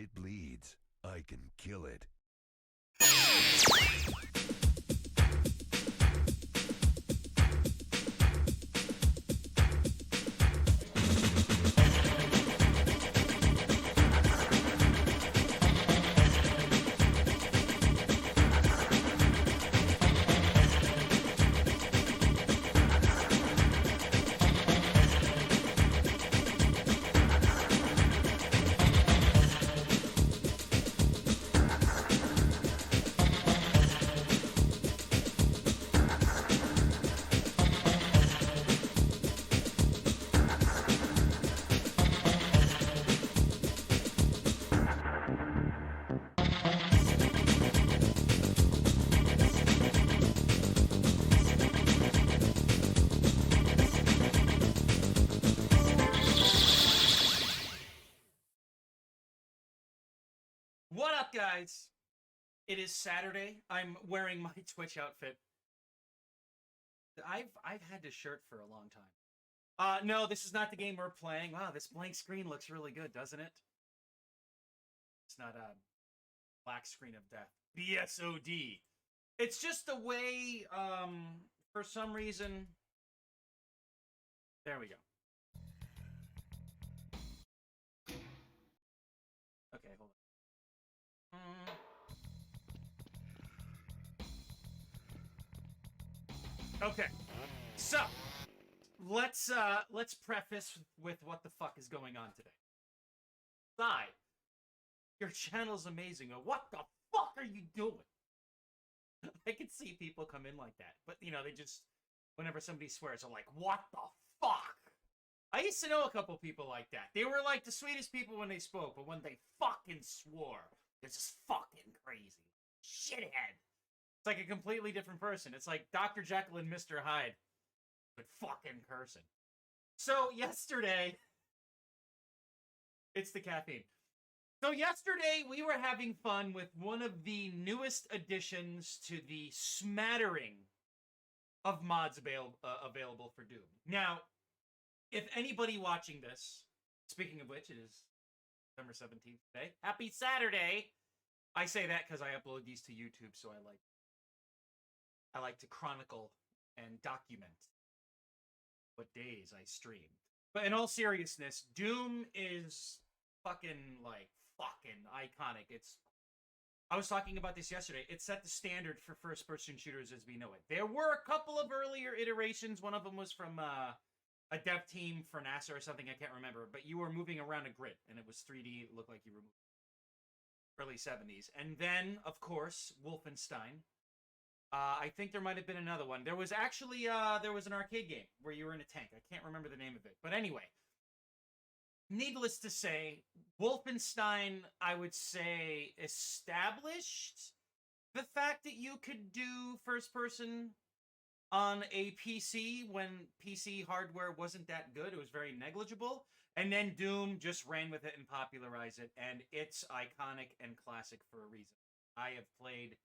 it bleeds, I can kill it. What up, guys? It is Saturday. I'm wearing my Twitch outfit. I've had this shirt for a long time. No, this is not the game we're playing. Wow, this blank screen looks really good, doesn't it? It's not a black screen of death. BSOD. It's just the way, for some reason... There we go. Okay, hold on. Okay, so let's preface with what the fuck is going on today. Side, your channel's amazing. What the fuck are you doing? I can see people come in like that, but you know, they just, whenever somebody swears, they're like, what the fuck? I used to know a couple people like that. They were like the sweetest people when they spoke, but when they fucking swore, they're just fucking crazy. Shithead. It's like a completely different person. It's like Dr. Jekyll and Mr. Hyde, but fucking cursing. So yesterday, it's the caffeine. So yesterday, we were having fun with one of the newest additions to the smattering of mods available for Doom. Now, if anybody watching this, speaking of which, it is September 17th today. Happy Saturday! I say that because I upload these to YouTube, so I like to chronicle and document what days I stream. But in all seriousness, Doom is fucking iconic. I was talking about this yesterday. It set the standard for first-person shooters as we know it. There were a couple of earlier iterations. One of them was from a dev team for NASA or something, I can't remember. But you were moving around a grid, and it was 3D. It looked like you were moving. Early 70s. And then, of course, Wolfenstein. I think there might have been another one. There was actually, there was an arcade game where you were in a tank. I can't remember the name of it. But anyway, needless to say, Wolfenstein, I would say, established the fact that you could do first person on a PC when PC hardware wasn't that good. It was very negligible. And then Doom just ran with it and popularized it. And it's iconic and classic for a reason. I have played...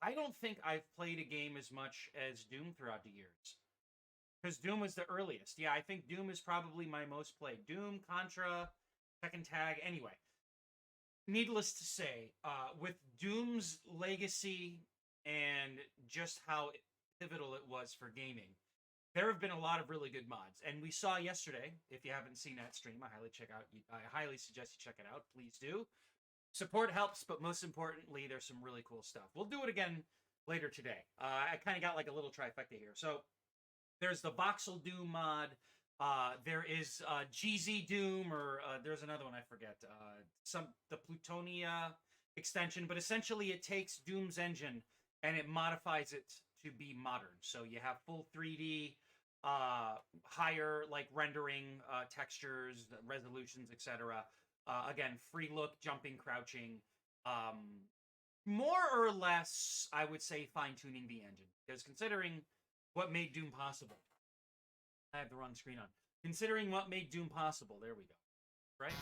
I don't think I've played a game as much as Doom throughout the years. Because Doom was the earliest. Yeah, I think Doom is probably my most played. Doom, Contra, Second Tag, anyway. Needless to say, with Doom's legacy and just how pivotal it was for gaming, there have been a lot of really good mods. And we saw yesterday, if you haven't seen that stream, I highly suggest you check it out. Please do. Support helps, but most importantly, there's some really cool stuff. We'll do it again later today. I kind of got like a little trifecta here. So there's the Voxel Doom mod. There is GZ Doom, or there's another one I forget. The Plutonia extension, but essentially it takes Doom's engine and it modifies it to be modern. So you have full 3D, higher like rendering, textures, resolutions, etc. Again, free look, jumping, crouching. More or less, I would say fine-tuning the engine. Because considering what made Doom possible... I have the wrong screen on. Considering what made Doom possible, there we go. Right?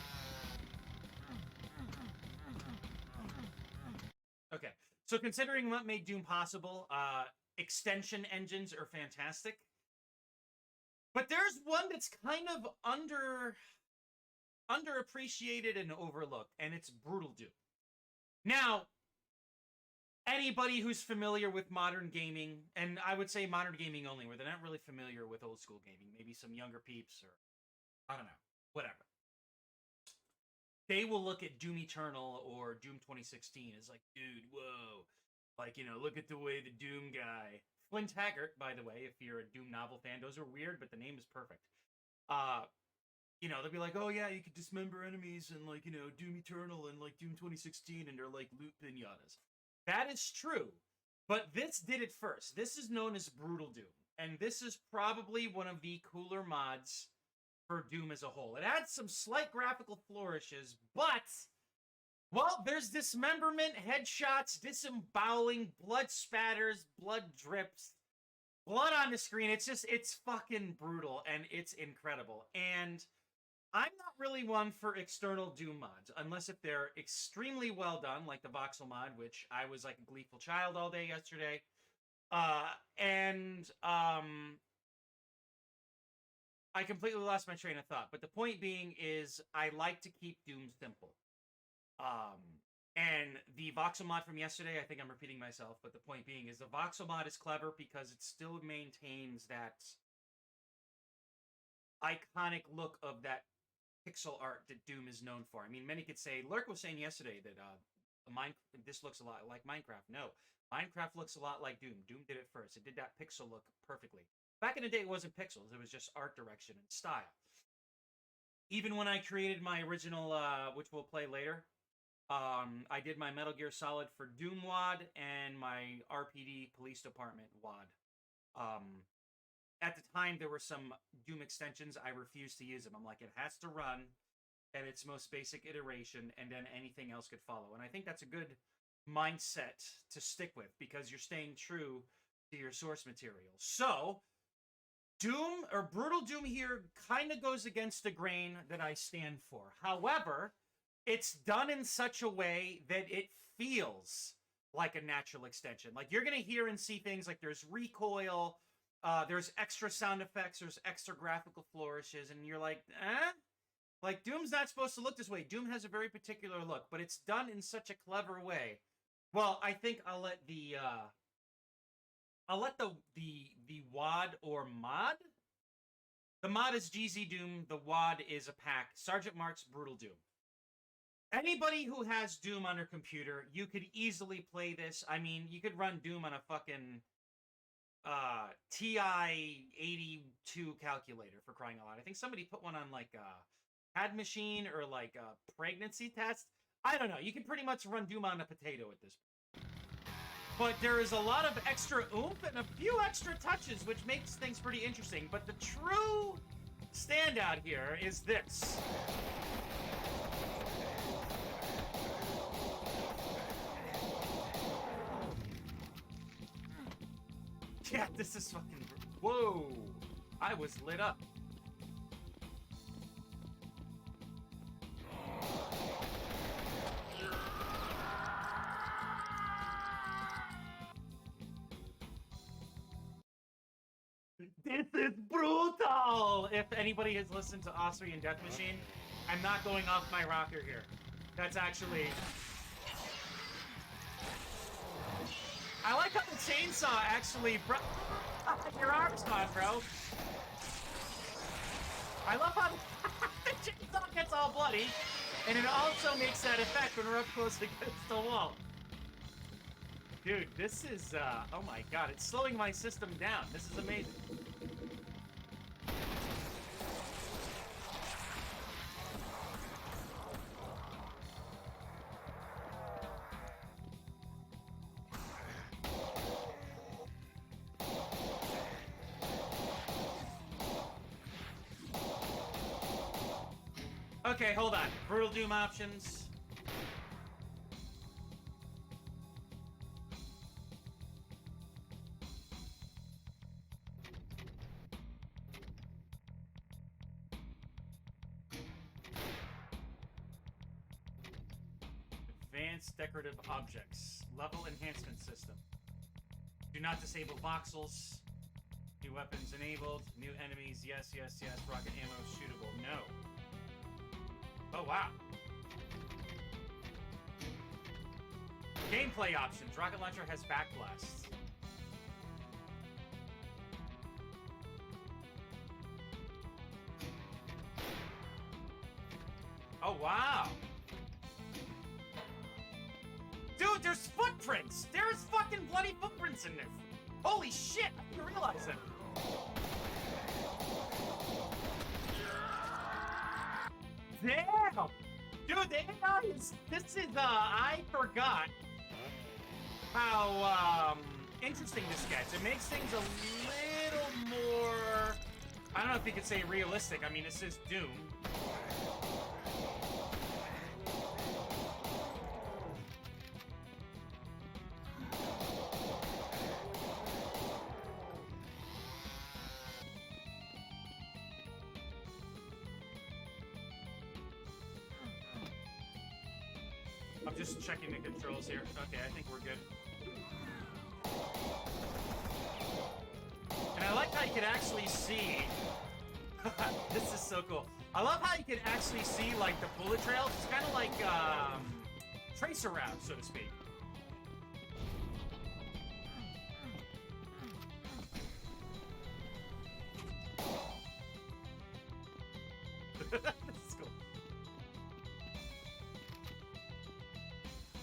Okay. So considering what made Doom possible, extension engines are fantastic. But there's one that's kind of underappreciated and overlooked, and it's Brutal Doom. Now, anybody who's familiar with modern gaming, and I would say modern gaming only, where they're not really familiar with old school gaming, maybe some younger peeps or, I don't know, whatever. They will look at Doom Eternal or Doom 2016 as like, dude, whoa. Like, you know, look at the way the Doom guy... Flint Taggart, by the way, if you're a Doom novel fan, those are weird, but the name is perfect. You know, they'll be like, oh yeah, you can dismember enemies and like, you know, Doom Eternal and like Doom 2016 and they're like loot pinatas. That is true, but this did it first. This is known as Brutal Doom, and this is probably one of the cooler mods for Doom as a whole. It adds some slight graphical flourishes, but... well, there's dismemberment, headshots, disemboweling, blood spatters, blood drips, blood on the screen. It's fucking brutal, and it's incredible. And I'm not really one for external Doom mods, unless if they're extremely well done, like the Voxel mod, which I was like a gleeful child all day yesterday. I completely lost my train of thought. But the point being is I like to keep Doom simple. And the Voxel mod from yesterday, I think I'm repeating myself, but the point being is the Voxel mod is clever because it still maintains that iconic look of that pixel art that Doom is known for. I mean, many could say, Lurk was saying yesterday that this looks a lot like Minecraft. No, Minecraft looks a lot like Doom. Doom did it first. It did that pixel look perfectly. Back in the day, it wasn't pixels. It was just art direction and style. Even when I created my original, which we'll play later, I did my Metal Gear Solid for Doom WAD and my RPD Police Department WAD. At the time, there were some Doom extensions. I refused to use them. I'm like, it has to run at its most basic iteration, and then anything else could follow. And I think that's a good mindset to stick with, because you're staying true to your source material. So, Doom, or Brutal Doom here, kind of goes against the grain that I stand for. However, it's done in such a way that it feels like a natural extension. Like, you're going to hear and see things like there's recoil, there's extra sound effects, there's extra graphical flourishes, and you're like, eh? Like, Doom's not supposed to look this way. Doom has a very particular look, but it's done in such a clever way. Well, I think I'll let the WAD or mod? The mod is GZ Doom, the WAD is a pack. Sergeant Mark's Brutal Doom. Anybody who has Doom on their computer, you could easily play this. I mean, you could run Doom on a fucking TI-82 calculator, for crying out loud. I think somebody put one on like a CAD machine or like a pregnancy test. I don't know. You can pretty much run Doom on a potato at this point. But there is a lot of extra oomph and a few extra touches, which makes things pretty interesting. But the true standout here is this. Yeah, this is fucking... Whoa! I was lit up. This is brutal! If anybody has listened to Austrian Death Machine, I'm not going off my rocker here. That's actually... I like how the chainsaw actually... Your arm's gone, bro. I love how the chainsaw gets all bloody, and it also makes that effect when we're up close against the wall. Dude, this is, oh my god, it's slowing my system down. This is amazing. Okay, hold on. Brutal Doom options. Advanced decorative objects. Level enhancement system. Do not disable voxels. New weapons enabled. New enemies. Yes, yes, yes. Rocket ammo shootable. No. Oh, wow. Gameplay options. Rocket launcher has backblasts. Oh, wow. Dude, there's footprints! There's fucking bloody footprints in this! Holy shit! I didn't realize that. Damn! Dude, the AI is... This is, I forgot how, interesting this gets. It makes things a little more... I don't know if you could say realistic. I mean, this is Doom. I'm just checking the controls here. Okay, I think we're good. And I like how you can actually see... This is so cool. I love how you can actually see, like, the bullet trails. It's kind of like, tracer routes, so to speak. This is cool.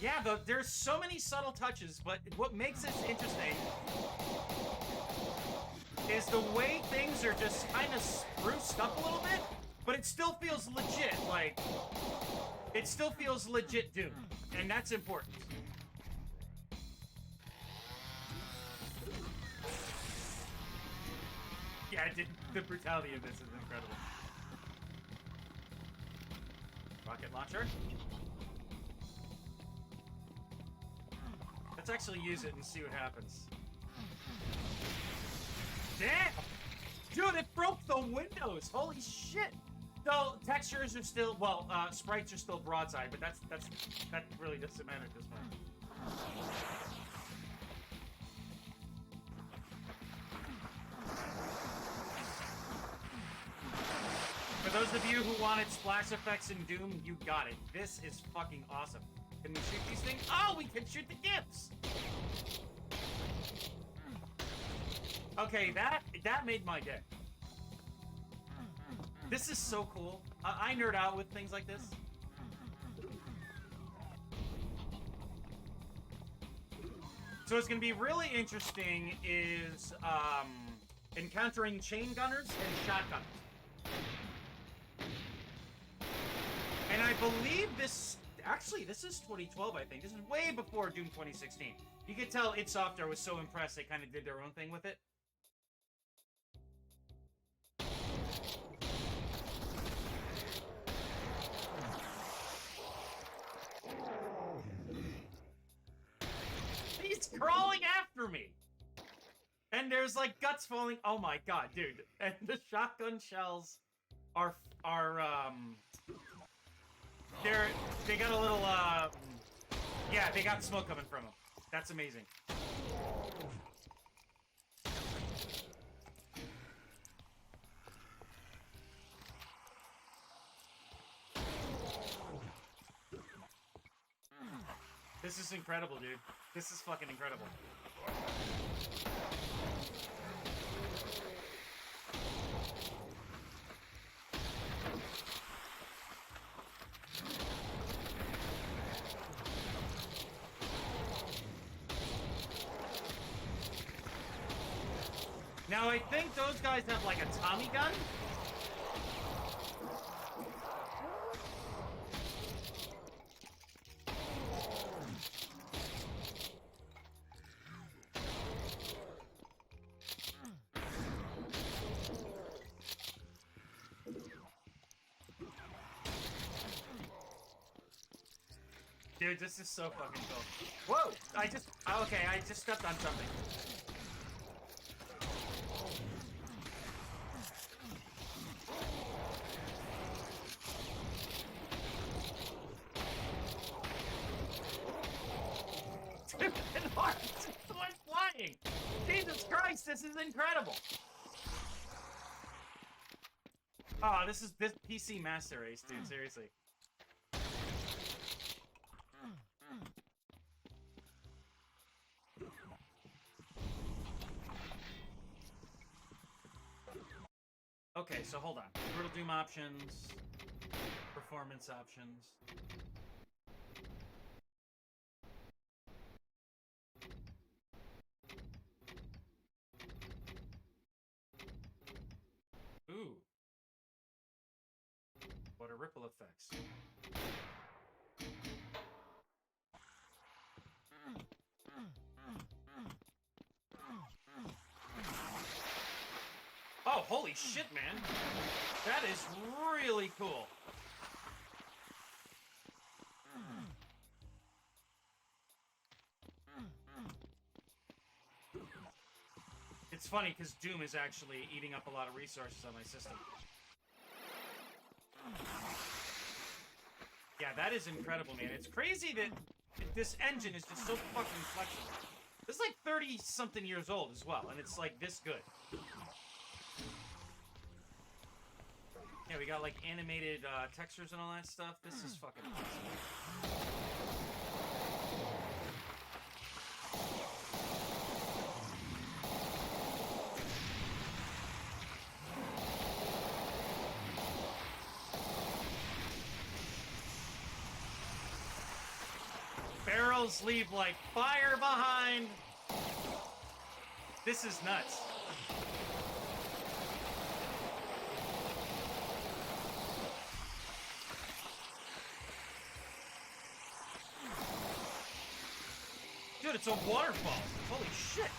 Yeah, there's so many subtle touches, but what makes this interesting is the way things are just kind of spruced up a little bit, but it still feels legit. Like, it still feels legit Doom, and that's important. Yeah, the brutality of this is incredible. Rocket launcher. Let's actually use it and see what happens. Damn! Dude, it broke the windows! Holy shit! So, textures are still, well, sprites are still broadside, but that really doesn't matter at this point. For those of you who wanted splash effects in Doom, you got it. This is fucking awesome. Can we shoot these things? Oh, we can shoot the gifts! Okay, that made my day. This is so cool. I nerd out with things like this. So what's going to be really interesting is encountering chain gunners and shotgunners. And I believe this... Actually, this is 2012, I think. This is way before Doom 2016. You could tell id Software was so impressed they kind of did their own thing with it. He's crawling after me! And there's, like, guts falling... Oh my god, dude. And the shotgun shells are they got a little, yeah, they got smoke coming from them. That's amazing. This is incredible, dude. This is fucking incredible. Now, I think those guys have, like, a Tommy gun? Dude, this is so fucking cool. Whoa! Okay, I just stepped on something. Flying! Jesus Christ, this is incredible! Oh, this PC Master Race, dude, seriously. Okay, so hold on. Brutal Doom options. Performance options. Ooh. What are ripple effects? Oh, holy shit, man. That is really cool. It's funny because Doom is actually eating up a lot of resources on my system. Yeah, that is incredible, man. It's crazy that this engine is just so fucking flexible. It's like 30-something years old as well, and it's like this good. Yeah, we got like animated textures and all that stuff. This is fucking awesome. Barrels leave like fire behind. This is nuts. Dude, it's a waterfall. Holy shit.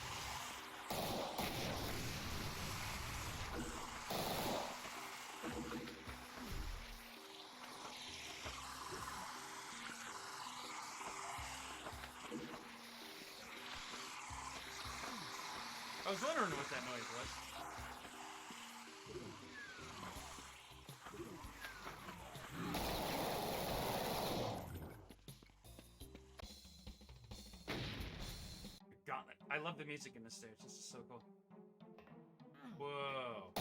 I was wondering what that noise was. Gauntlet. I love the music in this stage. This is so cool. Whoa.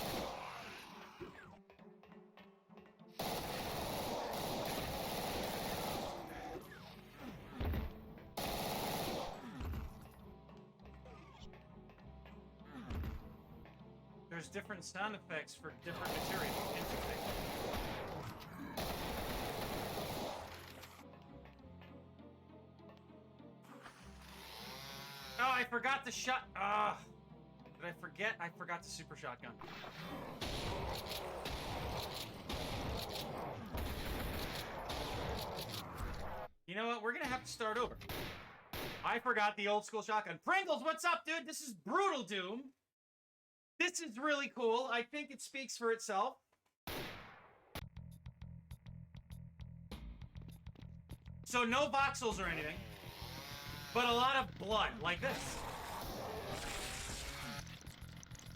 There's different sound effects for different materials. Interesting. Oh, I forgot the shot. Did I forget? I forgot the super shotgun. You know what? We're gonna have to start over. I forgot the old school shotgun. Pringles, what's up, dude? This is Brutal Doom. This is really cool. I think it speaks for itself. So no voxels or anything, but a lot of blood, like this.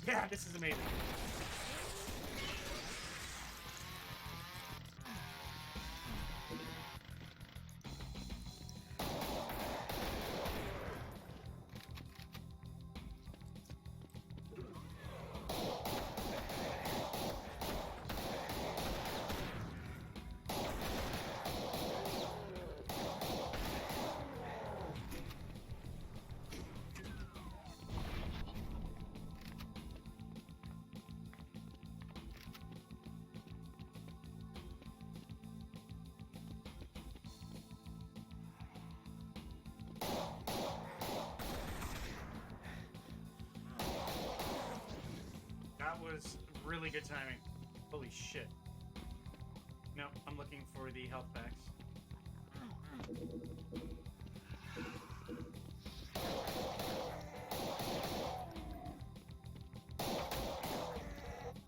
Yeah, this is amazing. Was really good timing. Holy shit. No, I'm looking for the health packs.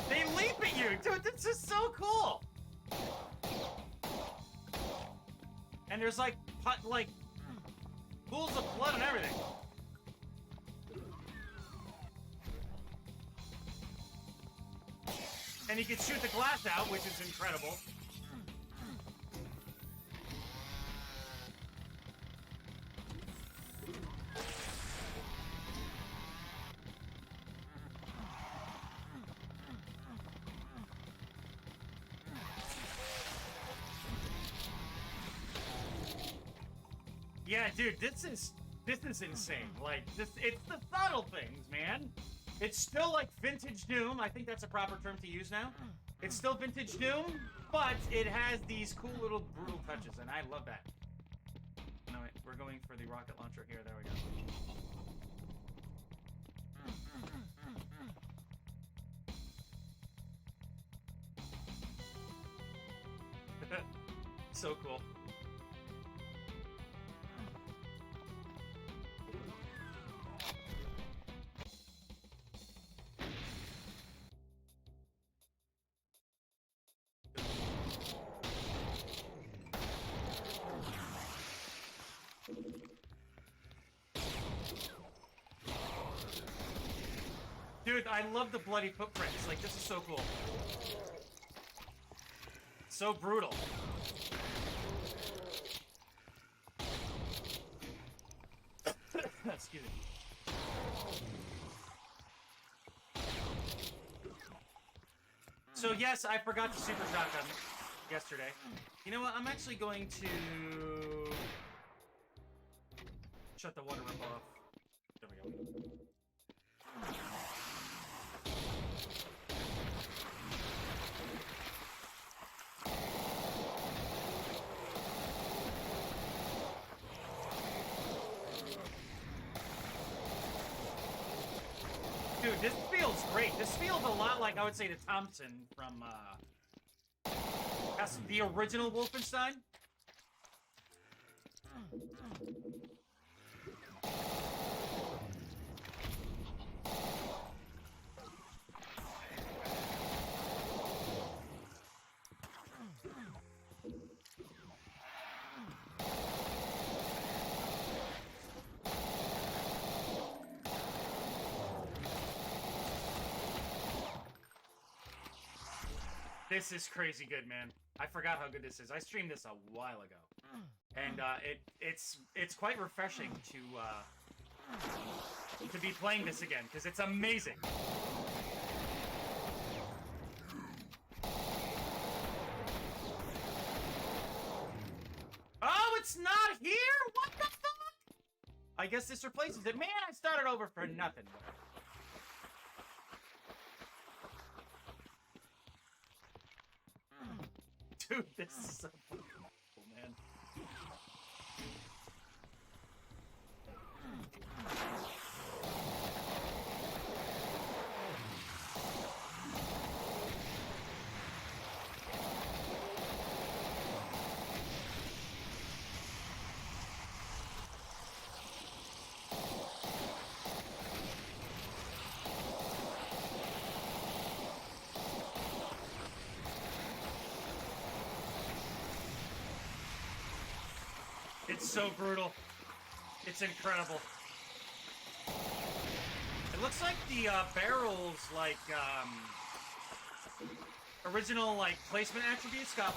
They leap at you! Dude, this is so cool! And there's like pools of blood and everything. And he can shoot the glass out, which is incredible. Yeah, dude, this is insane. Like, it's the subtle things, man. It's still like vintage Doom. I think that's a proper term to use now. It's still vintage Doom, but it has these cool little brutal touches, and I love that. No, wait, we're going for the rocket launcher here. There we go. So cool. Dude, I love the bloody footprints. Like, this is so cool. So brutal. Excuse me. So yes, I forgot to super shotgun yesterday. You know what? I'm actually going to shut the water ripple off. There we go. Dude, this feels great. This feels a lot like, I would say, the Thompson from, that's the original Wolfenstein. This is crazy good, man. I forgot how good this is. I streamed this a while ago, and it's quite refreshing to be playing this again because it's amazing. Oh, it's not here. What the fuck? I guess this replaces it. Man, I started over for nothing. Dude, this is so cool, man. It's so brutal. It's incredible. It looks like the barrels, like, original, like, placement attributes got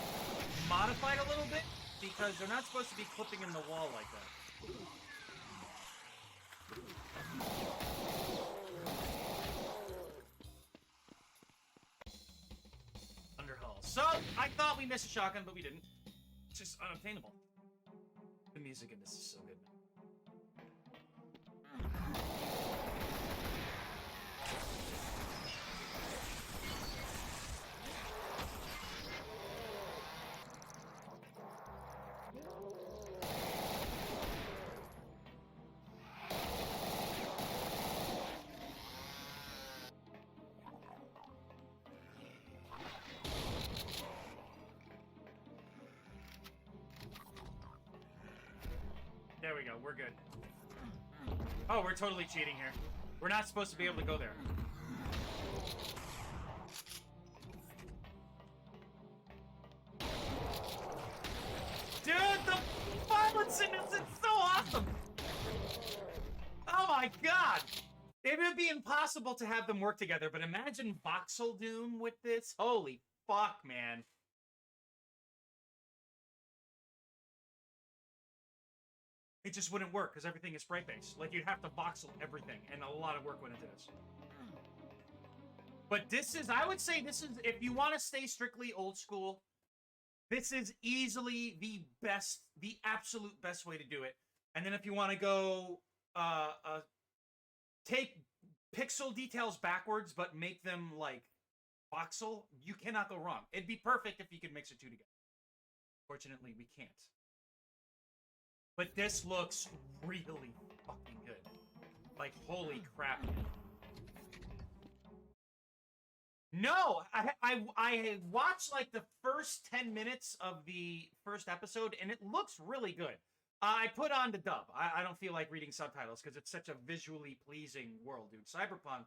modified a little bit because they're not supposed to be clipping in the wall like that. Underhull. So, I thought we missed a shotgun, but we didn't. It's just unobtainable. The music in this is so good. There we go, we're good. Oh, we're totally cheating here. We're not supposed to be able to go there. Dude, the violence in this is so awesome! Oh my god! It would be impossible to have them work together, but imagine Voxel Doom with this. Holy fuck, man. It just wouldn't work because everything is sprite-based. Like, you'd have to voxel everything, and a lot of work went into this. But this is, I would say this is, if you want to stay strictly old school, this is easily the best, the absolute best way to do it. And then if you want to go, take pixel details backwards, but make them like voxel, you cannot go wrong. It'd be perfect if you could mix the two together. Fortunately, we can't. But this looks really fucking good. Like, holy crap. No, I watched like the first 10 minutes of the first episode, and it looks really good. I put on the dub. I don't feel like reading subtitles because it's such a visually pleasing world, dude. Cyberpunk.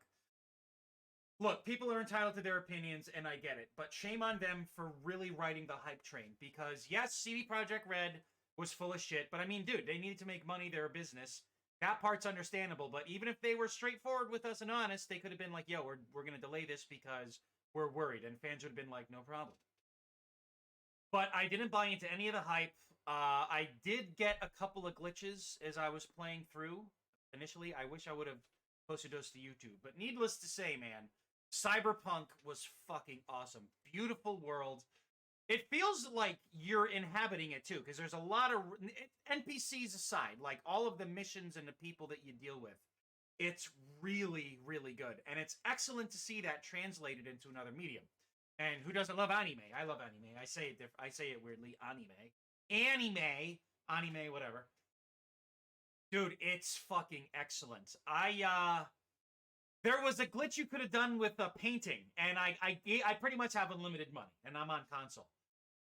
Look, people are entitled to their opinions, and I get it. But shame on them for really riding the hype train. Because, yes, CD Projekt Red was full of shit. But, I mean, dude, they needed to make money. They're a business. That part's understandable. But even if they were straightforward with us and honest, they could have been like, yo, we're going to delay this because we're worried. And fans would have been like, no problem. But I didn't buy into any of the hype. I did get a couple of glitches as I was playing through. Initially, I wish I would have posted those to YouTube. But needless to say, man, Cyberpunk was fucking awesome. Beautiful world. It feels like you're inhabiting it, too, because there's a lot of... NPCs aside, like all of the missions and the people that you deal with, it's really, really good. And it's excellent to see that translated into another medium. And who doesn't love anime? I love anime. I say it weirdly, anime, whatever. Dude, it's fucking excellent. There was a glitch you could have done with a painting, and I pretty much have unlimited money, and I'm on console.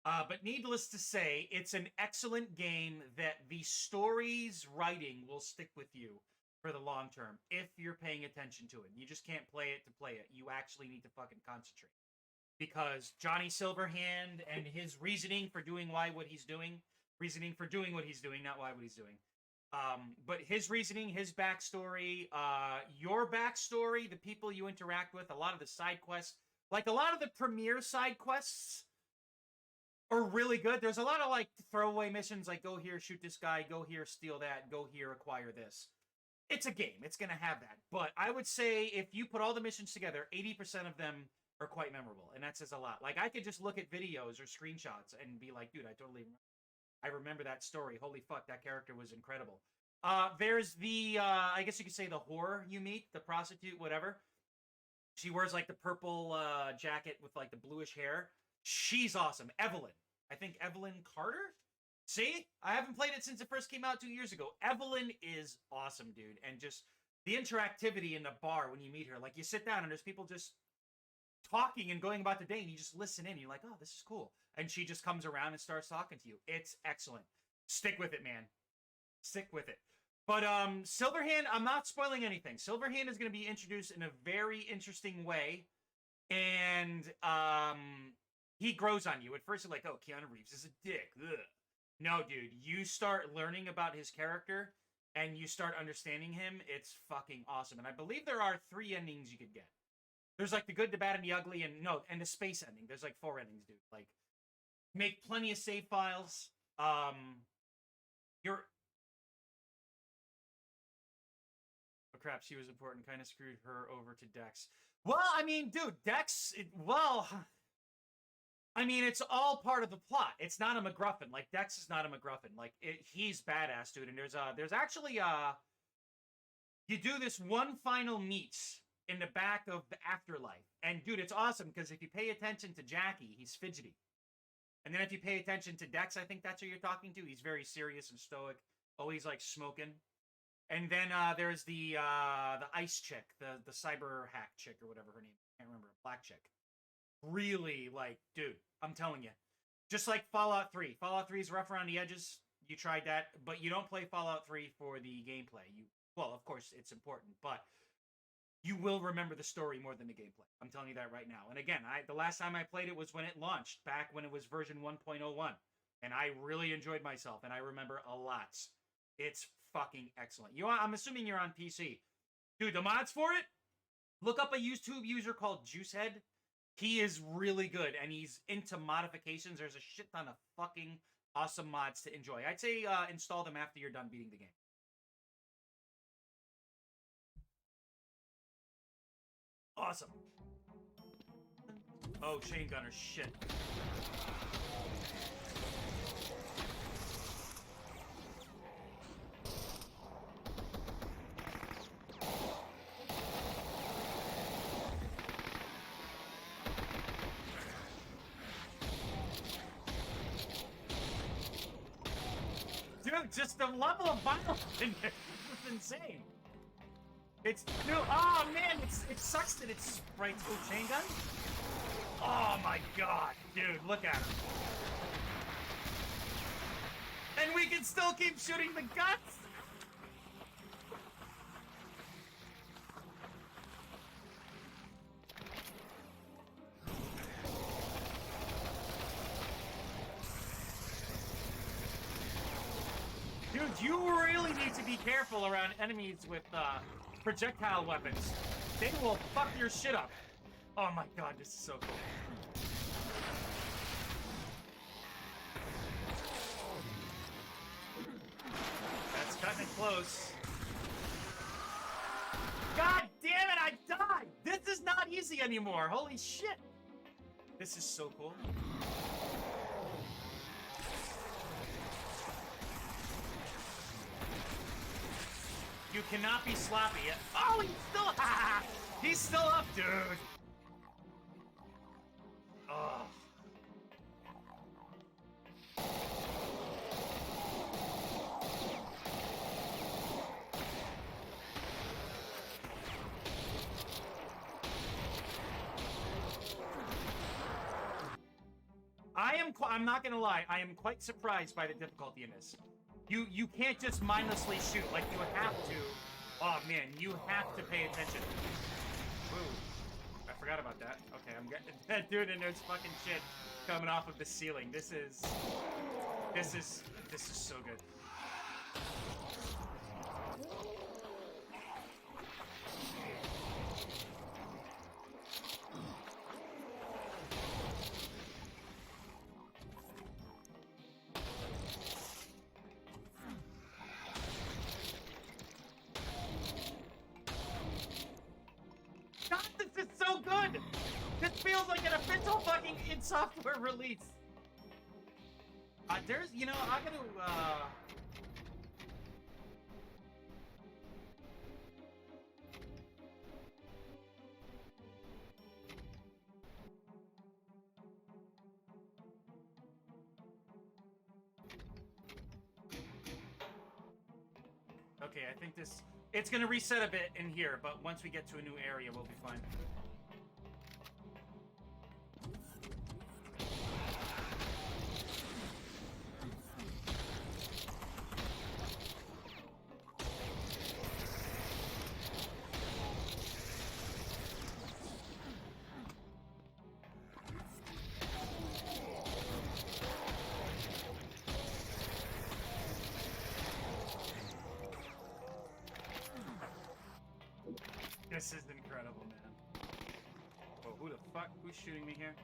But needless to say, it's an excellent game that the story's writing will stick with you for the long term if you're paying attention to it. You just can't play it to play it. You actually need to fucking concentrate. Because Johnny Silverhand and his reasoning for doing not why what he's doing, but his reasoning, his backstory, your backstory, the people you interact with, a lot of the side quests, like a lot of the premier side quests are really good. There's a lot of like throwaway missions, like go here, shoot this guy, go here, steal that, go here, acquire this. It's a game. It's going to have that. But I would say if you put all the missions together, 80% of them are quite memorable, and that says a lot. Like, I could just look at videos or screenshots and be like, dude, I remember that story. Holy fuck, that character was incredible. There's the, I guess you could say the whore you meet, the prostitute, whatever. She wears, like, the purple jacket with, like, the bluish hair. She's awesome. Evelyn. I think Evelyn Carter? See? I haven't played it since it first came out 2 years ago. Evelyn is awesome, dude. And just the interactivity in the bar when you meet her. Like, you sit down and there's people just talking and going about the day, and you just listen in. You're like, oh, this is cool. And she just comes around and starts talking to you. It's excellent. Stick with it, man. Stick with it. But Silverhand, I'm not spoiling anything. Silverhand is going to be introduced in a very interesting way, and he grows on you. At first, you're like, oh, Keanu Reeves is a dick. Ugh. No, dude. You start learning about his character, and you start understanding him. It's fucking awesome. And I believe there are 3 endings you could get. There's like the good, the bad, and the ugly, and the space ending. There's like 4 endings, dude. Like, make plenty of save files. Oh crap, she was important. Kind of screwed her over to Dex. Well, I mean, dude, Dex. It's all part of the plot. It's not a MacGuffin. Like, Dex is not a MacGuffin. Like, he's badass, dude. And there's actually you do this one final meet in the back of the afterlife. And, dude, it's awesome, because if you pay attention to Jackie, he's fidgety. And then if you pay attention to Dex, I think that's who you're talking to, he's very serious and stoic, always, like, smoking. And then there's the ice chick, the cyber hack chick, or whatever her name is. I can't remember, black chick. Really, like, dude, I'm telling you. Just like Fallout 3. Fallout 3 is rough around the edges. You tried that, but you don't play Fallout 3 for the gameplay. Well, of course, it's important, but you will remember the story more than the gameplay. I'm telling you that right now. And again, the last time I played it was when it launched, back when it was version 1.01. And I really enjoyed myself, and I remember a lot. It's fucking excellent. I'm assuming you're on PC. Dude, the mods for it? Look up a YouTube user called Juicehead. He is really good, and he's into modifications. There's a shit ton of fucking awesome mods to enjoy. I'd say install them after you're done beating the game. Awesome. Oh, chain gunner, shit. Dude, just the level of violence in this is insane. It's new. Oh man, it sucks that it's sprites. Oh, chain gun. Oh my god, dude, look at him. And we can still keep shooting the guts. Dude, you really need to be careful around enemies with projectile weapons. They will fuck your shit up. Oh my god, this is so cool. That's cutting it close. God damn it, I died! This is not easy anymore. Holy shit. This is so cool. You cannot be sloppy. Oh, he's still up, dude. Oh. I'm not gonna lie, I am quite surprised by the difficulty in this. You can't just mindlessly shoot, like you have to. Oh man, you have to pay attention. Ooh, I forgot about that. Okay, I'm getting that dude, and there's fucking shit coming off of the ceiling. This is so good. This feels like an official fucking in-software release. There's, you know, I'm gonna, Okay, I think it's gonna reset a bit in here, but once we get to a new area, we'll be fine. This is incredible, man. Oh, who the fuck? Who's shooting me here?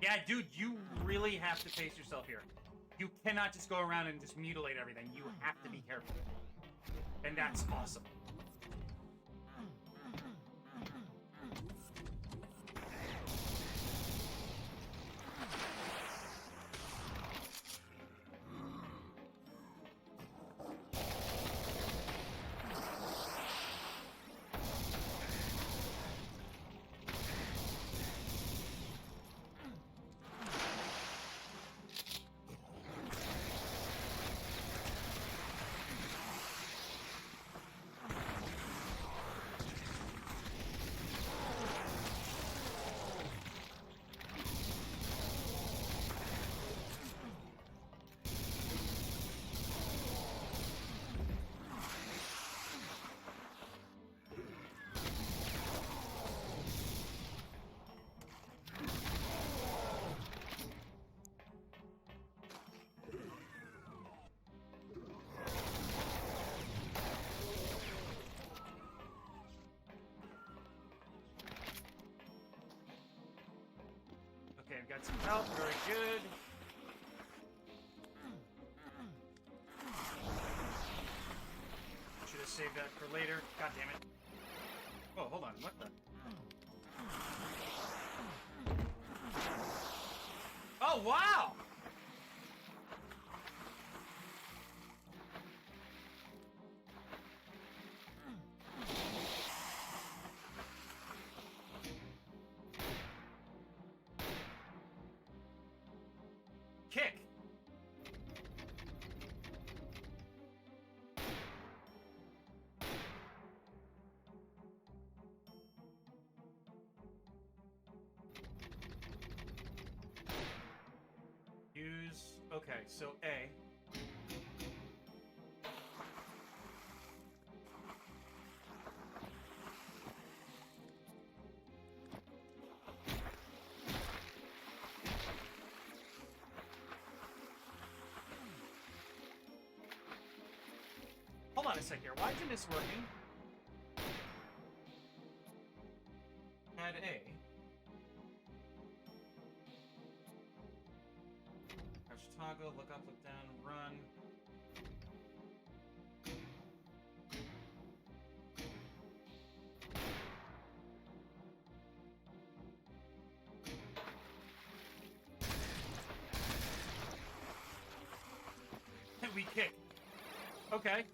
Yeah, dude, you really have to pace yourself here. You cannot just go around and just mutilate everything. You have to be careful. And that's awesome. Okay, I've got some health, very good. Should have saved that for later. God damn it. Oh, hold on, what the? Oh, wow! kick. Use, okay, so A. Hold on a sec here. Why isn't this working? Add A. Crouch toggle, look up, look down, run. And we kick. Okay.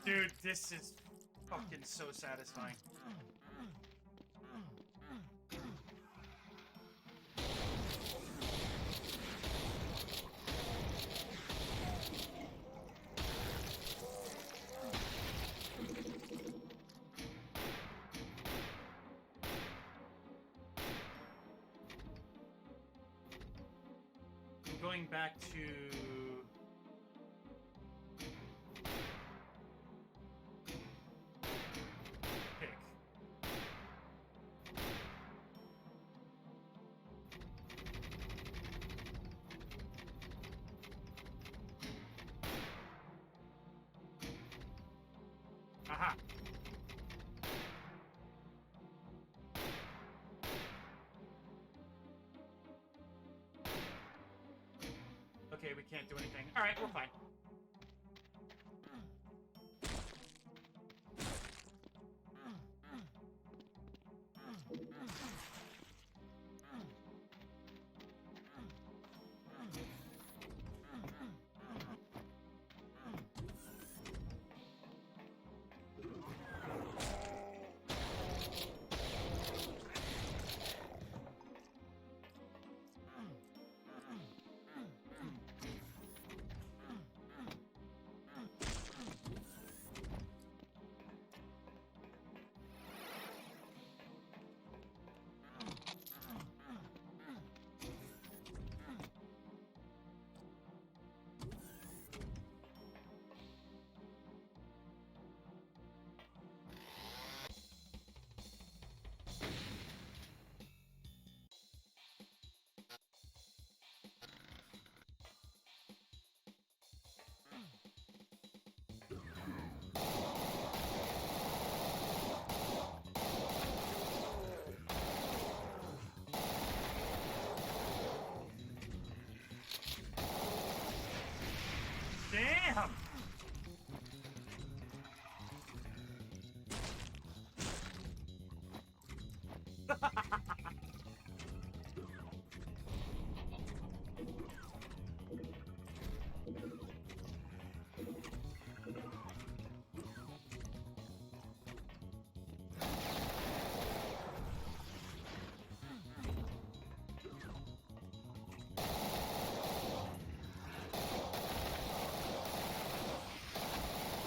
Dude, this is fucking so satisfying. I'm going back to... Aha. Okay, we can't do anything. All right, we're fine. Damn!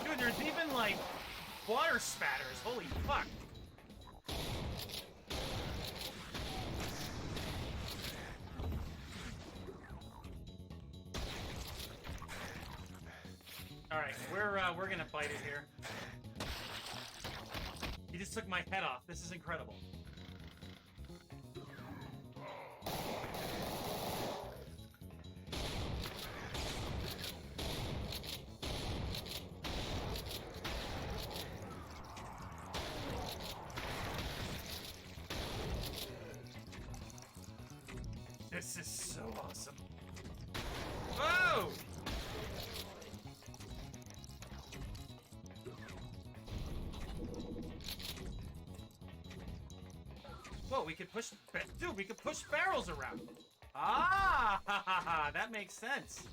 Dude, there's even, like, water spatters. Holy fuck. All right, we're gonna fight it here. He just took my head off. This is incredible. This is so awesome. Whoa! Whoa, we could push... Dude, we could push barrels around. Ah! Ha, ha, ha, that makes sense.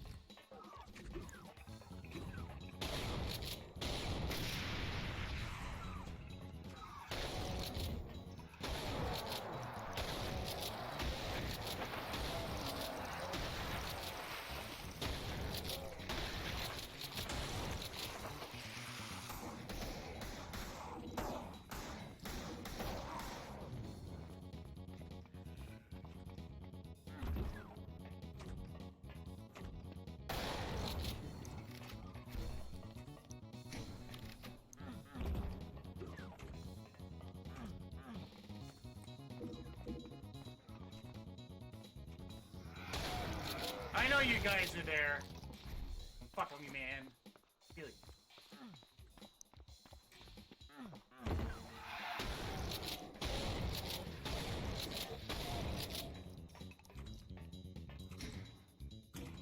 I know you guys are there. Fuck with me, man. Feel it.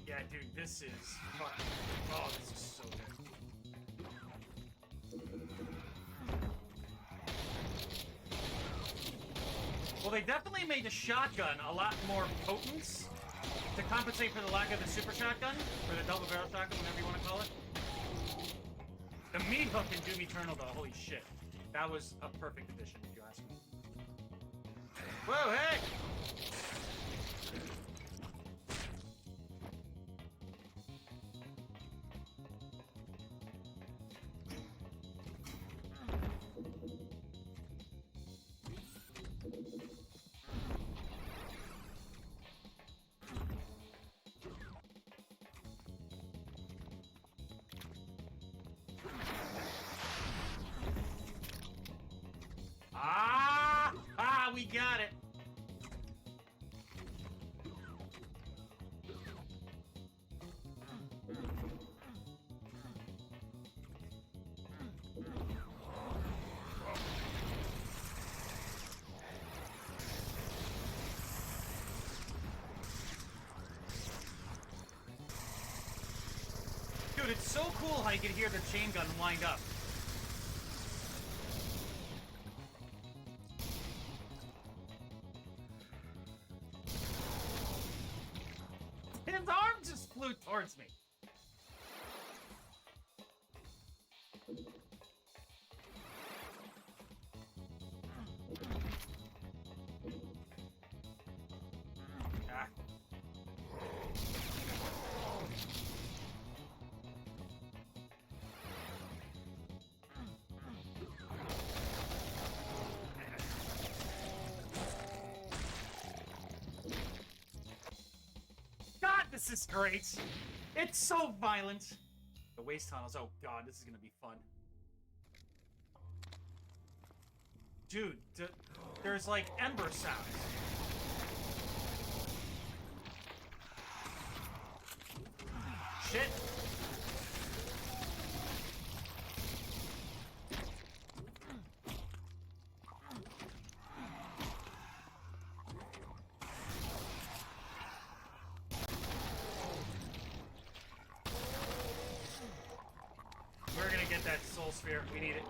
Yeah, dude, this is fucking... Oh, this is so good. Well, they definitely made the shotgun a lot more potent to compensate for the lack of the super shotgun, or the double barrel shotgun, whatever you want to call it. The meat hook in Doom Eternal, though, holy shit. That was a perfect addition, if you ask me. Whoa, hey! We got it. Dude, it's so cool how you can hear the chain gun wind up. His arm just flew towards me. Ah. This is great. It's so violent. The waste tunnels. Oh god, this is gonna be fun. Dude, there's like ember sounds. Shit. We're gonna get that soul sphere. We need it.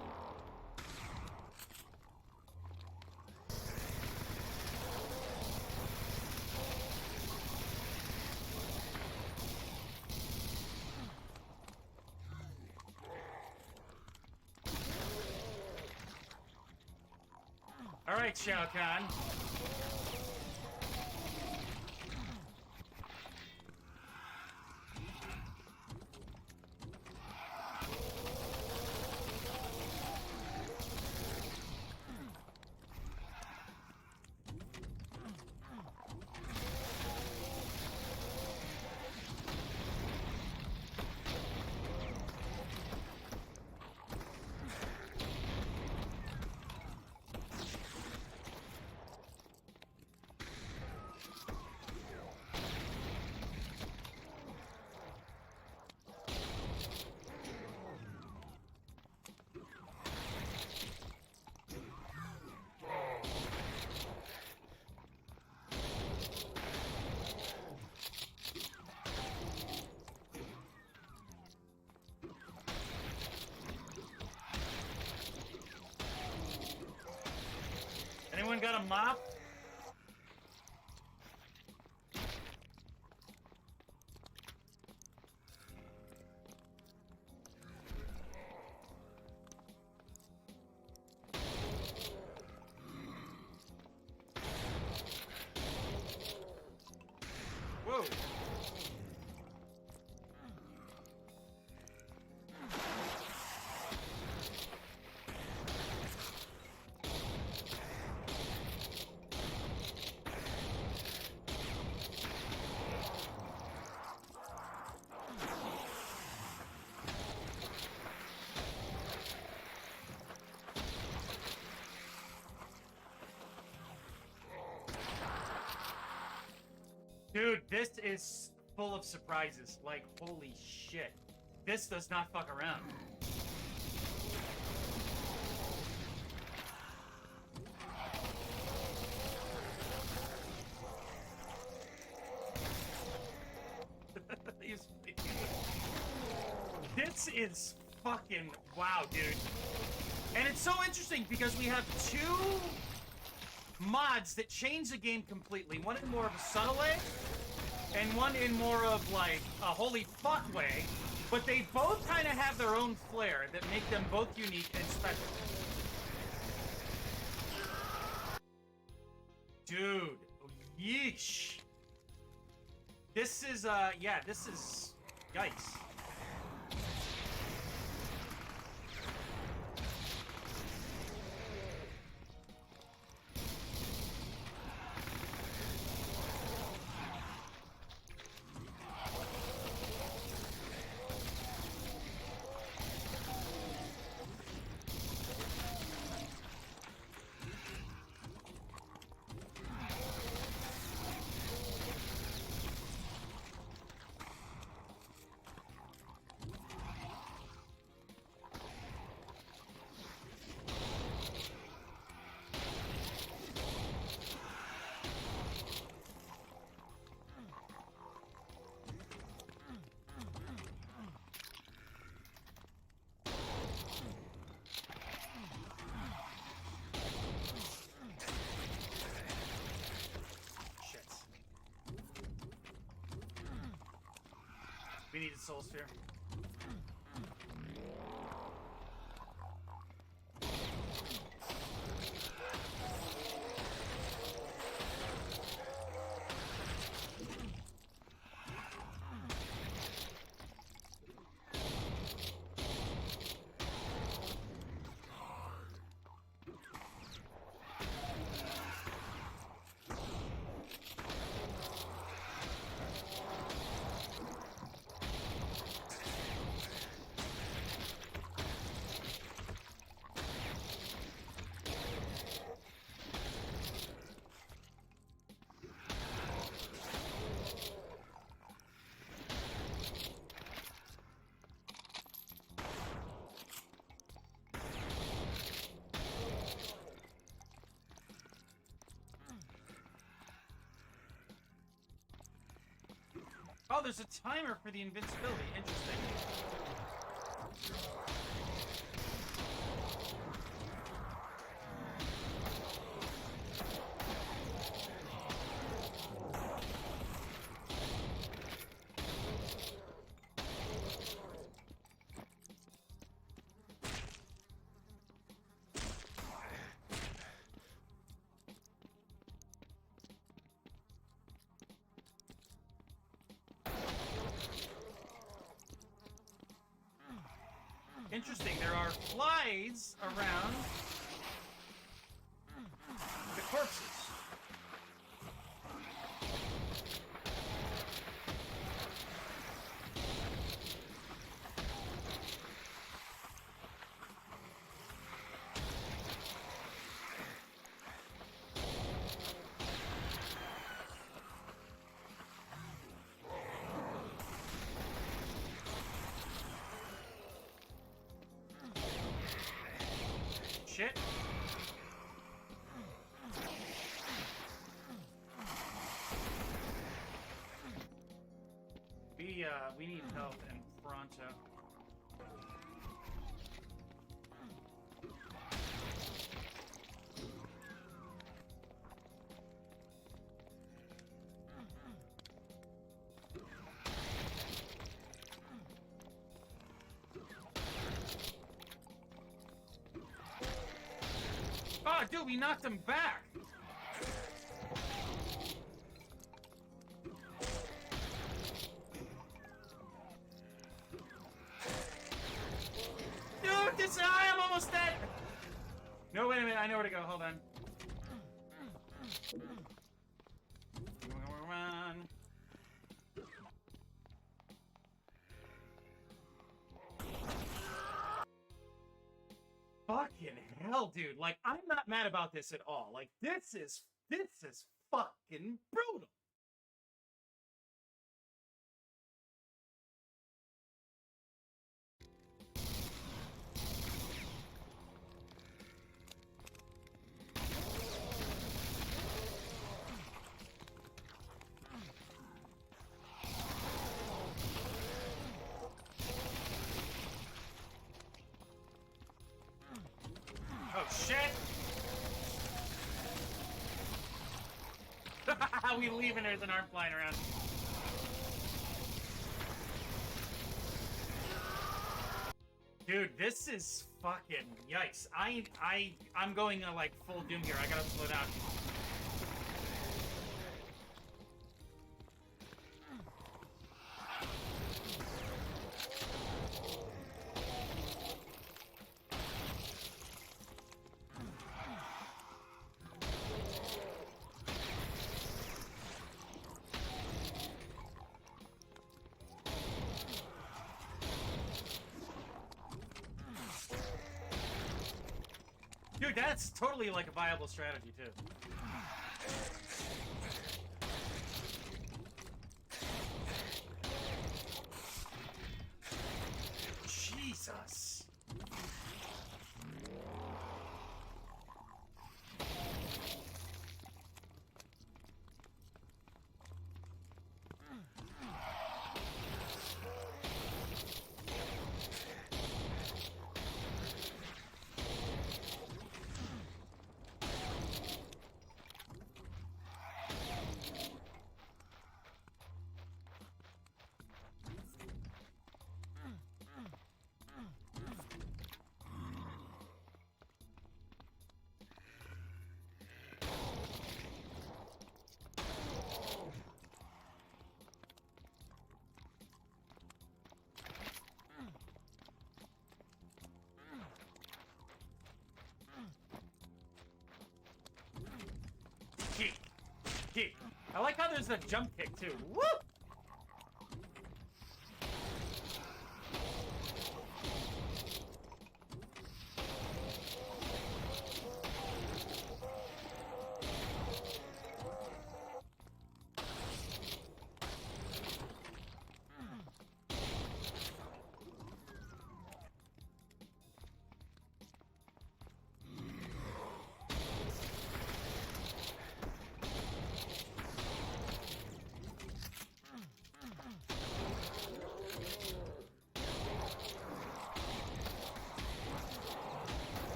All right, Shao Kahn. Anyone got a mop? Whoa. Dude, this is full of surprises. Like, holy shit. This does not fuck around. This is fucking wow, dude. And it's so interesting because we have two mods that change the game completely. One in more of a subtle way, and one in more of like a holy fuck way. But they both kind of have their own flair that make them both unique and special. Dude, yeesh. This is, yeah, this is, yikes. We need a soul sphere. Oh, there's a timer for the invincibility. Interesting. Interesting, there are flies around the corpses. Shit. We need help and pronto. Oh, dude, we knocked him back. Dude, I am almost dead. No, wait a minute. I know where to go. Hold on. Run. Fucking hell, dude. Like, I'm not mad about this at all. Like, this is fucking brutal. Oh, shit! We leave and there's an arm flying around. Dude, this is fucking yikes. I'm going like full Doom here. I gotta slow down. Dude, that's totally like a viable strategy too. Jesus. Kick. I like how there's a jump kick too. Woo!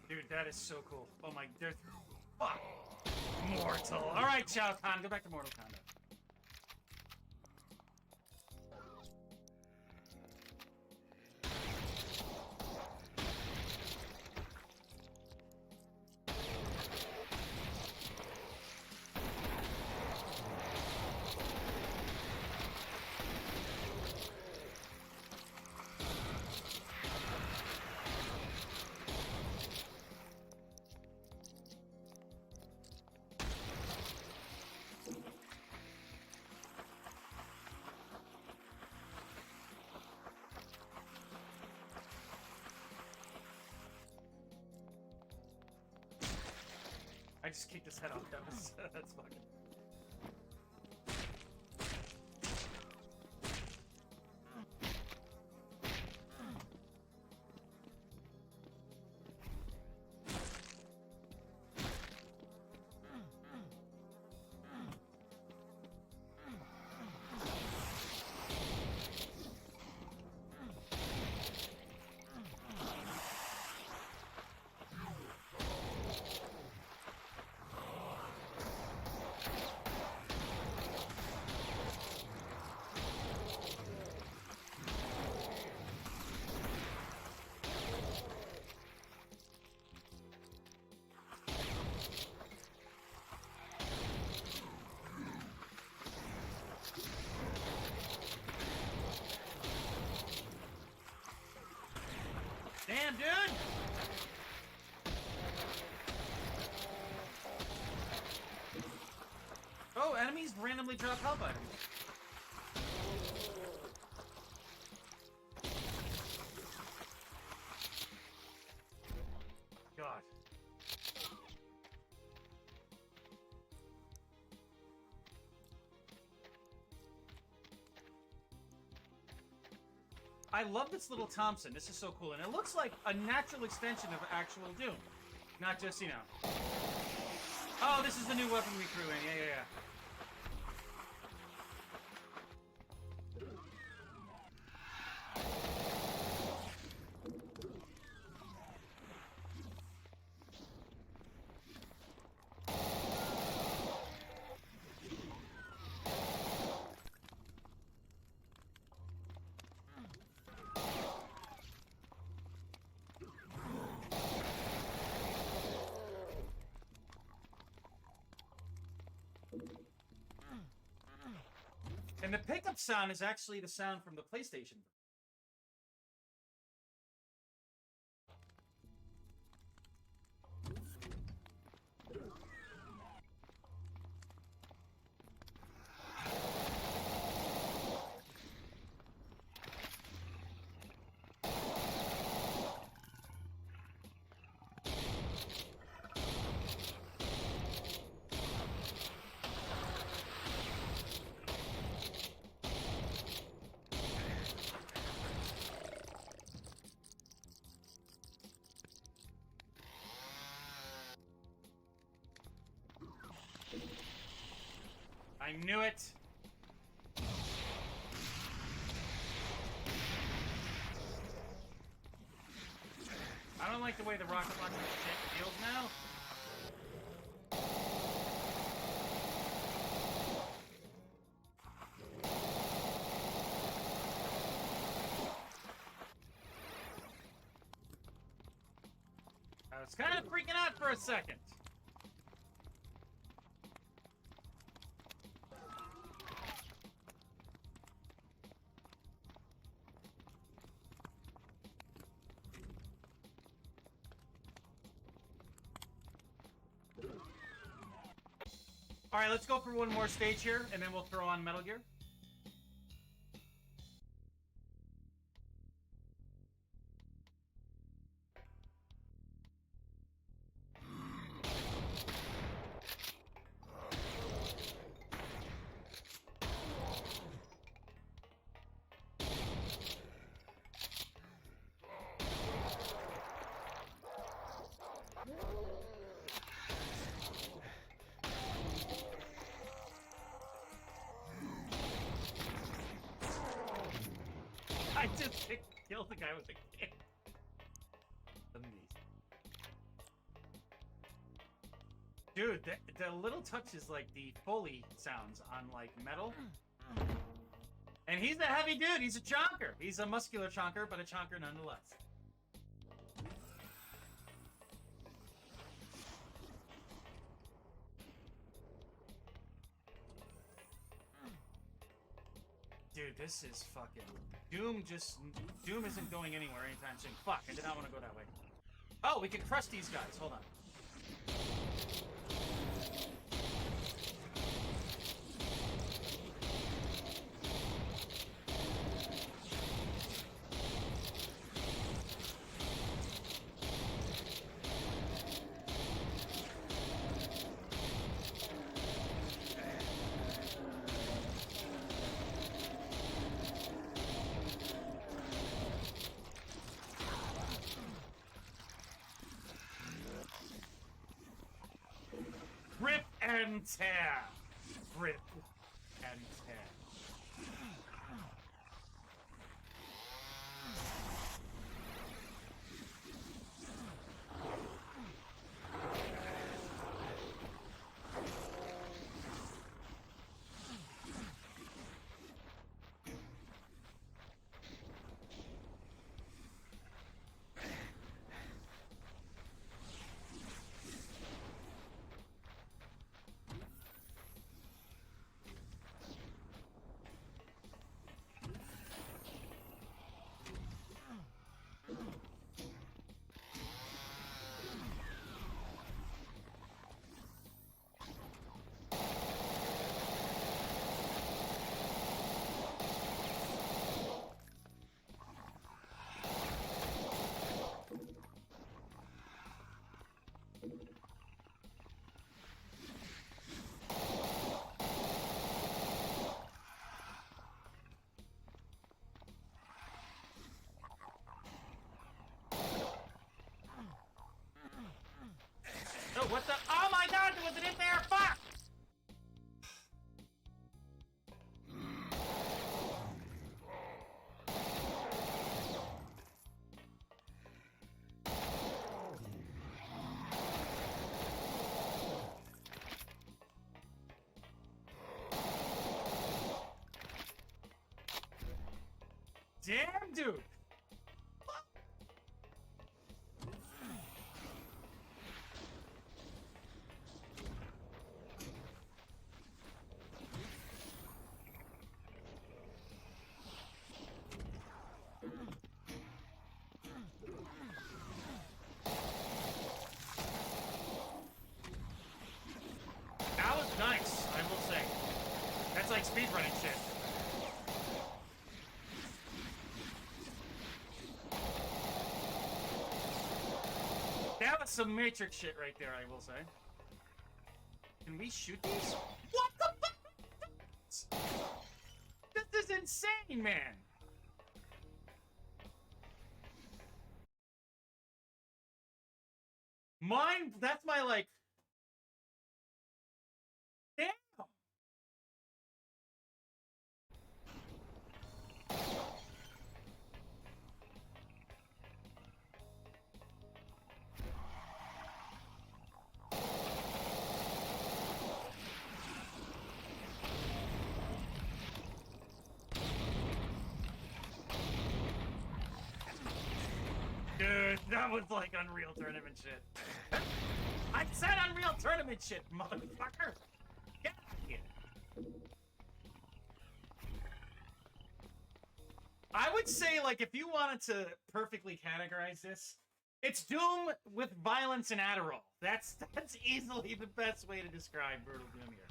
Dude, that is so cool. Oh my, there's... Fuck! Mortal. Alright, Shao Kahn, go back to Mortal Kombat. I just kicked his head off. That's fucking... enemies randomly drop health items. God. I love this little Thompson. This is so cool. And it looks like a natural extension of actual Doom. Not just, you know. Oh, this is the new weapon we threw in. Yeah. And the pickup sound is actually the sound from the PlayStation. I knew it! I don't like the way the rocket launcher feels now. I was kind of freaking out for a second. Alright, let's go for one more stage here, and then we'll throw on Metal Gear. I just killed the guy with the kick. Amazing. Dude, the little touches like the Foley sounds on like metal. And he's a heavy dude, he's a chonker. He's a muscular chonker, but a chonker nonetheless. Dude, this is fucking... Doom isn't going anywhere anytime soon. Fuck, I did not want to go that way. Oh, we can crush these guys. Hold on. Rip and tear. Rip and tear. was it in there? Fuck! Damn, dude! That was nice, I will say. That's like speedrunning shit. That was some Matrix shit right there, I will say. Can we shoot these? What the fuck? This is insane, man! Mine, that's my, like... Damn! Dude, that was like Unreal Tournament shit. I said Unreal Tournament shit, motherfucker! Get out of here! I would say, like, if you wanted to perfectly categorize this, it's Doom with violence and Adderall. That's easily the best way to describe Brutal Doom here.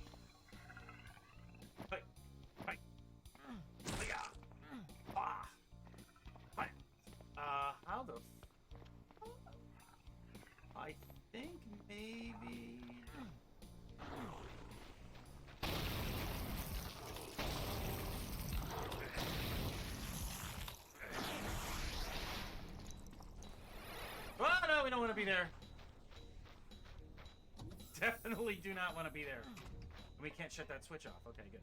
How the... I think maybe... Oh, no, we don't want to be there. Definitely do not want to be there. We can't shut that switch off. Okay, good.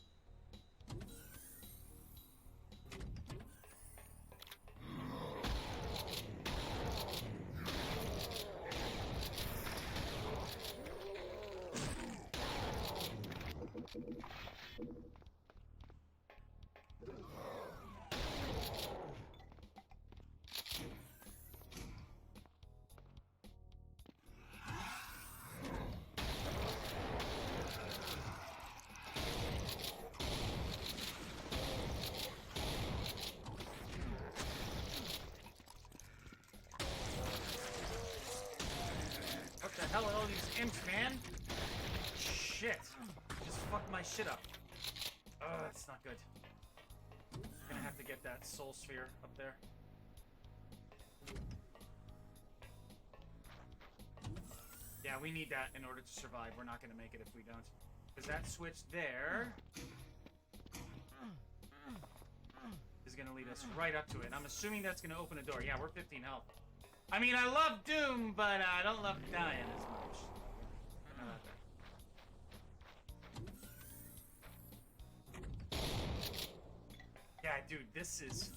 What the hell are all these imps, man? Shit. Just fucked my shit up. That's not good. Gonna have to get that soul sphere up there. Yeah, we need that in order to survive. We're not gonna make it if we don't. Because that switch there is gonna lead us right up to it. I'm assuming that's gonna open a door. Yeah, we're 15 health. I mean, I love Doom, but I don't love dying as much. Yeah, dude, this is...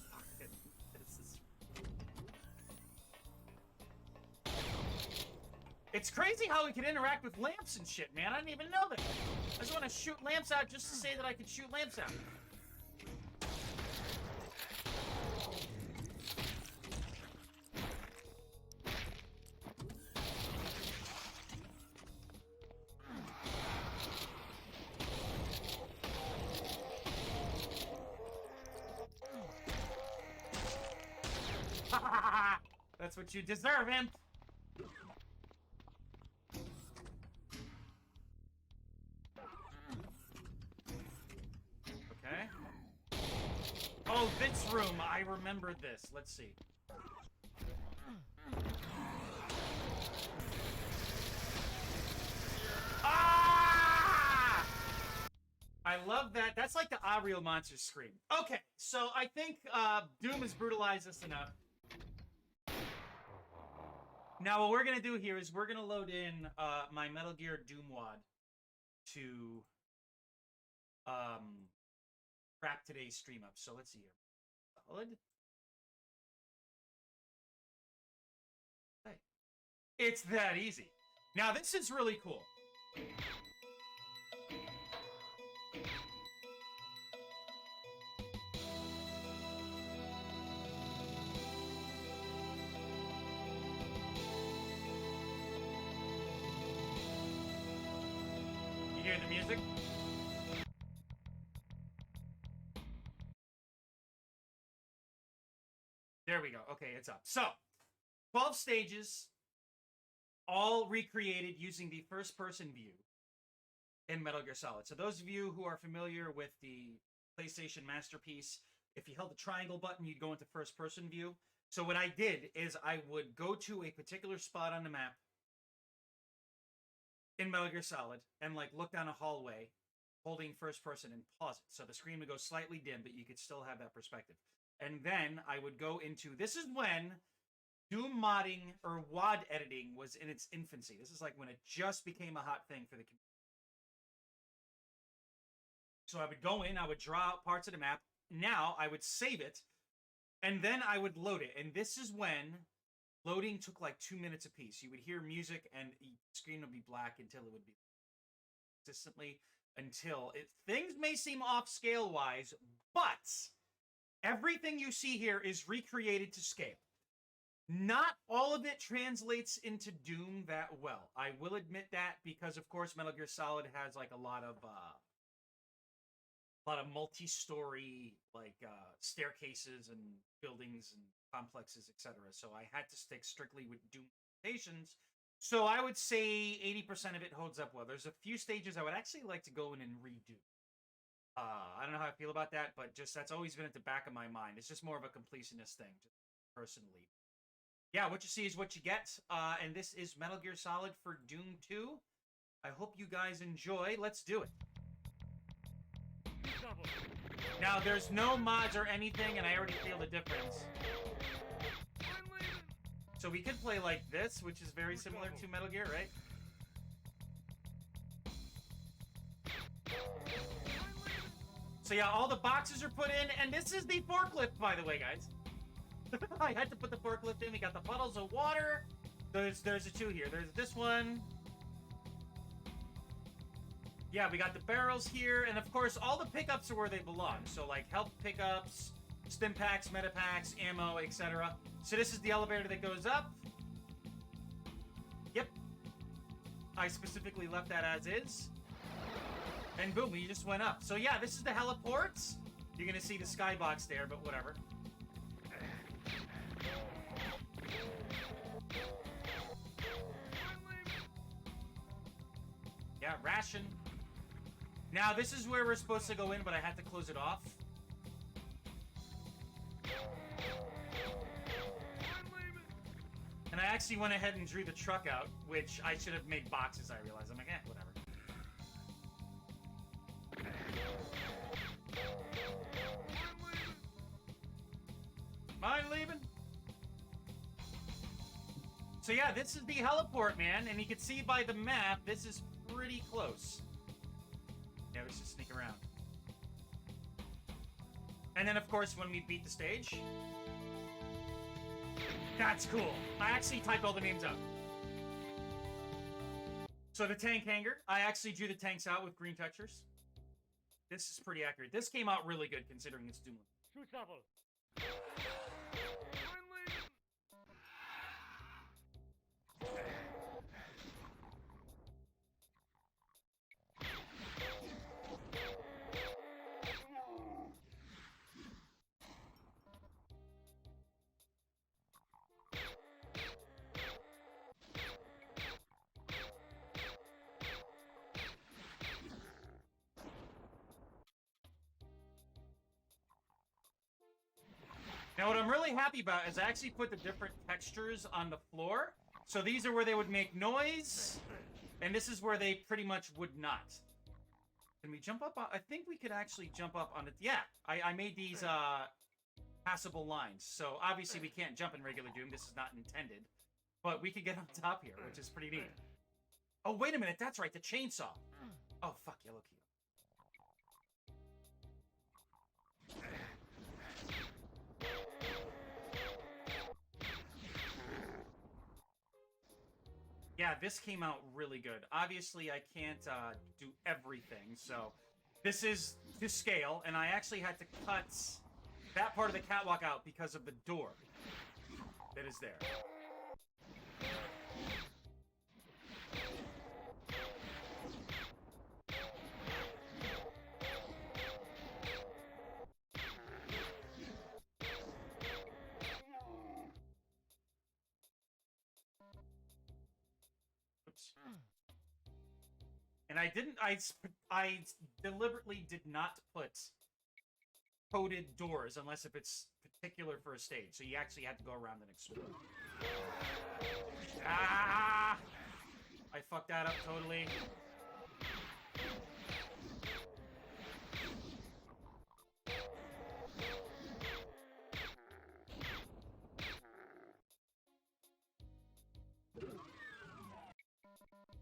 It's crazy how we can interact with lamps and shit, man. I didn't even know that. I just want to shoot lamps out just to say that I could shoot lamps out. That's what you deserve, imp. Okay. Oh, this room. I remember this. Let's see. Ah! I love that. That's like the Ariel monster scream. Okay, so I think Doom has brutalized us enough. Now, what we're going to do here is we're going to load in my Metal Gear Doom Wad to wrap today's stream up. So let's see here. Solid. Hey. It's that easy. Now, this is really cool. You hear the music? There we go. Okay, it's up. So, 12 stages, all recreated using the first-person view in Metal Gear Solid. So those of you who are familiar with the PlayStation Masterpiece, if you held the triangle button, you'd go into first-person view. So what I did is I would go to a particular spot on the map in Metal Gear Solid and like look down a hallway holding first person and pause it. So the screen would go slightly dim, but you could still have that perspective. And then I would go into, this is when Doom modding or WAD editing was in its infancy. This is like when it just became a hot thing for the community. So I would go in, I would draw out parts of the map. Now I would save it, and then I would load it. And this is when loading took like 2 minutes apiece. You would hear music, and the screen would be black until it would be consistently until it. Things may seem off scale wise, but everything you see here is recreated to scale. Not all of it translates into Doom that well. I will admit that because, of course, Metal Gear Solid has like a lot of multi-story like staircases and buildings and complexes, etc. So I had to stick strictly with Doom stations. So I would say 80% of it holds up well. There's a few stages I would actually like to go in and redo. I don't know how I feel about that, but just that's always been at the back of my mind. It's just more of a completionist thing, just personally. Yeah, what you see is what you get. And this is Metal Gear Solid for Doom 2. I hope you guys enjoy. Let's do it. Now, there's no mods or anything, and I already feel the difference. So we could play like this, which is very similar to Metal Gear, right? So yeah, all the boxes are put in, and this is the forklift, by the way, guys. I had to put the forklift in. We got the puddles of water. There's the two here. There's this one. Yeah, we got the barrels here, and of course, all the pickups are where they belong. So, like, health pickups, stim packs, meta packs, ammo, etc. So this is the elevator that goes up. Yep. I specifically left that as is. And boom, we just went up. So yeah, this is the heliports. You're gonna see the skybox there, but whatever. Yeah, ration. Now, this is where we're supposed to go in, but I had to close it off. And I actually went ahead and drew the truck out, which I should have made boxes, I realized. I'm like, whatever. Mind leaving? So yeah, this is the heliport, man, and you can see by the map, this is pretty close. Yeah, let's just sneak around. And then, of course, when we beat the stage... That's cool. I actually typed all the names out. So the tank hangar, I actually drew the tanks out with green textures. This is pretty accurate. This came out really good considering it's Doom. Now, what I'm really happy about is I actually put the different textures on the floor. So these are where they would make noise, and this is where they pretty much would not. Can we jump up? I think we could actually jump up on it. Yeah, I made these passable lines. So obviously we can't jump in regular Doom. This is not intended. But we could get on top here, which is pretty neat. Oh, wait a minute. That's right. The chainsaw. Oh, fuck. Yellow key. Yeah, this came out really good. Obviously, I can't do everything, so this is to scale, and I actually had to cut that part of the catwalk out because of the door that is there. And I deliberately did not put coded doors unless if it's particular for a stage. So you actually had to go around and explore. Ah! I fucked that up totally.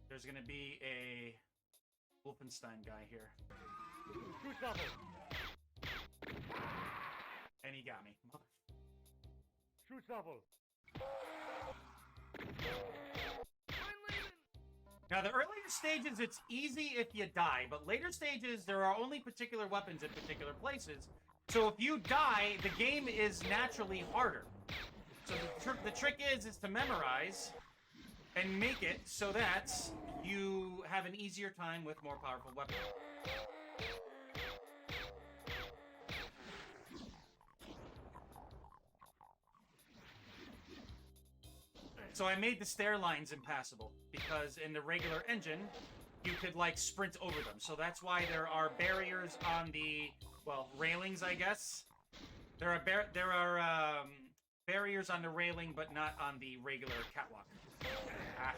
There's gonna be a Wolfenstein guy here. And he got me. Shoot double. Now, the earlier stages, it's easy if you die, but later stages, there are only particular weapons in particular places. So if you die, the game is naturally harder. So the trick is to memorize and make it so that you have an easier time with more powerful weapons. So I made the stair lines impassable, because in the regular engine, you could, like, sprint over them. So that's why there are barriers on the, well, railings, I guess. There are barriers on the railing, but not on the regular catwalk. Ah.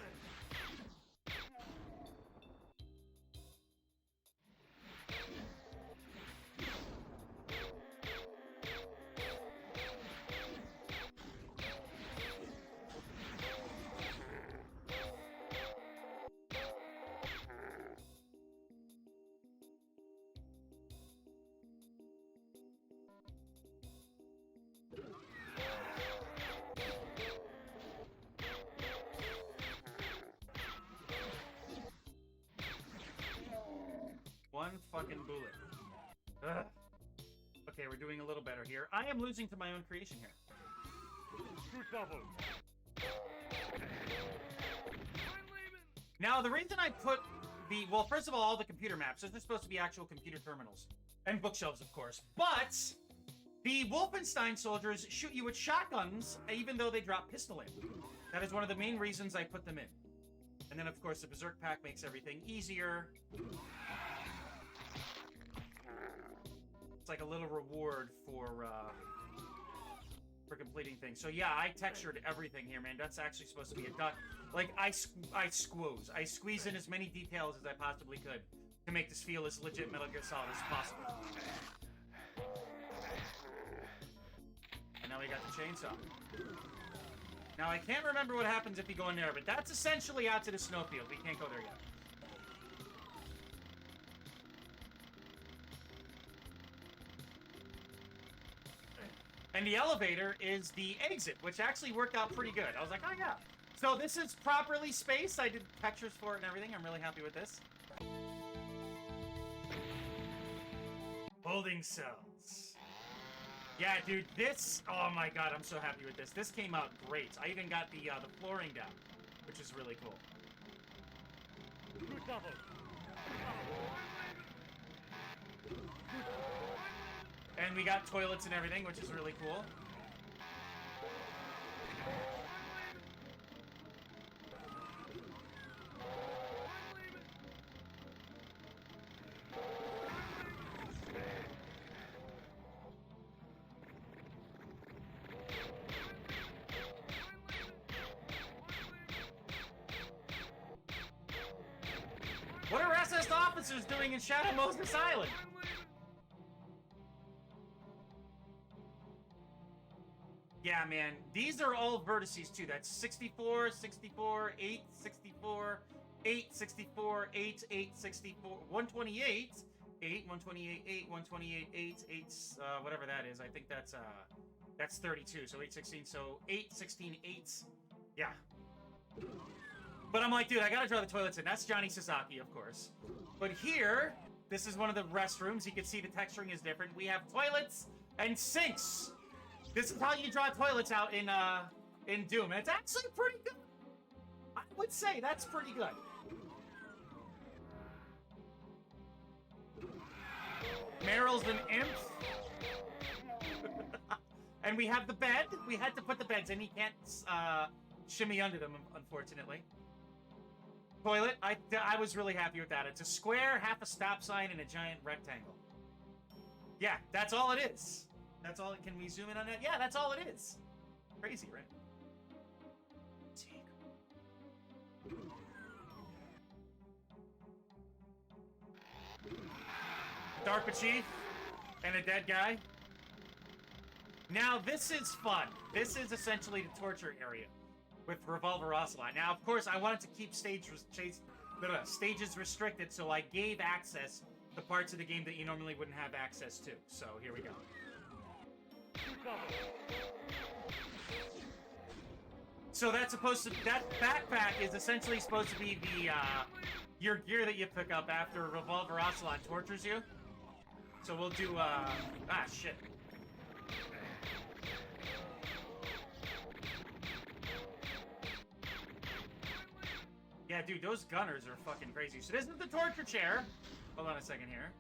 One fucking bullet. Ugh. Okay, we're doing a little better here. I am losing to my own creation here. Shoot double. Now, the reason I put the... Well, first of all the computer maps. Those are supposed to be actual computer terminals. And bookshelves, of course. But the Wolfenstein soldiers shoot you with shotguns, even though they drop pistol ammo. That is one of the main reasons I put them in. And then, of course, the Berserk Pack makes everything easier. It's like a little reward for completing things. So yeah, I textured everything here, man. That's actually supposed to be a duck. Like, I squeeze in as many details as I possibly could to make this feel as legit Metal Gear Solid as possible. And now we got the chainsaw. Now, I can't remember what happens if you go in there, but that's essentially out to the snowfield. We can't go there yet. And the elevator is the exit, which actually worked out pretty good. I was like, oh yeah. So this is properly spaced. I did textures for it and everything. I'm really happy with this. Holding cells. Yeah, dude, this... Oh my god, I'm so happy with this. This came out great. I even got the flooring down, which is really cool. Shoot double. And we got toilets and everything, which is really cool. What are SS officers doing in Shadow Moses Island? Yeah, man. These are all vertices, too. That's 64, 64, 8, 64, 8, 64, 8, 8, 64, 128, 8, 128, 8, 128, 8, 8, whatever that is. I think that's 32, so 8, 16, so 8, 16, 8. Yeah. But I'm like, dude, I gotta draw the toilets in. That's Johnny Sasaki, of course. But here, this is one of the restrooms. You can see the texturing is different. We have toilets and sinks. This is how you draw toilets out in Doom. And it's actually pretty good. I would say that's pretty good. Meryl's an imp. And we have the bed. We had to put the beds in. He can't shimmy under them, unfortunately. Toilet. I was really happy with that. It's a square, half a stop sign, and a giant rectangle. Yeah, that's all it is. That's all. Can we zoom in on that? Yeah, that's all it is. Crazy, right? DARPA chief and a dead guy. Now, this is fun. This is essentially the torture area with Revolver Ocelot. Now, of course, I wanted to keep stages restricted, so I gave access to parts of the game that you normally wouldn't have access to. So, here we go. So that's supposed to... That backpack is essentially supposed to be the, your gear that you pick up after Revolver Ocelot tortures you. So we'll do, shit. Yeah, dude, those gunners are fucking crazy. So this is the torture chair. Hold on a second here.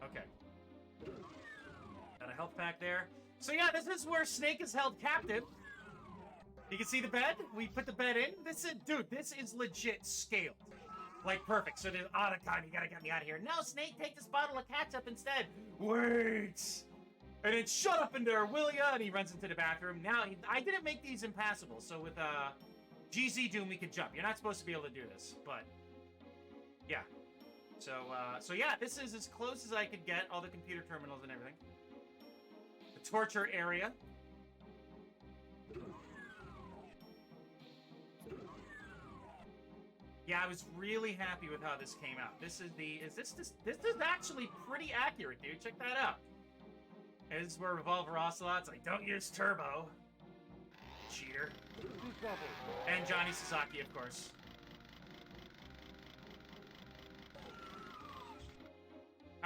Okay. Got a health pack there. So yeah, this is where Snake is held captive. You can see the bed. We put the bed in. This is, dude, this is legit scaled. Like, perfect. So there's Otacon, you gotta get me out of here. No, Snake, take this bottle of ketchup instead. Wait! And then shut up in there, will ya? And he runs into the bathroom. Now, I didn't make these impassable, so with GZ Doom, we could jump. You're not supposed to be able to do this, but yeah. So yeah, this is as close as I could get, all the computer terminals and everything. The torture area. Yeah, I was really happy with how this came out. This is actually pretty accurate, dude. Check that out. This is where Revolver Ocelot's like, don't use turbo. Cheater. And Johnny Sasaki, of course.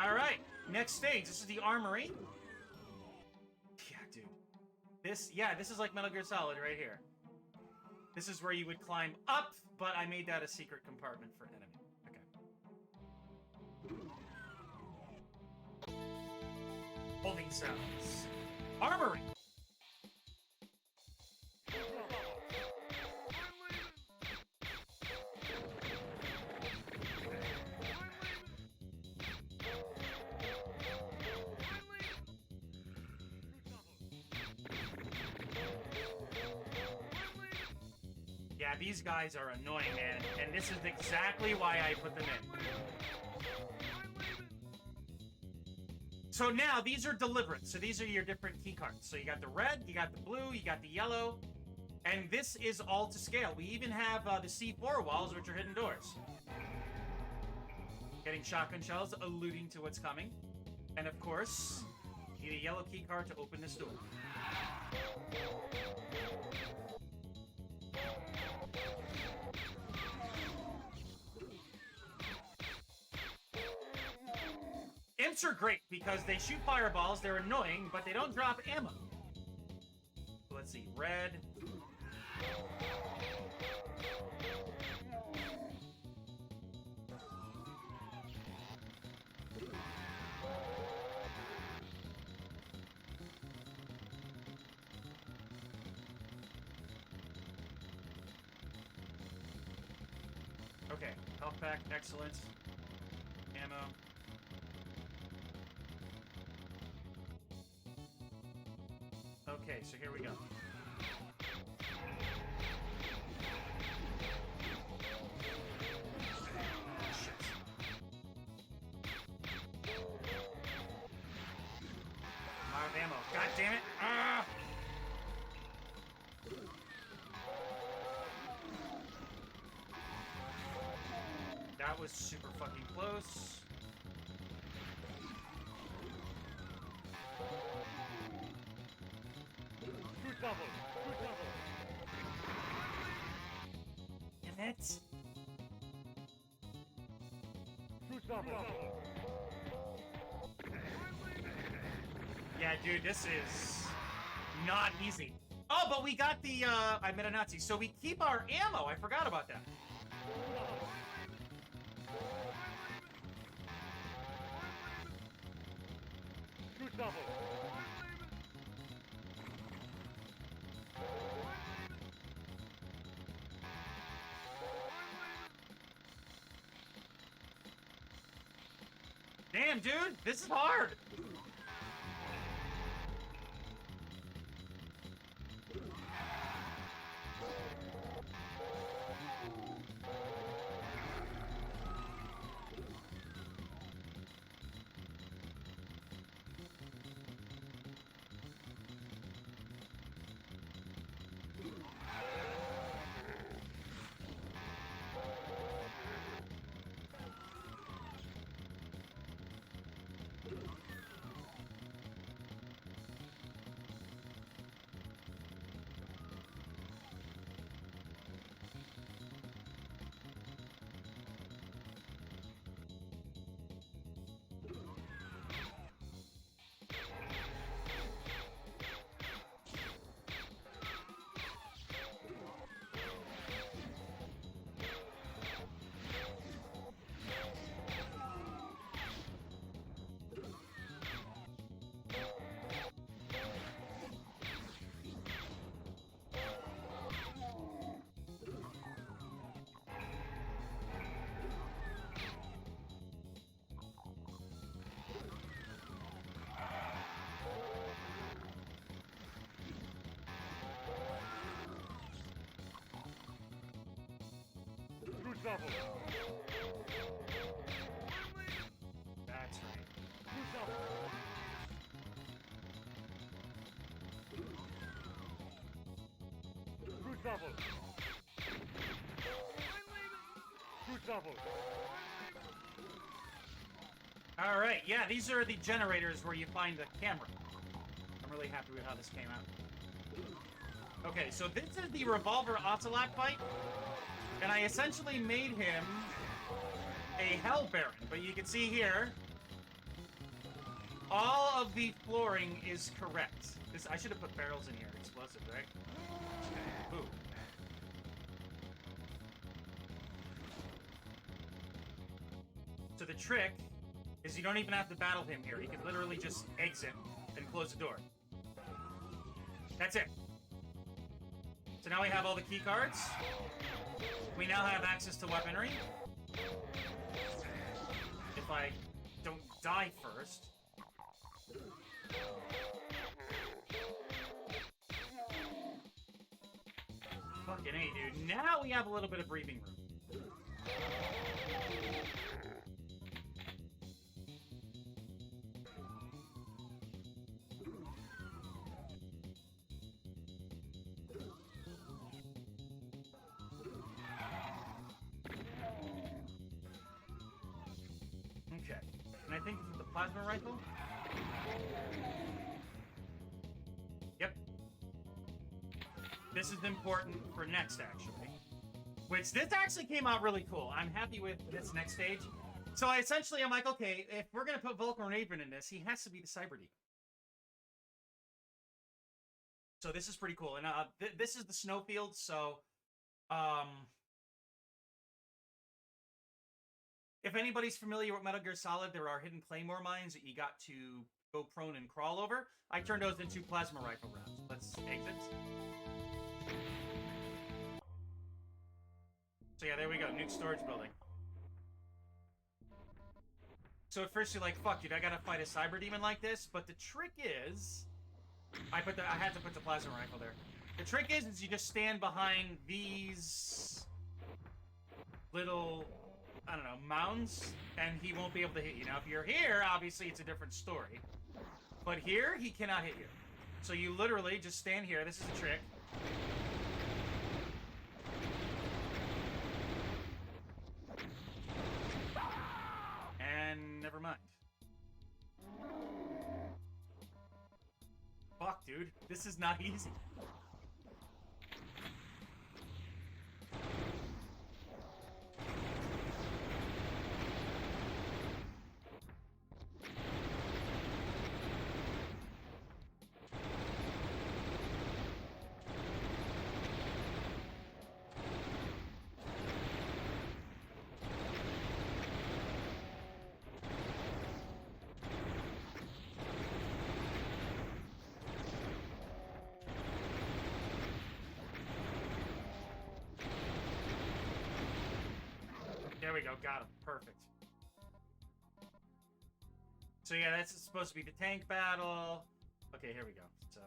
Alright, next stage. This is the armory. Yeah, dude. This is like Metal Gear Solid right here. This is where you would climb up, but I made that a secret compartment for enemy. Okay. Holding cells. Armory! Yeah, these guys are annoying, man. And this is exactly why I put them in. So now, these are deliberate. So these are your different key cards. So you got the red, you got the blue, you got the yellow. And this is all to scale. We even have the C4 walls, which are hidden doors. Getting shotgun shells, alluding to what's coming. And of course, you need a yellow key card to open this door. Imps are great because they shoot fireballs, they're annoying, but they don't drop ammo. Let's see, red. Okay, health pack, excellent. Ammo. Okay, so here we go. Shit. ammo. God damn it. Ah! That was super fucking close. Shoot double. Shoot double. Damn it. Shoot double. Yeah, dude, this is not easy. Oh, but we got the, I met a Nazi. So we keep our ammo. I forgot about that. Shoot double. Damn, dude, this is hard. Shoot double. That's right. Shoot double. Shoot double. Shoot double. All right, yeah, these are the generators where you find the camera. I'm really happy with how this came out. Okay, so this is the revolver Ocelot fight, and I essentially made him a Hell Baron, but you can see here, all of the flooring is correct. This, I should have put barrels in here, explosive, right? Ooh. So the trick is you don't even have to battle him here. You can literally just exit and close the door. That's it. So now we have all the key cards. We now have access to weaponry. If I don't die first. Fucking A, dude. Now we have a little bit of breathing room. Okay. And I think this is the plasma rifle? Yep. This is important for next, actually. Which, this actually came out really cool. I'm happy with this next stage. So I'm like, okay, if we're going to put Vulcan Raven in this, he has to be the Cyber Demon. So this is pretty cool. And this is the snowfield, so... if anybody's familiar with Metal Gear Solid, there are hidden Claymore mines that you got to go prone and crawl over. I turned those into plasma rifle rounds. Let's exit. So yeah, there we go. Nuke storage building. So at first you're like, fuck, dude, I gotta fight a cyber demon like this. But the trick is... I had to put the plasma rifle there. The trick is you just stand behind these... little... I don't know, mounds, and he won't be able to hit you. Now, if you're here, obviously it's a different story. But here, he cannot hit you. So you literally just stand here. This is a trick. And never mind. Fuck, dude. This is not easy. There we go, got him. Perfect. So yeah, that's supposed to be the tank battle. Okay, here we go. So...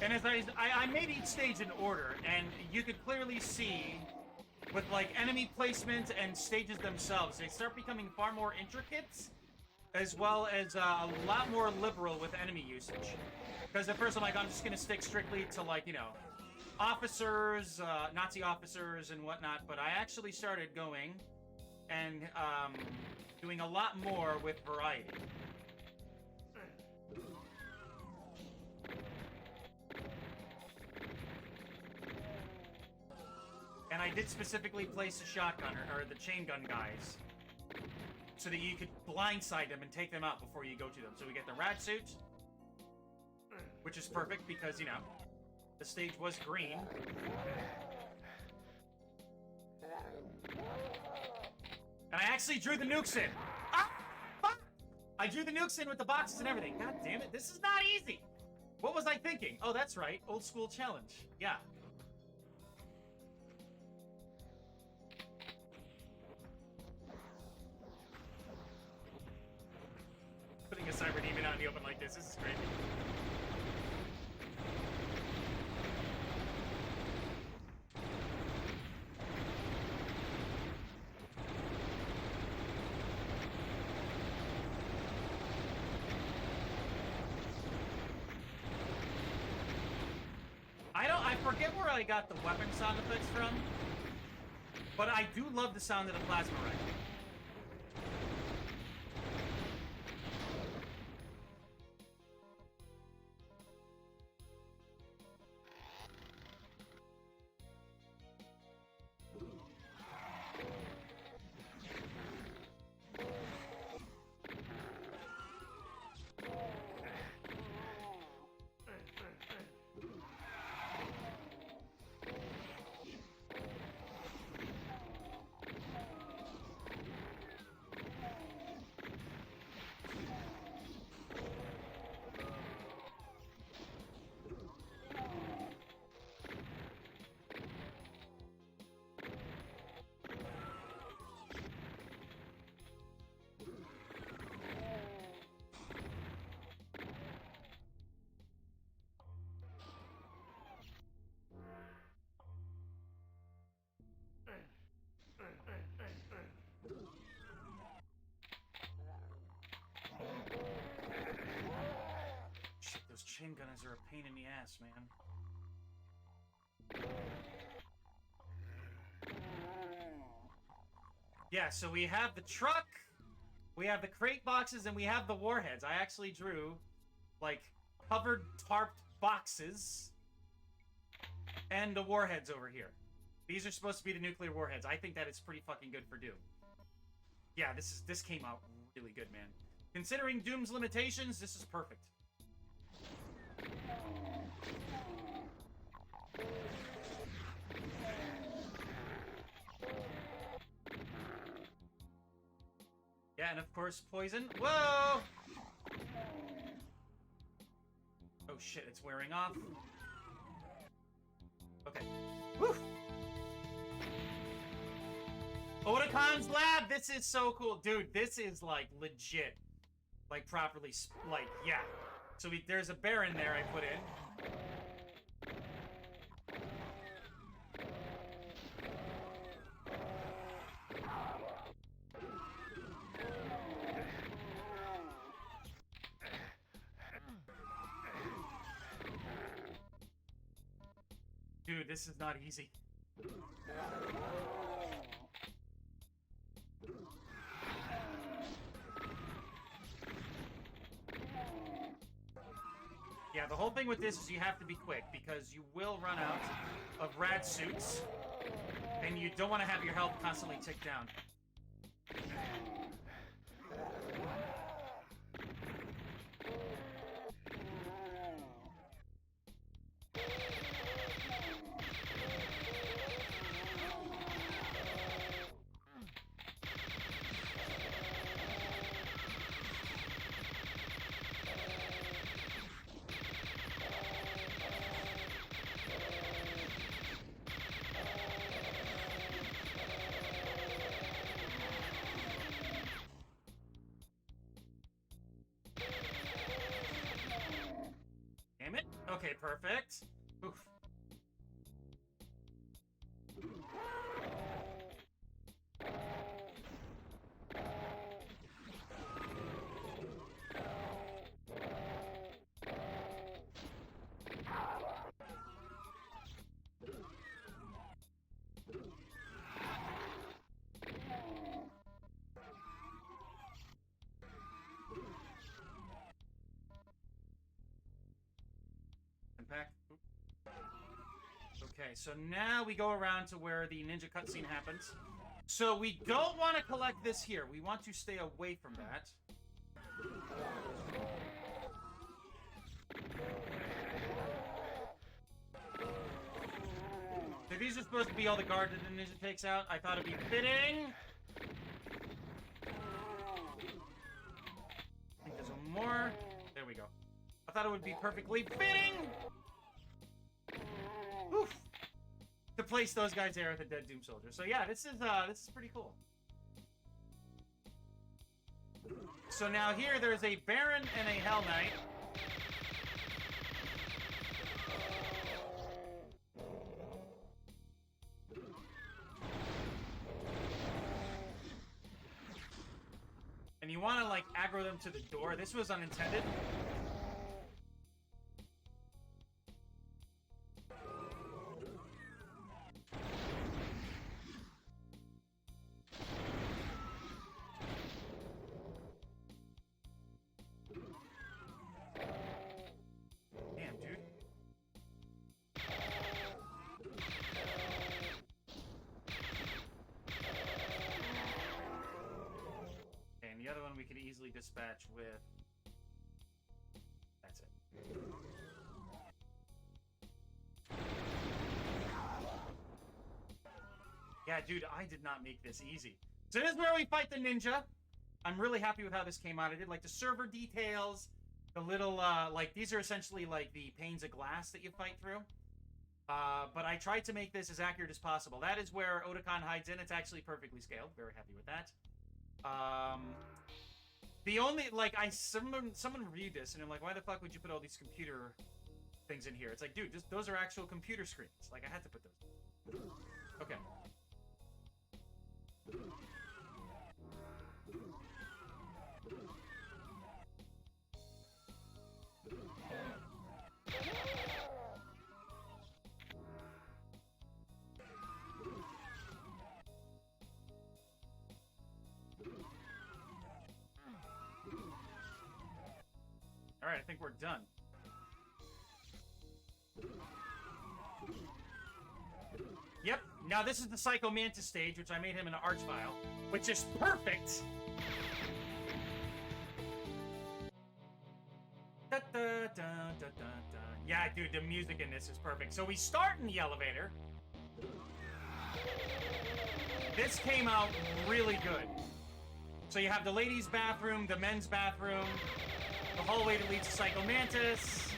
And as I made each stage in order, and you could clearly see, with like enemy placement and stages themselves, they start becoming far more intricate, as well as a lot more liberal with enemy usage. Because at first I'm like, I'm just gonna stick strictly to like, you know, officers, Nazi officers and whatnot, but I actually started going and doing a lot more with variety. And I did specifically place a shotgun or the chain gun guys so that you could blindside them and take them out before you go to them. So we get the rat suit, which is perfect because, you know, the stage was green. And I actually drew the nukes in. Ah! Fuck! I drew the nukes in with the boxes and everything. God damn it, this is not easy. What was I thinking? Oh, that's right. Old school challenge. Yeah. Putting a cyber demon out in the open like this is crazy. I forget where I got the weapon sound effects from, but I do love the sound of the plasma rifle. Shit, those chain gunners are a pain in the ass, man. Yeah, so we have the truck, we have the crate boxes, and we have the warheads. I actually drew, like, covered tarped boxes and the warheads over here. These are supposed to be the nuclear warheads. I think that is pretty fucking good for Doom. Yeah, this came out really good, man. Considering Doom's limitations, this is perfect. Yeah, and of course, poison. Whoa! Oh shit, it's wearing off. Okay. Woo! Otacon's lab. This is so cool, dude. This is like legit, like properly, like yeah. So there's a bear in there I put in. Dude, this is not easy. Yeah, the whole thing with this is you have to be quick because you will run out of rad suits and you don't want to have your health constantly tick down. Damn it. Okay, perfect. Oof. Impact. Okay, so now we go around to where the ninja cutscene happens. So we don't want to collect this here. We want to stay away from that. So these are supposed to be all the guard that the ninja takes out. I thought it'd be fitting. I think there's one more. There we go. I thought it would be perfectly fitting. Oof. To place those guys there at the dead Doom soldier. So yeah, this is pretty cool. So now here there's a Baron and a Hell Knight. And you want to like aggro them to the door. This was unintended. Damn, dude. And the other one we could easily dispatch with... That's it. Yeah, dude, I did not make this easy. So this is where we fight the ninja. I'm really happy with how this came out. I did like the server details, the little, like these are essentially like the panes of glass that you fight through. But I tried to make this as accurate as possible. That is where Otacon hides in. It's actually perfectly scaled. Very happy with that. The only, like, someone reviewed this and I'm like, why the fuck would you put all these computer things in here? It's like, dude, those are actual computer screens. Like, I had to put those. Okay. Alright, I think we're done. Yep, now this is the Psycho Mantis stage, which I made him in an arch file, which is perfect! Da, da, da, da, da, da. Yeah, dude, the music in this is perfect. So we start in the elevator. This came out really good. So you have the ladies' bathroom, the men's bathroom, the hallway that leads to Psycho Mantis.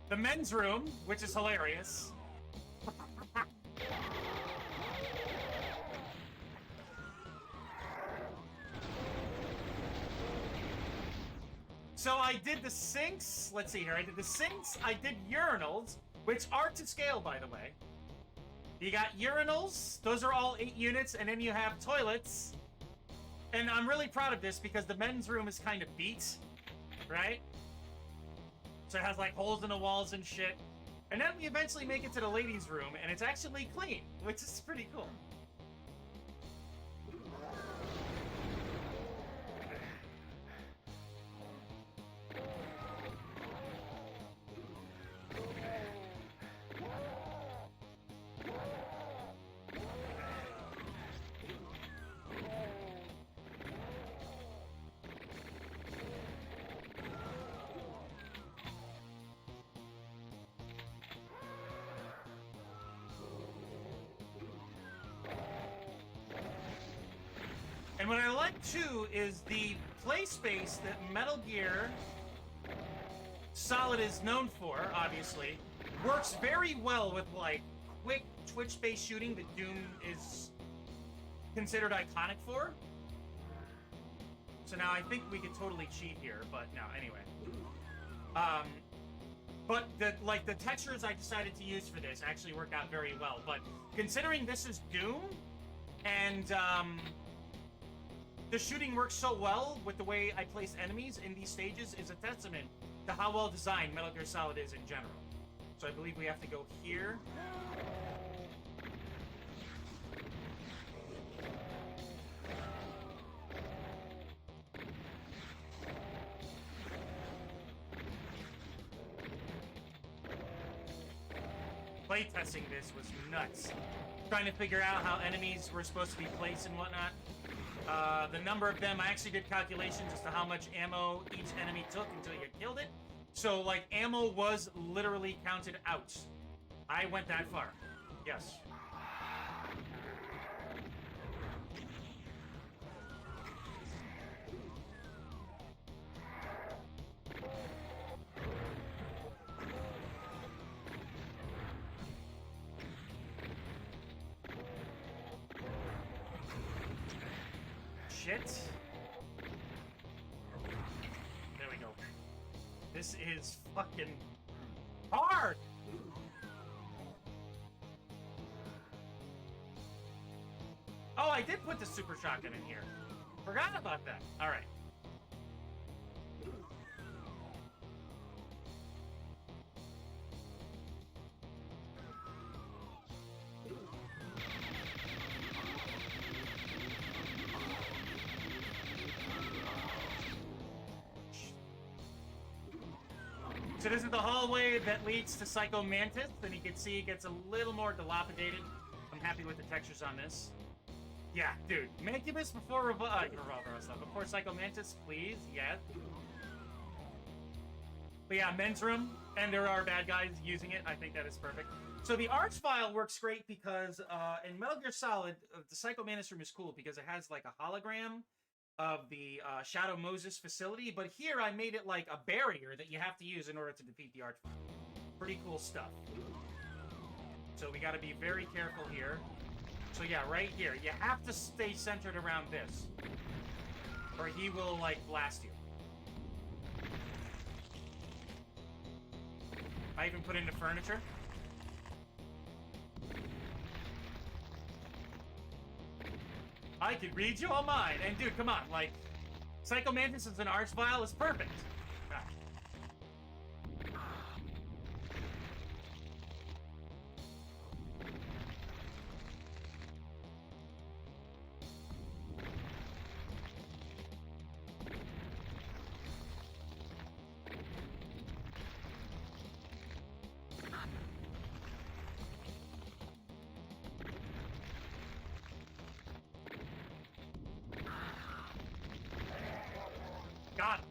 The men's room, which is hilarious. So I did the sinks. Let's see here. I did the sinks. I did urinals, which are to scale, by the way. You got urinals. Those are all 8 units. And then you have toilets. And I'm really proud of this because the men's room is kind of beat, right? So it has like holes in the walls and shit. And then we eventually make it to the ladies' room, and it's actually clean, which is pretty cool. And what I like too is the play space that Metal Gear Solid is known for, obviously, works very well with like quick twitch-based shooting that Doom is considered iconic for. So now I think we could totally cheat here, but no, anyway. But the textures I decided to use for this actually work out very well. But considering this is Doom, and the shooting works so well with the way I place enemies in these stages is a testament to how well designed Metal Gear Solid is in general. So I believe we have to go here. Playtesting this was nuts. Trying to figure out how enemies were supposed to be placed and whatnot. The number of them, I actually did calculations as to how much ammo each enemy took until you killed it. So, like, ammo was literally counted out. I went that far. Yes. Shit. There we go. This is fucking hard. Oh, I did put the super shotgun in here. Forgot about that. All right. So this is the hallway that leads to Psycho Mantis, and you can see it gets a little more dilapidated. I'm happy with the textures on this. Yeah, dude, Mancubus before before Psycho Mantis, please, yes. But yeah, men's room, and there are bad guys using it. I think that is perfect. So the arch file works great because in Metal Gear Solid, the Psycho Mantis room is cool because it has like a hologram of the Shadow Moses facility, but here I made it like a barrier that you have to use in order to defeat the arch file. Pretty cool stuff. So we got to be very careful here. So yeah, right here, you have to stay centered around this, or he will like blast you. I even put in the furniture. I could read you all mine. And dude, come on, like, Psycho Mantis as an arch file is perfect. Ah. Got it.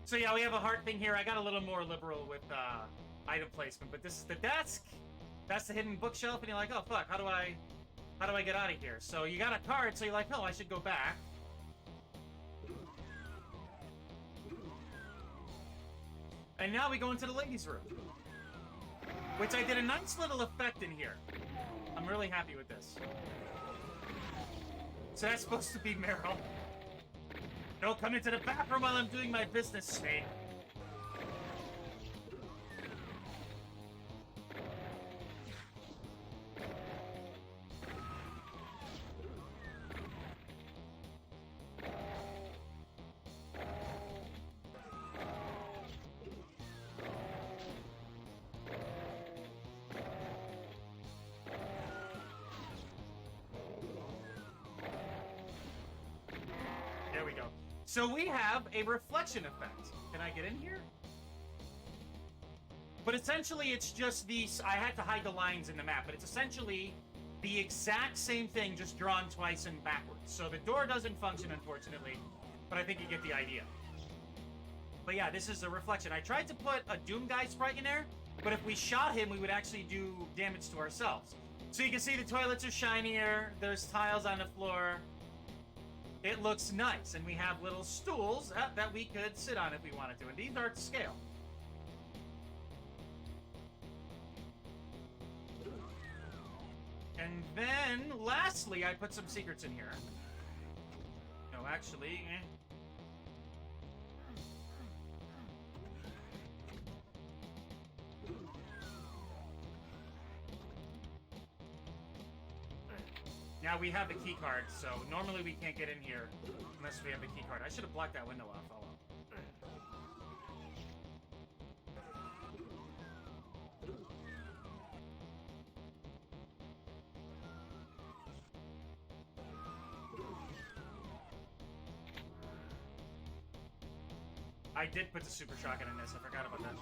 So yeah, we have a heart thing here. I got a little more liberal with item placement, but this is the desk. That's the hidden bookshelf, and you're like, oh fuck, how do I get out of here? So you got a card, so you're like, oh, I should go back. And now we go into the ladies' room. which I did a nice little effect in here. I'm really happy with this. So that's supposed to be Meryl. Don't come into the bathroom while I'm doing my business, Snake. There we go. So we have a reflection effect. Can I get in here? But essentially, it's just these. I had to hide the lines in the map, but it's essentially the exact same thing, just drawn twice and backwards. So the door doesn't function, unfortunately, but I think you get the idea. But yeah, this is a reflection. I tried to put a Doom guy sprite in there, but if we shot him, we would actually do damage to ourselves. So you can see the toilets are shinier. There's tiles on the floor. It looks nice, and we have little stools that we could sit on if we wanted to, and these are to scale. And then, lastly, I put some secrets in here. No, actually, Now we have the key card, so normally we can't get in here unless we have the key card. I should have blocked that window off. Oh well. I did put the super shotgun in this. I forgot about that.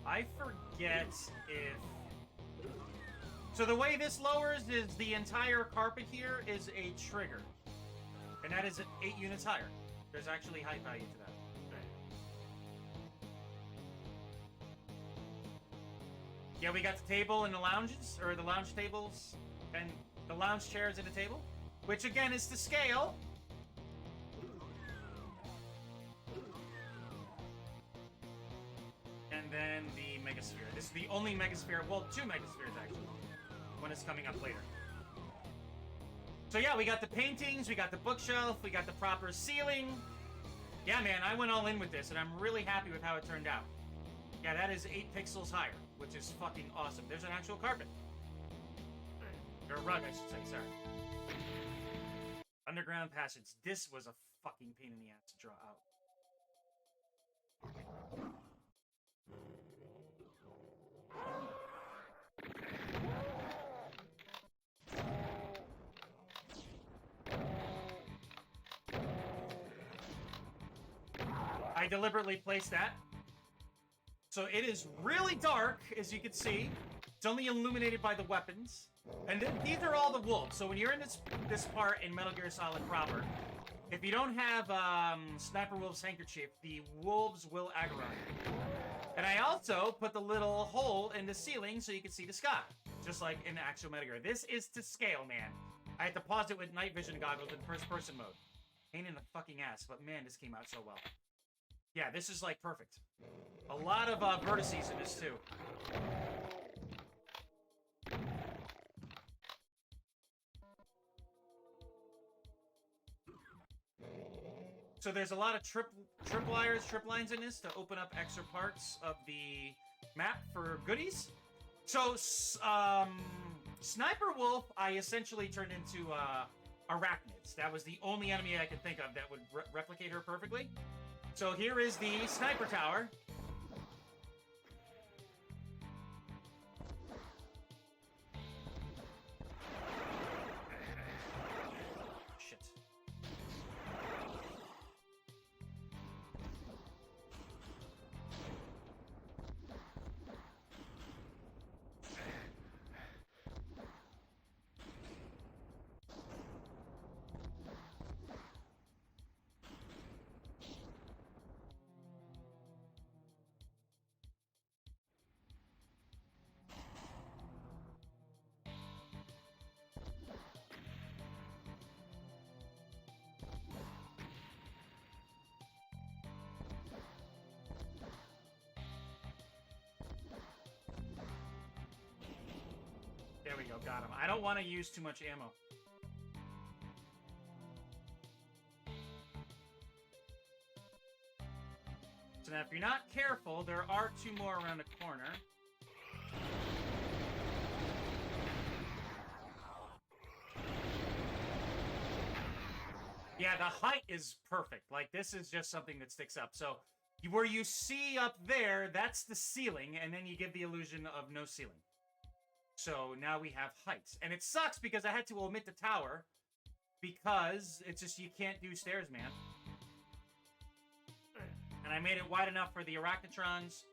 I forget if... So the way this lowers is the entire carpet here is a trigger. And that is 8 units higher. There's actually height value to that. Yeah, we got the table and the lounges, or the lounge tables, and the lounge chairs and the table, which again is to scale. And then the megasphere. This is the only megasphere, well, 2 megaspheres actually. One is coming up later. So yeah, we got the paintings, we got the bookshelf, we got the proper ceiling. Yeah, man, I went all in with this, and I'm really happy with how it turned out. Yeah, that is 8 pixels higher, which is fucking awesome. There's an actual carpet. Or a rug, I should say, sorry. Underground passage. This was a fucking pain in the ass to draw out. I deliberately placed that. So it is really dark, as you can see. It's only illuminated by the weapons. And then these are all the wolves. So when you're in this part in Metal Gear Solid proper, if you don't have Sniper Wolf's handkerchief, the wolves will aggro you. And I also put the little hole in the ceiling so you can see the sky. Just like in actual Metal Gear. This is to scale, man. I had to pause it with night vision goggles in first-person mode. Pain in the fucking ass, but man, this came out so well. Yeah, this is like perfect. A lot of vertices in this too. So there's a lot of trip lines in this to open up extra parts of the map for goodies. So Sniper Wolf, I essentially turned into arachnids. That was the only enemy I could think of that would replicate her perfectly. So here is the sniper tower. Shit. There we go, got him. I don't want to use too much ammo. So now if you're not careful, there are 2 more around the corner. Yeah, the height is perfect. Like, this is just something that sticks up. So, where you see up there, that's the ceiling, and then you give the illusion of no ceiling. So, now we have heights. And it sucks because I had to omit the tower, because it's just, you can't do stairs, man. And I made it wide enough for the Arachnotrons,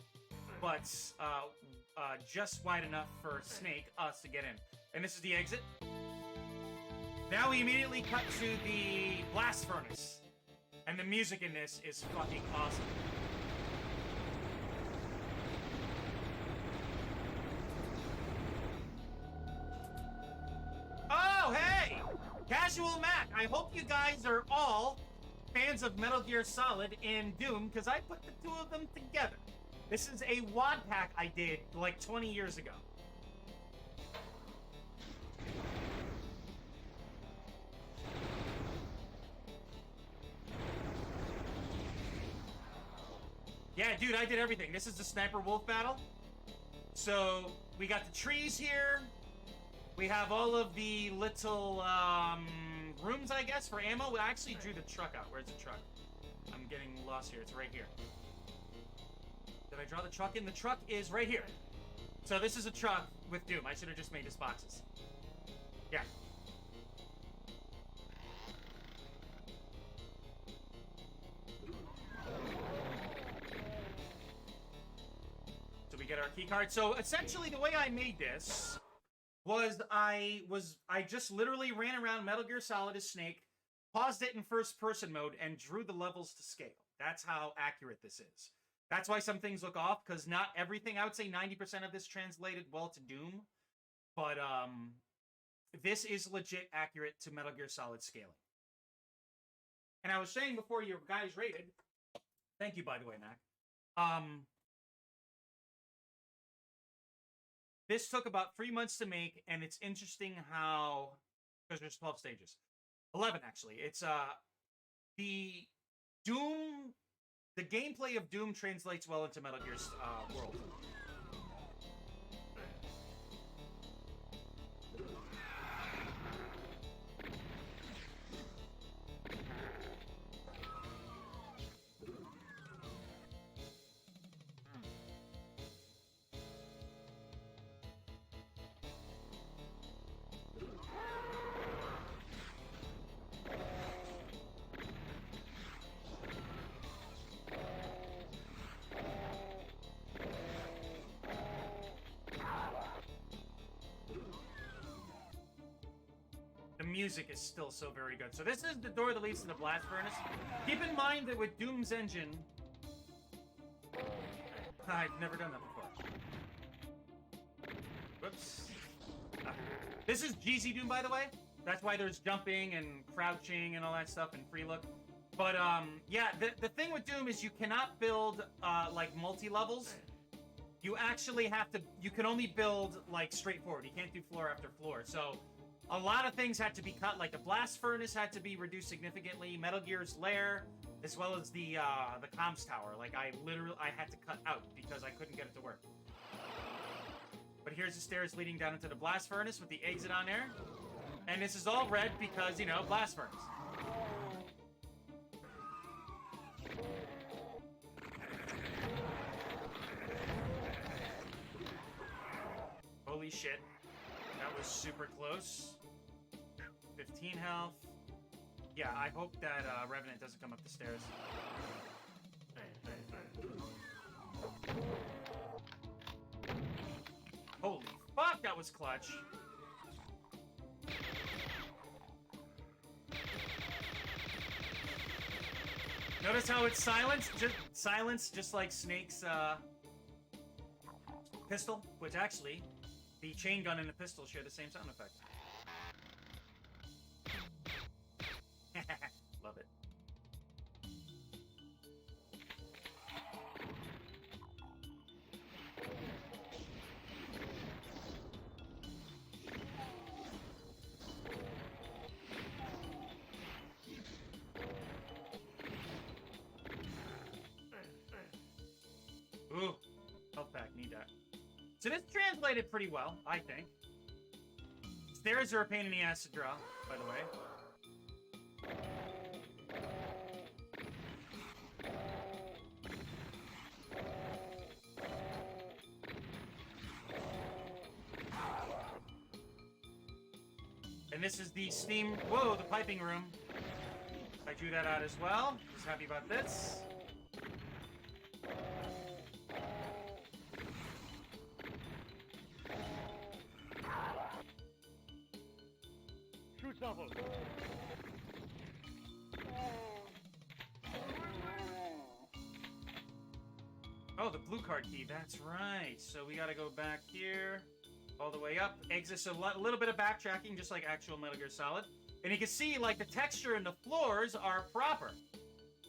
but just wide enough for Snake, us, to get in. And this is the exit. Now we immediately cut to the blast furnace. And the music in this is fucking awesome. Oh, hey! Casual Mac, I hope you guys are all fans of Metal Gear Solid and Doom, because I put the 2 of them together. This is a Wad Pack I did like 20 years ago. Yeah, dude, I did everything. This is the Sniper Wolf battle. So, we got the trees here. We have all of the little rooms, I guess, for ammo. I actually drew the truck out. Where's the truck? I'm getting lost here. It's right here. Did I draw the truck in? The truck is right here. So this is a truck with Doom. I should have just made this boxes. Yeah. So we get our key card. So essentially the way I made this was I just literally ran around Metal Gear Solid as Snake, paused it in first person mode, and drew the levels to scale. That's how accurate this is. That's why some things look off, because not everything, I would say 90% of this translated well to Doom, but this is legit accurate to Metal Gear Solid scaling. And I was saying before your guys rated, thank you by the way, Mac, this took about 3 months to make, and it's interesting how, because there's 12 stages. 11, actually. It's, the Doom, the gameplay of Doom translates well into Metal Gear's world. Music is still so very good. So this is the door that leads to the blast furnace. Keep in mind that with Doom's engine, I've never done that before. Whoops. This is GZ Doom, by the way. That's why there's jumping and crouching and all that stuff and free look. But yeah, the thing with Doom is you cannot build like multi-levels. You actually have to, you can only build like straightforward. You can't do floor after floor. So a lot of things had to be cut, like the blast furnace had to be reduced significantly, Metal Gear's lair, as well as the comms tower. Like I had to cut out because I couldn't get it to work. But here's the stairs leading down into the blast furnace with the exit on there. And this is all red because, you know, blast furnace. Holy shit. That was super close. 15 health. Yeah, I hope that Revenant doesn't come up the stairs. Holy fuck, that was clutch. Notice how it's silenced just like Snake's pistol, which actually, the chain gun and the pistol share the same sound effect. Love it. So this translated pretty well, I think. Stairs are a pain in the ass to draw, by the way. And this is the steam... Whoa, the piping room. I drew that out as well. Just happy about this. Shoot double. Oh, the blue card key. That's right. So we gotta go back here. All the way up. Exits a little bit of backtracking, just like actual Metal Gear Solid. And you can see, like, the texture and the floors are proper.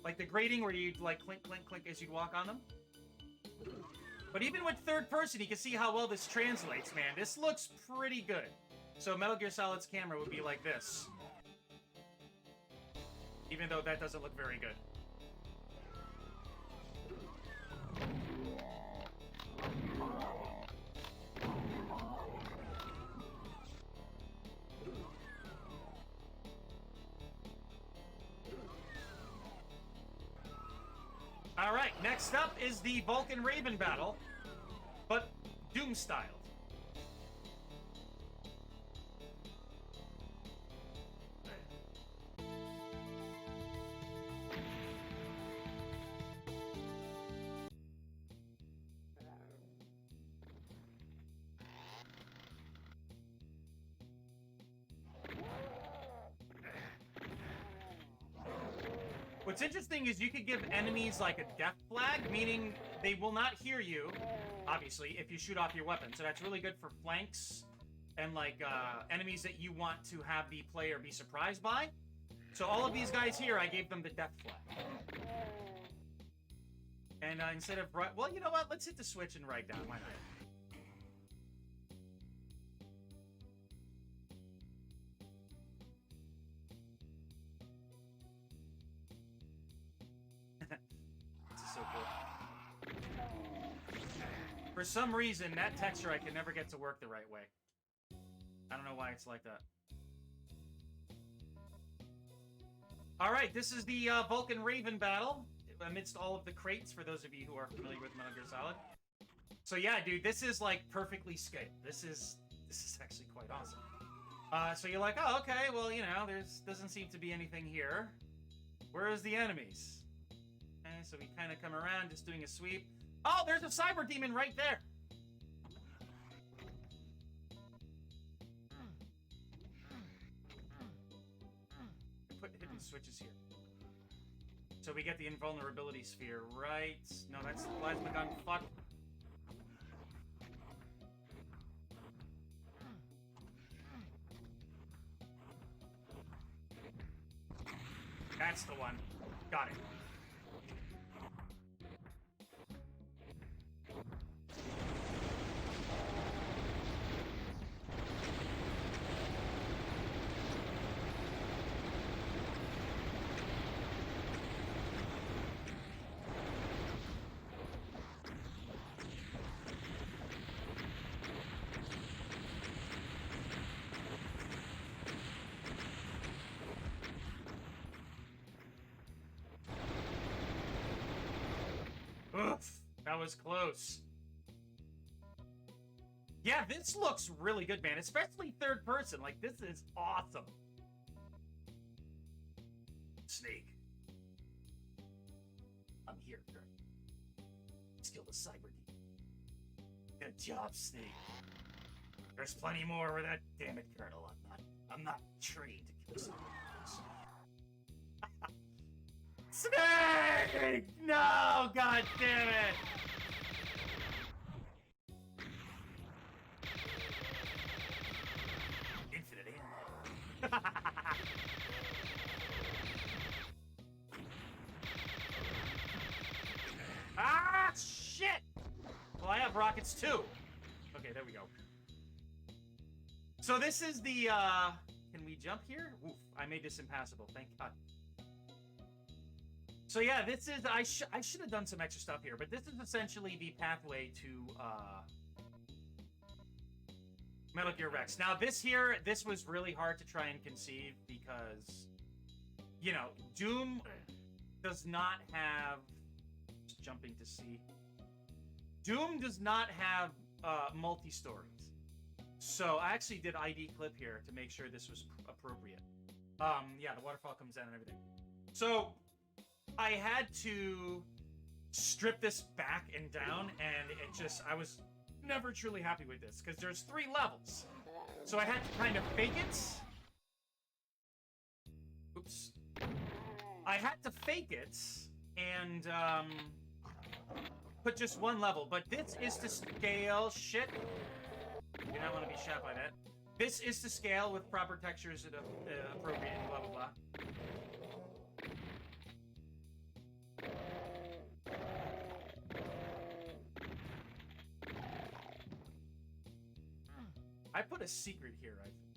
Like the grating where you'd, like, clink, clink, clink as you'd walk on them. But even with third person, you can see how well this translates, man. This looks pretty good. So Metal Gear Solid's camera would be like this. Even though that doesn't look very good. Alright, next up is the Vulcan Raven battle, but Doom styled. What's interesting is you could give enemies like a death flag, meaning they will not hear you, obviously, if you shoot off your weapon. So that's really good for flanks and like enemies that you want to have the player be surprised by. So all of these guys here, I gave them the death flag. And instead of right, well, you know what? Let's hit the switch and write down. Why not? For some reason, that texture I can never get to work the right way. I don't know why it's like that. Alright, this is the Vulcan Raven battle amidst all of the crates, for those of you who are familiar with Metal Gear Solid. So yeah, dude, this is like perfectly scaled. This is actually quite awesome. So you're like, oh, okay, well, you know, doesn't seem to be anything here. Where is the enemies? Okay, so we kind of come around, just doing a sweep. Oh, there's a cyber demon right there. Put hidden switches here. So we get the invulnerability sphere, right? No, that's the plasma gun. Fuck. That's the one. Got it. Oof, that was close. Yeah, this looks really good, man. Especially third person. Like, this is awesome. Snake. I'm here, Kurt. Kill the cyber demon. Good job, Snake. There's plenty more where that... Damn it, Colonel. I'm not trained to kill cyber demons. Snake! No! God damn it! Infinite ammo. Ah, shit! Well, I have rockets too. Okay, there we go. So this is the, Can we jump here? Oof, I made this impassable. Thank God. So yeah, this is... I should have done some extra stuff here, but this is essentially the pathway to Metal Gear Rex. Now, this was really hard to try and conceive because, you know, Doom does not have... Just jumping to see. Doom does not have multi-stories. So I actually did ID clip here to make sure this was appropriate. Yeah, the waterfall comes down and everything. So I had to strip this back and down, and I was never truly happy with this because there's 3 levels. So I had to kind of fake it. Oops. I had to fake it and put just 1 level, but this is to scale. Shit. You don't want to be shot by that. This is to scale with proper textures and appropriate and blah blah blah. I put a secret here, I think.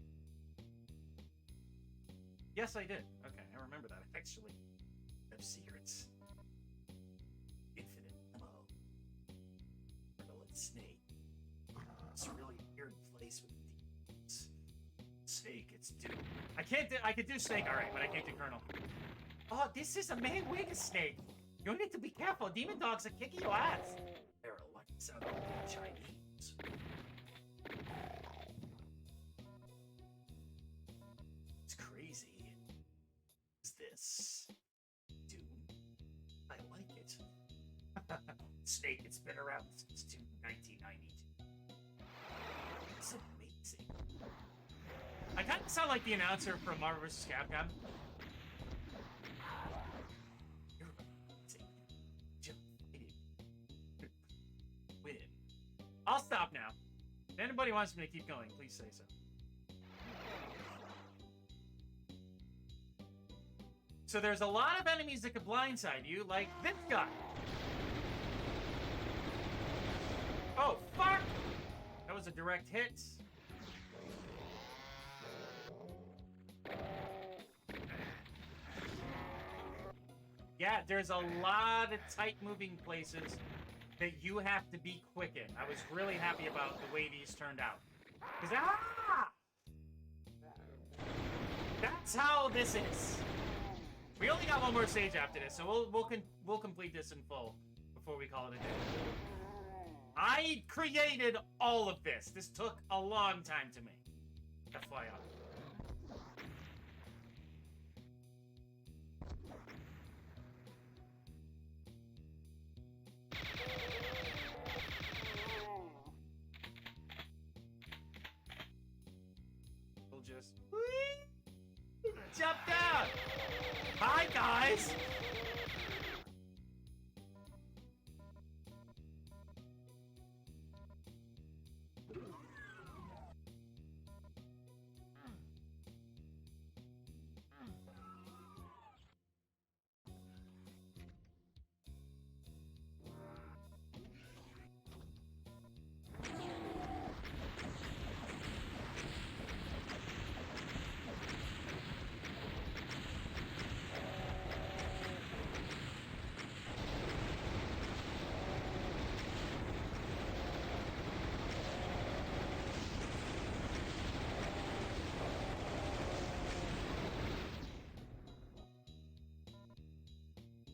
Yes, I did. Okay, I remember that. I actually have secrets. Infinite ammo. Let's snake. It's a really weird place with demons. Snake, it's Doom. I could do Snake, alright, but I can't do Colonel. Oh, this is a man with a snake. You need to be careful. Demon dogs are kicking your ass. They're a lucky son of a Chinese. It's crazy. Is this Doom? I like it. Snake, it's been around since 1992. It's amazing. I kind of sound like the announcer from Marvel vs. Capcom. You're amazing. Just win. I'll stop now. If anybody wants me to keep going, please say so. So there's a lot of enemies that could blindside you, like this guy. Oh, fuck! That was a direct hit. Yeah, there's a lot of tight moving places that you have to be quick in. I was really happy about the way these turned out. Because, that's how this is. We only got 1 more stage after this, so we'll complete this in full before we call it a day. I created all of this. This took a long time to make. FYI. We'll just jump down. Hi, guys.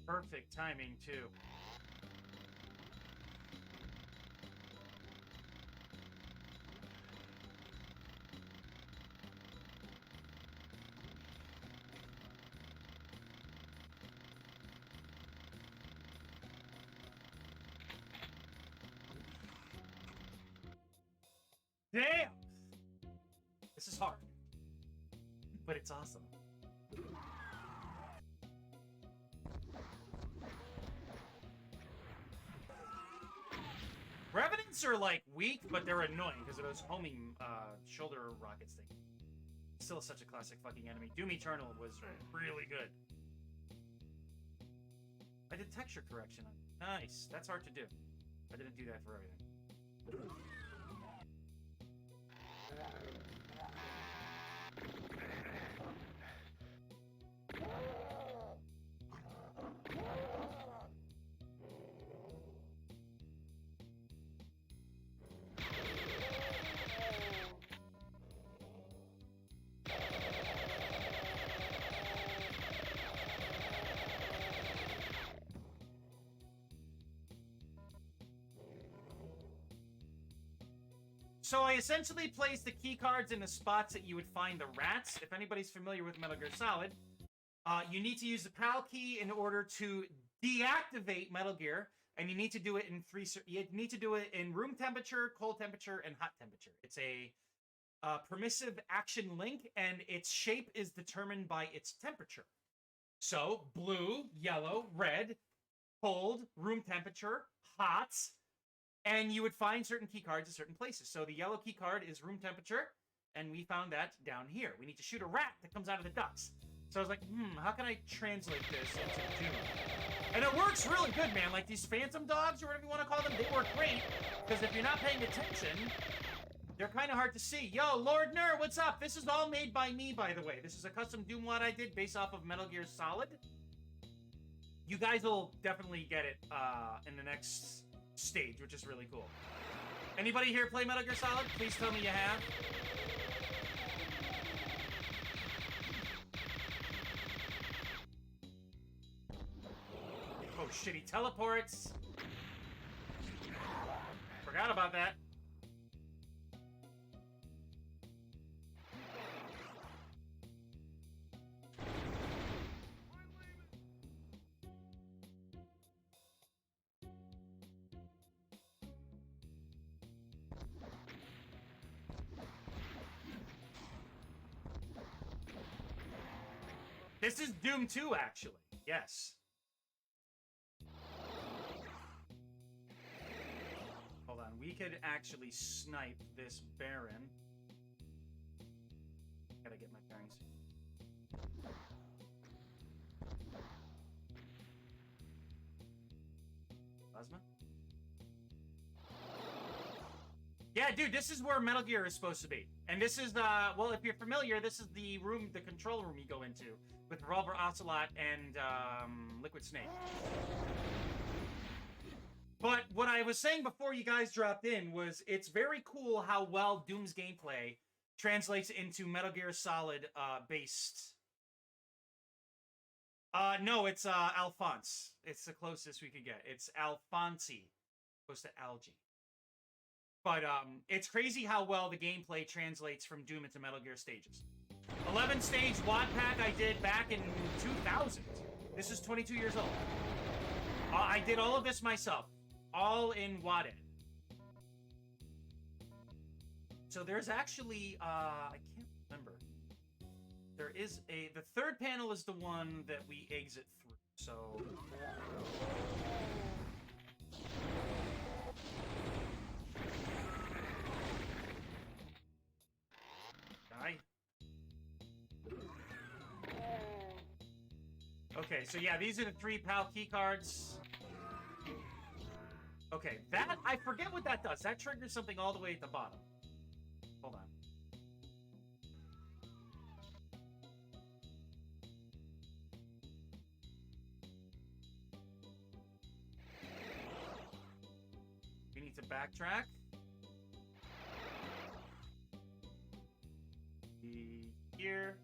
Perfect timing, too. Damn! This is hard. But it's awesome. Revenants are, like, weak, but they're annoying because of those homing shoulder rockets thing. Still such a classic fucking enemy. Doom Eternal was really good. I did texture correction on it. Nice. That's hard to do. I didn't do that for everything. so I essentially placed the key cards in the spots that you would find the rats. If anybody's familiar with Metal Gear Solid, you need to use the PAL key in order to deactivate Metal Gear, and you need to do it in you need to do it in room temperature, cold temperature, and hot temperature. It's a permissive action link, and its shape is determined by its temperature. So blue, yellow, red, cold, room temperature, hot, and you would find certain key cards at certain places. So the yellow key card is room temperature, and we found that down here. We need to shoot a rat that comes out of the ducts. So I was like, how can I translate this into Doom? And it works really good, man. Like these phantom dogs, or whatever you want to call them, they work great. Because if you're not paying attention, they're kind of hard to see. Yo, Lord Ner, what's up? This is all made by me, by the way. This is a custom Doom wad I did based off of Metal Gear Solid. You guys will definitely get it in the next stage, which is really cool. Anybody here play Metal Gear Solid? Please tell me you have. Oh shit, he teleports. Forgot about that. This is Doom 2, actually. Yes. Hold on. We could actually snipe this Baron. Gotta get my bearings. Plasma? Yeah, dude, this is where Metal Gear is supposed to be. And this is, well, if you're familiar, this is the room, the control room you go into with Revolver Ocelot and, Liquid Snake. But what I was saying before you guys dropped in was it's very cool how well Doom's gameplay translates into Metal Gear Solid, based. No, it's, Alphonse. It's the closest we could get. It's Alfonsi, opposed to Algae. But it's crazy how well the gameplay translates from Doom into Metal Gear stages. 11 stage Wad Pack I did back in 2000. This is 22 years old. I did all of this myself. All in Waded. So there's actually, I can't remember. There is the third panel is the one that we exit through. So... Okay, so yeah, these are the 3 PAL key cards. Okay, that, I forget what that does. That triggers something all the way at the bottom. Hold on. We need to backtrack. Here.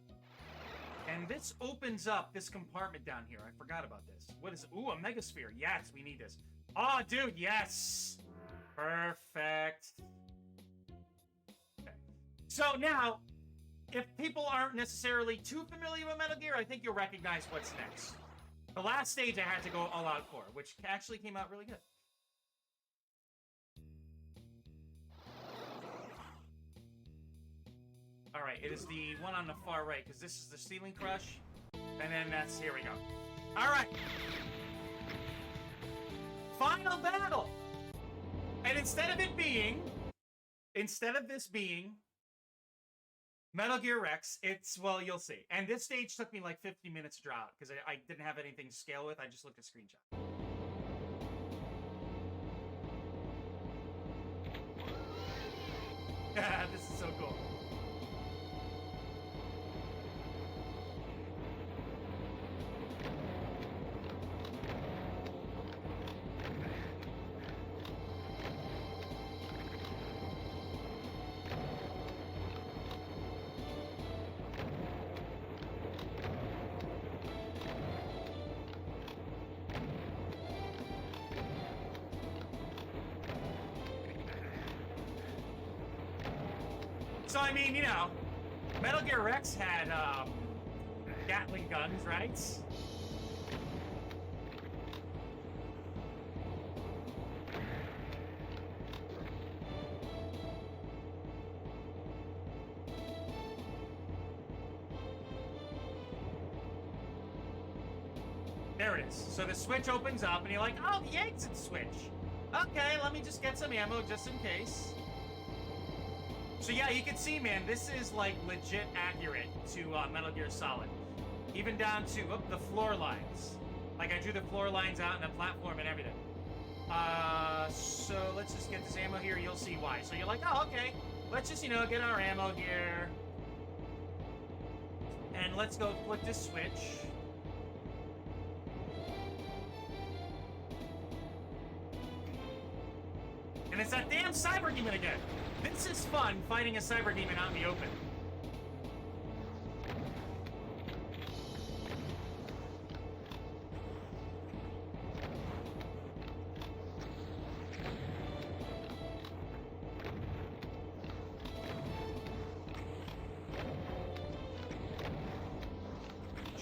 And this opens up this compartment down here. I forgot about this. What is it? Ooh, a megasphere. Yes, we need this. Oh, dude, yes. Perfect. Okay. So now, if people aren't necessarily too familiar with Metal Gear, I think you'll recognize what's next. The last stage I had to go all out for, which actually came out really good. All right, it is the one on the far right, because this is the Ceiling Crush. And then that's, here we go. All right. Final battle. And instead of this being Metal Gear Rex, it's, well, you'll see. And this stage took me like 50 minutes to draw out, because I didn't have anything to scale with. I just looked at screenshot. This is so cool. So, I mean, you know, Metal Gear Rex had, Gatling guns, right? There it is. So the switch opens up, and you're like, oh, the exit switch. Okay, let me just get some ammo just in case. So yeah, you can see, man, this is like legit accurate to Metal Gear Solid. Even down to the floor lines. Like I drew the floor lines out in the platform and everything. So let's just get this ammo here. You'll see why. So you're like, oh, okay. Let's just, you know, get our ammo here. And let's go flip this switch. And it's that damn cyber demon again. This is fun, fighting a cyber demon out in the open.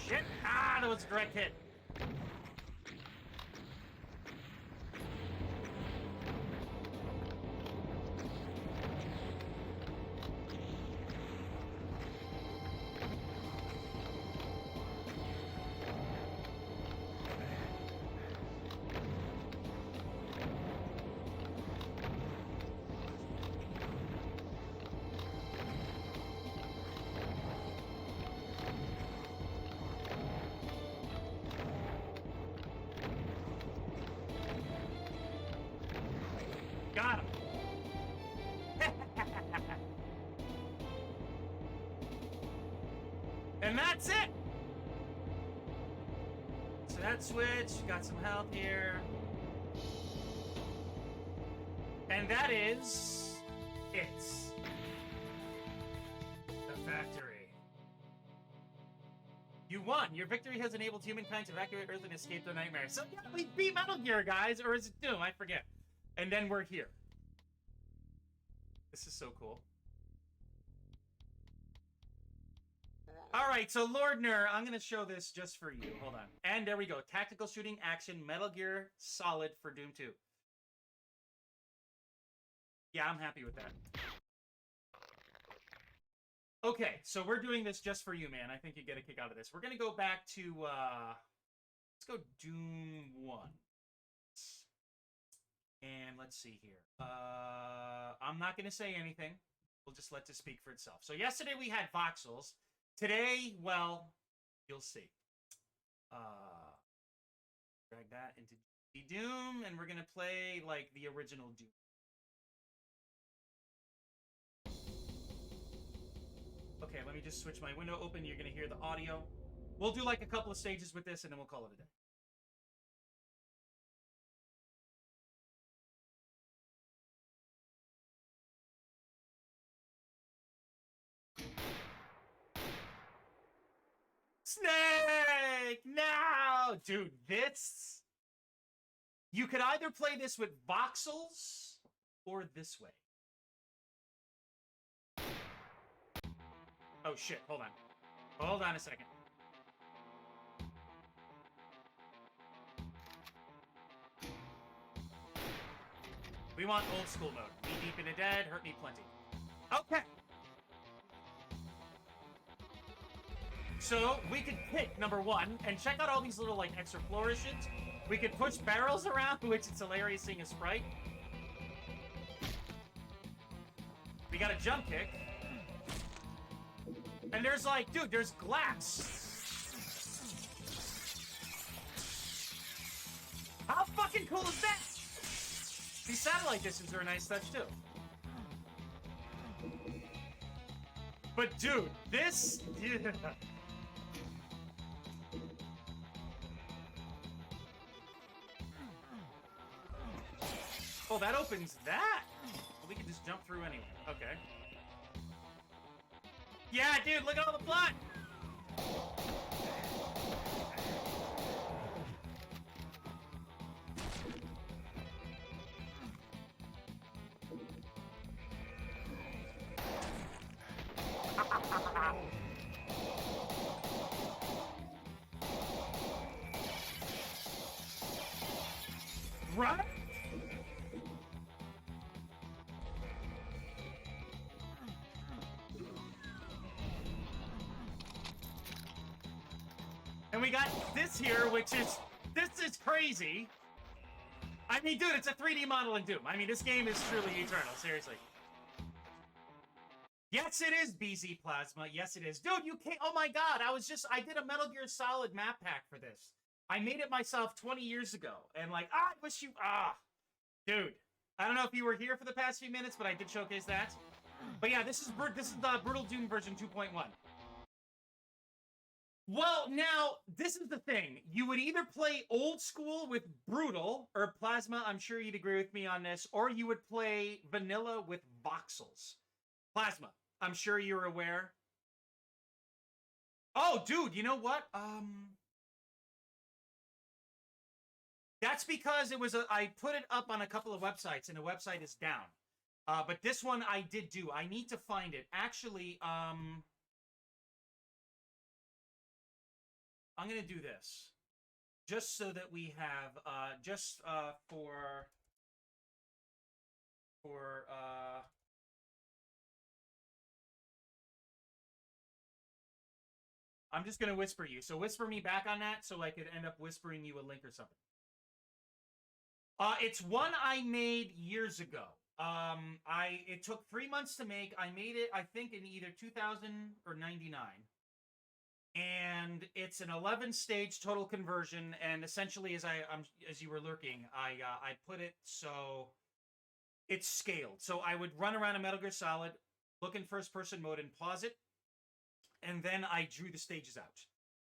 Shit! Ah, that was a direct hit. Got him. And that's it. So that switch, got some health here. And that is it. The factory. You won. Your victory has enabled humankind to evacuate Earth and escape their nightmares. So yeah, we beat Metal Gear, guys. Or is it Doom? I forget. And then we're here. This is so cool. Alright, so Lordner, I'm going to show this just for you. Hold on. And there we go. Tactical shooting action Metal Gear Solid for Doom 2. Yeah, I'm happy with that. Okay, so we're doing this just for you, man. I think you get a kick out of this. We're going to go back to, let's go Doom 1. And let's see here. I'm not going to say anything. We'll just let this speak for itself. So yesterday we had voxels. Today, well, you'll see. Drag that into Doom, and we're going to play, like, the original Doom. Okay, let me just switch my window open. You're going to hear the audio. We'll do, like, a couple of stages with this, and then we'll call it a day. Snake! No! Dude, this... You could either play this with voxels or this way. Oh, shit. Hold on. Hold on a second. We want old school mode. Knee deep in the dead, hurt me plenty. Okay. So, we could pick number one, and check out all these little, like, extra flourishes. We could push barrels around, which is hilarious seeing a sprite. We got a jump kick. And there's, like, dude, there's glass. How fucking cool is that? These satellite dishes are a nice touch, too. But, dude, this... Yeah. Oh, that opens that? Well, we can just jump through anyway. Okay. Yeah, dude, look at all the blood! Right? And we got this here, which is, this is crazy. I mean, dude, it's a 3D model in Doom. I mean, this game is truly eternal, seriously. Yes, it is BZ Plasma. Yes, it is. Dude, you can't, oh my god, I did a Metal Gear Solid map pack for this. I made it myself 20 years ago, and like, I wish you, dude. I don't know if you were here for the past few minutes, but I did showcase that. But yeah, this is the Brutal Doom version 2.1. Well, now, this is the thing. You would either play old school with Brutal, or Plasma, I'm sure you'd agree with me on this, or you would play vanilla with Voxels. Plasma, I'm sure you're aware. Oh, dude, you know what? That's because it was I put it up on a couple of websites, and the website is down. But this one I did do. I need to find it. Actually, I'm going to do this. Just so that we have, I'm just going to whisper you. So whisper me back on that so I could end up whispering you a link or something. It's one I made years ago. It took 3 months to make. I made it, I think, in either 2000 or 99. And it's an 11-stage total conversion. And essentially, as you were lurking, I put it so it's scaled. So I would run around a Metal Gear Solid, look in first-person mode, and pause it. And then I drew the stages out.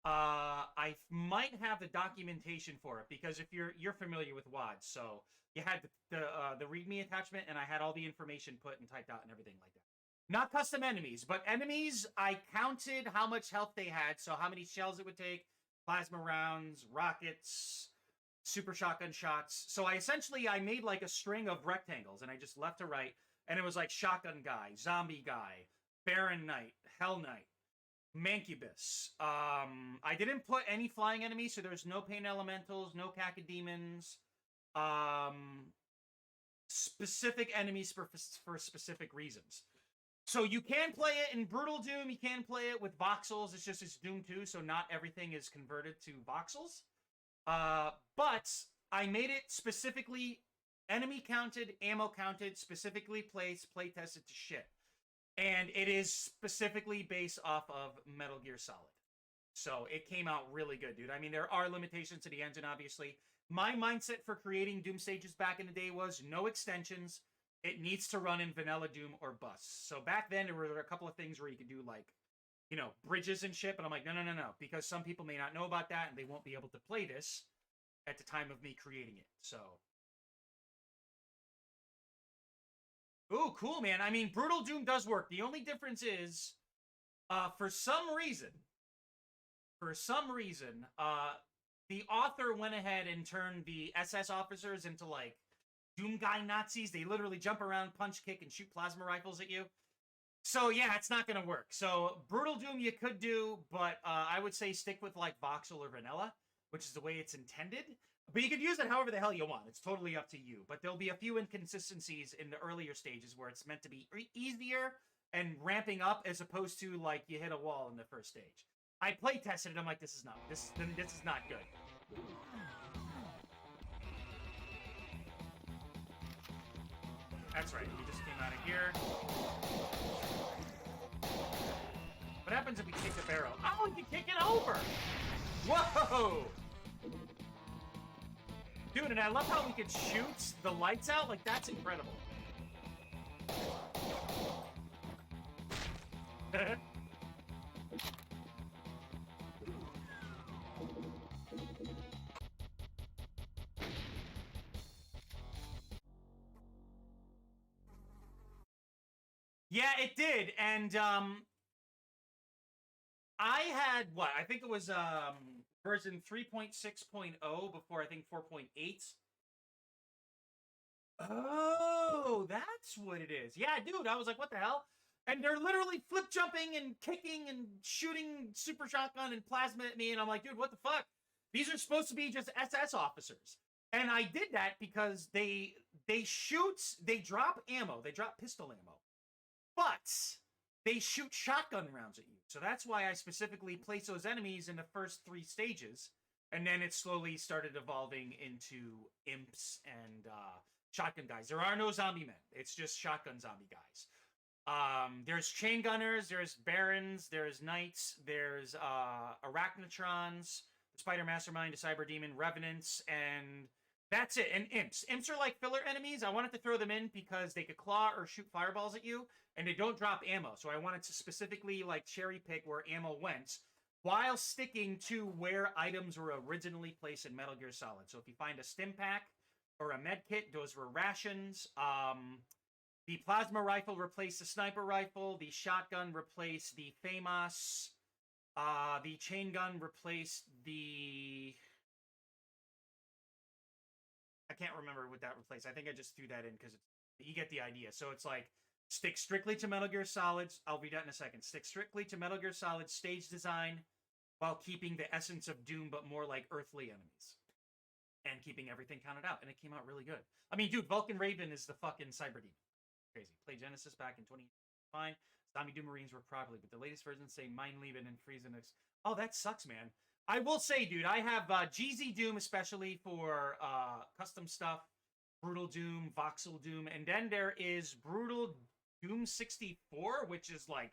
I might have the documentation for it because if you're familiar with WAD, so you had the README attachment, and I had all the information put and typed out and everything like that. Not custom enemies, but enemies, I counted how much health they had, so how many shells it would take, plasma rounds, rockets, super shotgun shots. So I made like a string of rectangles, and I just left to right, and it was like shotgun guy, zombie guy, Baron Knight, Hell Knight, Mancubus. I didn't put any flying enemies, so there's no pain elementals, no cacodemons, specific enemies for specific reasons. So you can play it in Brutal Doom, you can play it with voxels, it's Doom 2, so not everything is converted to voxels. But I made it specifically enemy counted, ammo counted, specifically play tested to shit. And it is specifically based off of Metal Gear Solid. So it came out really good, dude. I mean, there are limitations to the engine, obviously. My mindset for creating Doom stages back in the day was no extensions. It needs to run in vanilla Doom or bust. So back then, there were a couple of things where you could do, like, you know, bridges and shit. But I'm like, no. Because some people may not know about that, and they won't be able to play this at the time of me creating it. So... Ooh, cool, man. I mean, Brutal Doom does work. The only difference is, for some reason, the author went ahead and turned the SS officers into, like, Doom guy Nazis. They literally jump around, punch, kick, and shoot plasma rifles at you. So, yeah, it's not going to work. So, Brutal Doom you could do, but I would say stick with, like, Voxel or Vanilla, which is the way it's intended. But you could use it however the hell you want. It's totally up to you. But there'll be a few inconsistencies in the earlier stages where it's meant to be easier and ramping up as opposed to, like, you hit a wall in the first stage. I play tested it. I'm like, this is not good. That's right. We just came out of here. What happens if we kick the barrel? Oh, you can kick it over! Whoa! Dude, and I love how we can shoot the lights out. Like, that's incredible. Yeah, it did. And, I had, what? I think it was, version 3.6.0 before, I think, 4.8. Oh, that's what it is. Yeah, dude, I was like, what the hell? And they're literally flip jumping and kicking and shooting super shotgun and plasma at me, and I'm like, dude, what the fuck? These are supposed to be just SS officers. And I did that because they drop ammo, they drop pistol ammo, but they shoot shotgun rounds at you. So that's why I specifically place those enemies in the first 3 stages, and then it slowly started evolving into imps and shotgun guys. There are no zombie men. It's just shotgun zombie guys. There's chain gunners, there's barons, there's knights, there's arachnotrons, the spider mastermind, the cyber demon, revenants, and that's it. And imps. Imps are like filler enemies. I wanted to throw them in because they could claw or shoot fireballs at you, and they don't drop ammo. So I wanted to specifically like cherry pick where ammo went, while sticking to where items were originally placed in Metal Gear Solid. So if you find a stim pack or a med kit, those were rations. The plasma rifle replaced the sniper rifle. The shotgun replaced the FAMAS. The chain gun replaced the... I can't remember what that replaced. I think I just threw that in because you get the idea. So it's like, stick strictly to Metal Gear Solid's. I'll read that in a second. Stick strictly to Metal Gear Solid stage design while keeping the essence of Doom, but more like earthly enemies. And keeping everything counted out. And it came out really good. I mean, dude, Vulcan Raven is the fucking cyber demon. Crazy. Played Genesis back in 20... Fine. Zombie Doom Marines work properly, but the latest versions say Mein Leben and Friesen. Oh, that sucks, man. I will say, dude, I have GZ Doom, especially for custom stuff. Brutal Doom, Voxel Doom, and then there is Brutal Doom 64, which is like,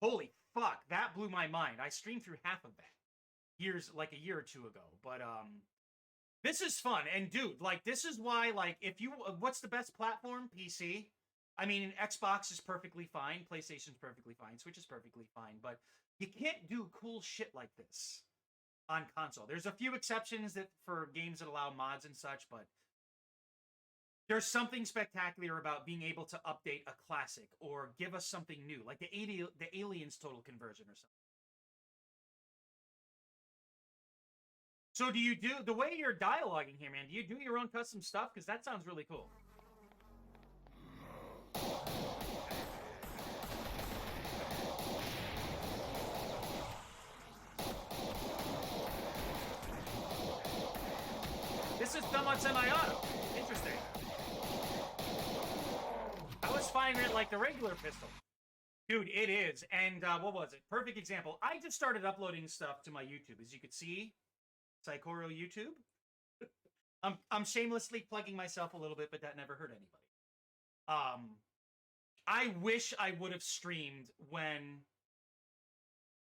holy fuck, that blew my mind. I streamed through half of that like a year or two ago. But this is fun, and dude, like, this is why, like, if you, what's the best platform? PC. I mean, Xbox is perfectly fine, PlayStation's perfectly fine, Switch is perfectly fine, but you can't do cool shit like this on console. There's a few exceptions that for games that allow mods and such, but there's something spectacular about being able to update a classic or give us something new, like the Aliens Total Conversion or something. So do you do, the way you're dialoguing here, man, do you do your own custom stuff? Because that sounds really cool. This is somewhat semi-auto. Interesting. I was finding it like the regular pistol. Dude, it is. And what was it? Perfect example. I just started uploading stuff to my YouTube. As you could see, Psychoro YouTube. I'm shamelessly plugging myself a little bit, but that never hurt anybody. I wish I would have streamed when...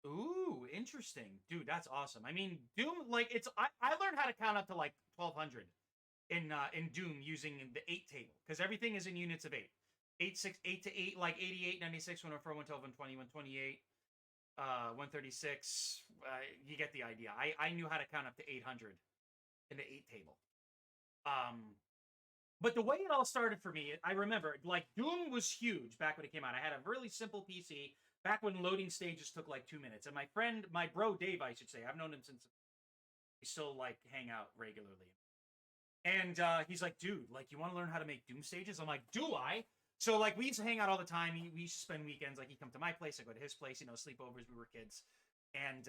Ooh, interesting. Dude, that's awesome. I mean, Doom, like, it's... I learned how to count up to, like, 1,200 in Doom using the 8 table, because everything is in units of 8. 8 to 8, like 88, 96, 104, 112, 120, 128, 136. You get the idea. I knew how to count up to 800 in the 8 table. But the way it all started for me, I remember, like, Doom was huge back when it came out. I had a really simple PC back when loading stages took like 2 minutes. And my bro Dave, I should say, I've known him since we still like hang out regularly. And he's like, dude, like, you want to learn how to make Doom stages? I'm like, do I? So like, we used to hang out all the time. We used to spend weekends. Like, he'd come to my place, I go to his place, you know, sleepovers. We were kids. And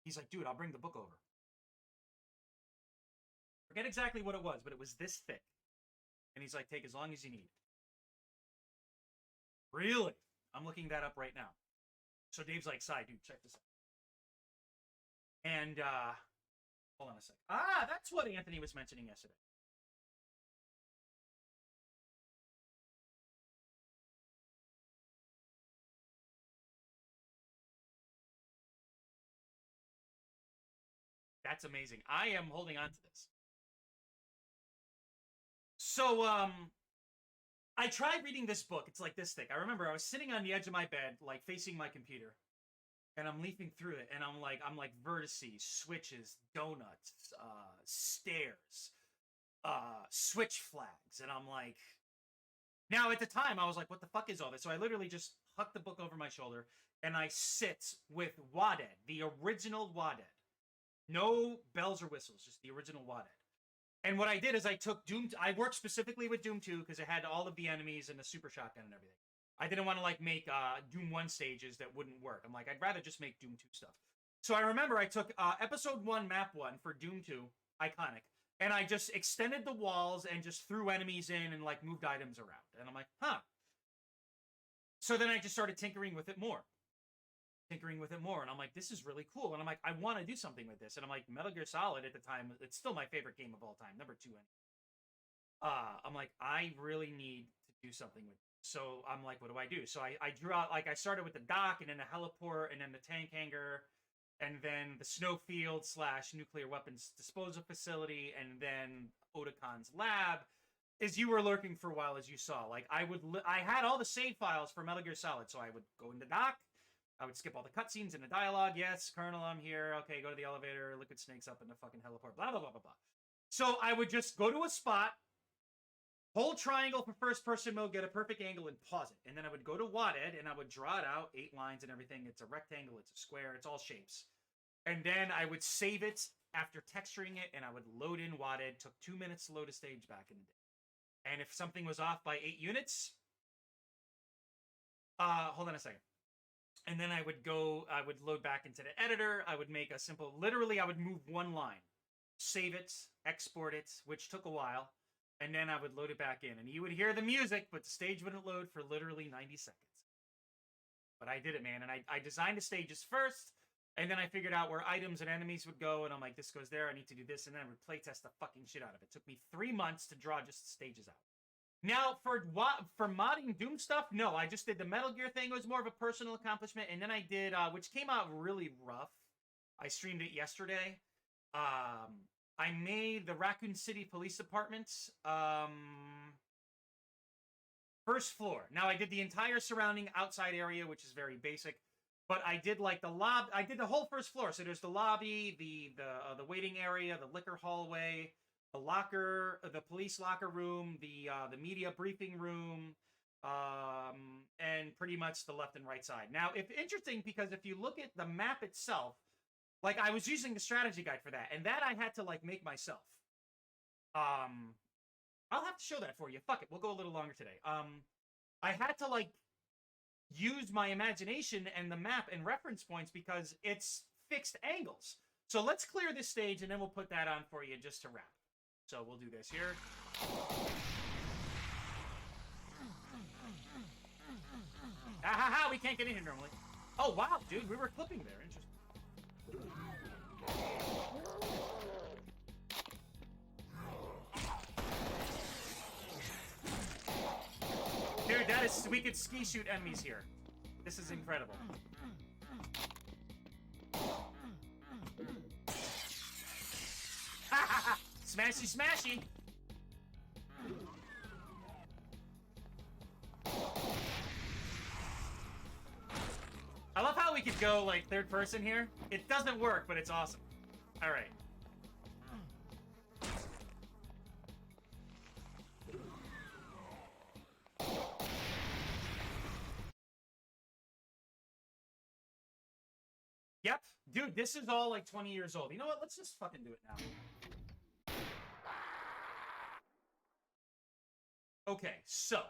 he's like, dude, I'll bring the book over. Forget exactly what it was, but it was this thick. And he's like, take as long as you need. Really? I'm looking that up right now. So Dave's like, Sai, dude, check this out. And, hold on a sec. Ah, that's what Anthony was mentioning yesterday. That's amazing. I am holding on to this. So, I tried reading this book. It's like this thick. I remember I was sitting on the edge of my bed, like facing my computer, and I'm leafing through it, and I'm like vertices, switches, donuts, stairs, switch flags, and I'm like, now at the time I was like, what the fuck is all this? So I literally just huck the book over my shoulder, and I sit with Waded, the original Waded. No bells or whistles, just the original Waded. And what I did is I took Doom... I worked specifically with Doom 2 because it had all of the enemies and the super shotgun and everything. I didn't want to, like, make Doom 1 stages that wouldn't work. I'm like, I'd rather just make Doom 2 stuff. So I remember I took Episode 1, Map 1 for Doom 2, Iconic, And I just extended the walls and just threw enemies in and like moved items around. And I'm like, huh. So then I just started tinkering with it more. And I'm like, this is really cool. And I'm like, I want to do something with this. And I'm like, Metal Gear Solid at the time, it's still my favorite game of all time, number 2. I'm like, I really need to do something with it. So I'm like, what do I do? So I drew out, like, I started with the dock and then the heliport and then the tank hangar and then the snowfield / nuclear weapons disposal facility and then Otacon's lab. As you were lurking for a while, as you saw, like I had all the save files for Metal Gear Solid. So I would go into dock. I would skip all the cutscenes and the dialogue. Yes, Colonel, I'm here. Okay, go to the elevator. Liquid Snake's up in the fucking heliport. Blah, blah, blah, blah, blah. So I would just go to a spot, hold triangle for first-person mode, get a perfect angle, and pause it. And then I would go to WADED, and I would draw it out, 8 lines and everything. It's a rectangle, it's a square, it's all shapes. And then I would save it after texturing it, and I would load in WADED. Took 2 minutes to load a stage back in the day. And if something was off by 8 units... hold on a second. And then I would load back into the editor. I would make a simple, literally I would move 1 line, save it, export it, which took a while, and then I would load it back in. And you would hear the music, but the stage wouldn't load for literally 90 seconds. But I did it, man. And I designed the stages first, and then I figured out where items and enemies would go, and I'm like, this goes there, I need to do this, and then I would playtest the fucking shit out of it. It took me 3 months to draw just the stages out. Now, for modding Doom stuff, no, I just did the Metal Gear thing. It was more of a personal accomplishment. And then I did, which came out really rough. I streamed it yesterday. I made the Raccoon City Police Department's first floor. Now, I did the entire surrounding outside area, which is very basic. But I did like the I did the whole first floor. So there's the lobby, the waiting area, the liquor hallway, the locker, the police locker room, the media briefing room, and pretty much the left and right side. Now, it's interesting because if you look at the map itself, like I was using the strategy guide for that, and that I had to like make myself. I'll have to show that for you. Fuck it, we'll go a little longer today. I had to like use my imagination and the map and reference points because it's fixed angles. So let's clear this stage and then we'll put that on for you just to wrap. So we'll do this here. Ah ha ha, we can't get in here normally. Oh wow, dude, we were clipping there. Interesting. Dude, that is, we could ski shoot enemies here. This is incredible. Ha ha ha! Smashy, smashy! I love how we could go, like, third person here. It doesn't work, but it's awesome. Alright. Yep. Dude, this is all, like, 20 years old. You know what? Let's just fucking do it now. Okay, so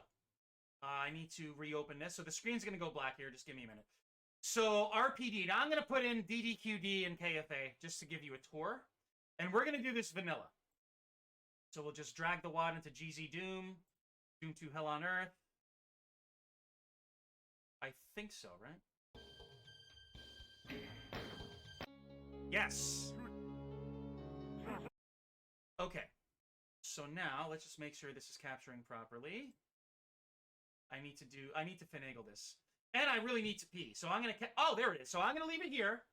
I need to reopen this. So the screen's going to go black here. Just give me a minute. So RPD. Now I'm going to put in DDQD and KFA just to give you a tour. And we're going to do this vanilla. So we'll just drag the wad into GZ Doom. Doom 2 Hell on Earth. I think so, right? Yes. Okay. So now, let's just make sure this is capturing properly. I need to finagle this. And I really need to pee. So I'm going to... Oh, there it is. So I'm going to leave it here.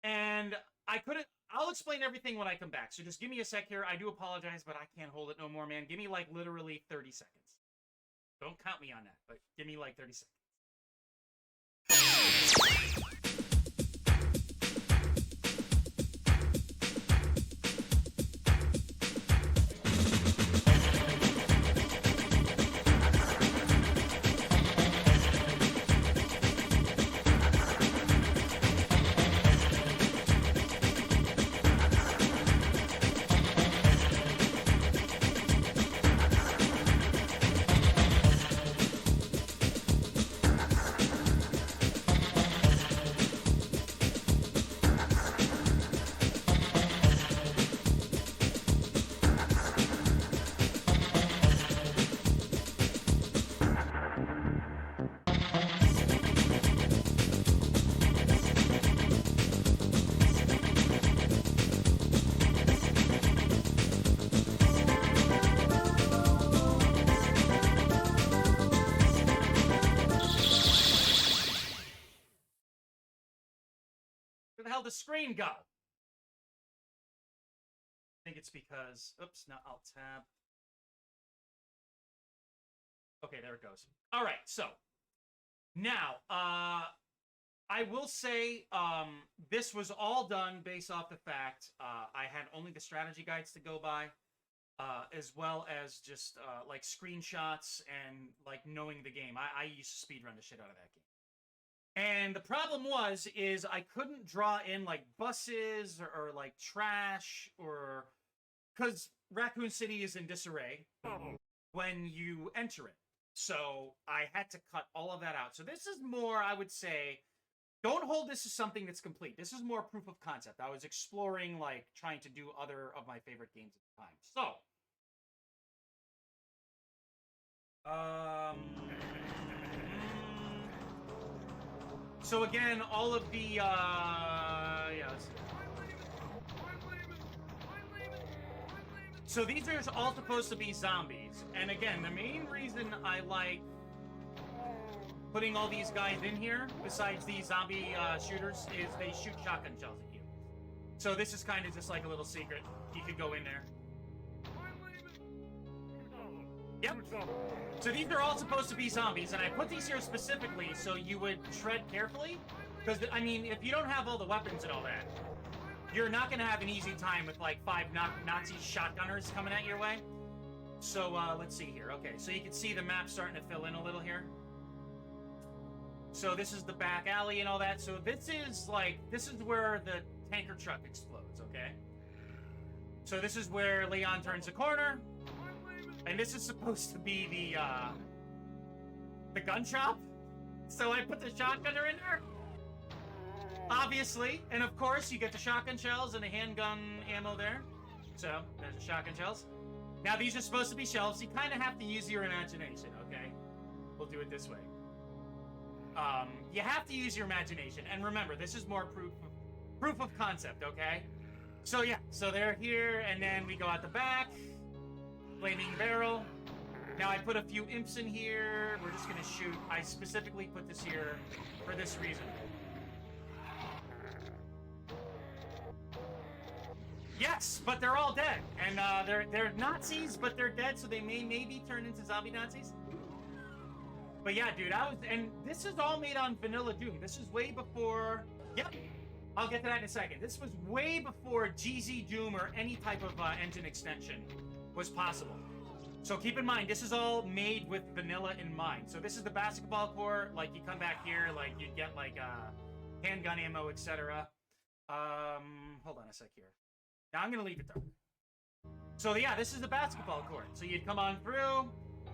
And I'll explain everything when I come back. So just give me a sec here. I do apologize, but I can't hold it no more, man. Give me, like, literally 30 seconds. Don't count me on that, but give me, like, 30 seconds. Where the hell did the screen go? I think it's because... Oops, not Alt-Tab. Okay, there it goes. All right, so... Now, I will say this was all done based off the fact I had only the strategy guides to go by, as well as just like screenshots and like knowing the game. I used to speedrun the shit out of that game. And the problem is I couldn't draw in like buses or like trash or... Because Raccoon City is in disarray when you enter it. So I had to cut all of that out. So this is more, I would say, don't hold this as something that's complete. This is more proof of concept. I was exploring, like, trying to do other of my favorite games at the time. So again, all of the, yeah, let's see. So these are all supposed to be zombies. And again, the main reason I like putting all these guys in here, besides these zombie shooters, is they shoot shotgun shells at you. So this is kind of just like a little secret. You could go in there. Yep. So these are all supposed to be zombies, and I put these here specifically so you would tread carefully. Because, I mean, if you don't have all the weapons and all that, you're not going to have an easy time with, like, 5 Nazi shotgunners coming at your way. So, let's see here. Okay, so you can see the map starting to fill in a little here. So this is the back alley and all that. So this is, like, this is where the tanker truck explodes, okay? So this is where Leon turns the corner. And this is supposed to be the gun shop. So I put the shotgunner in there. Obviously, and of course, you get the shotgun shells and the handgun ammo there. So, there's the shotgun shells. Now, these are supposed to be shells. You kind of have to use your imagination, okay? We'll do it this way. You have to use your imagination. And remember, this is more proof of concept, okay? So, yeah. So, they're here, and then we go out the back. Flaming barrel. Now, I put a few imps in here. We're just going to shoot. I specifically put this here for this reason. Yes, but they're all dead, and they're Nazis, but they're dead, so they may maybe turn into zombie Nazis. But yeah, dude, and this is all made on vanilla Doom. This is way before. Yep, I'll get to that in a second. This was way before GZ Doom or any type of engine extension was possible. So keep in mind, this is all made with vanilla in mind. So this is the basketball court. Like you come back here, like you get like handgun ammo, etc. Hold on a sec here. Now, I'm going to leave it there. So, yeah, this is the basketball court. So, you'd come on through.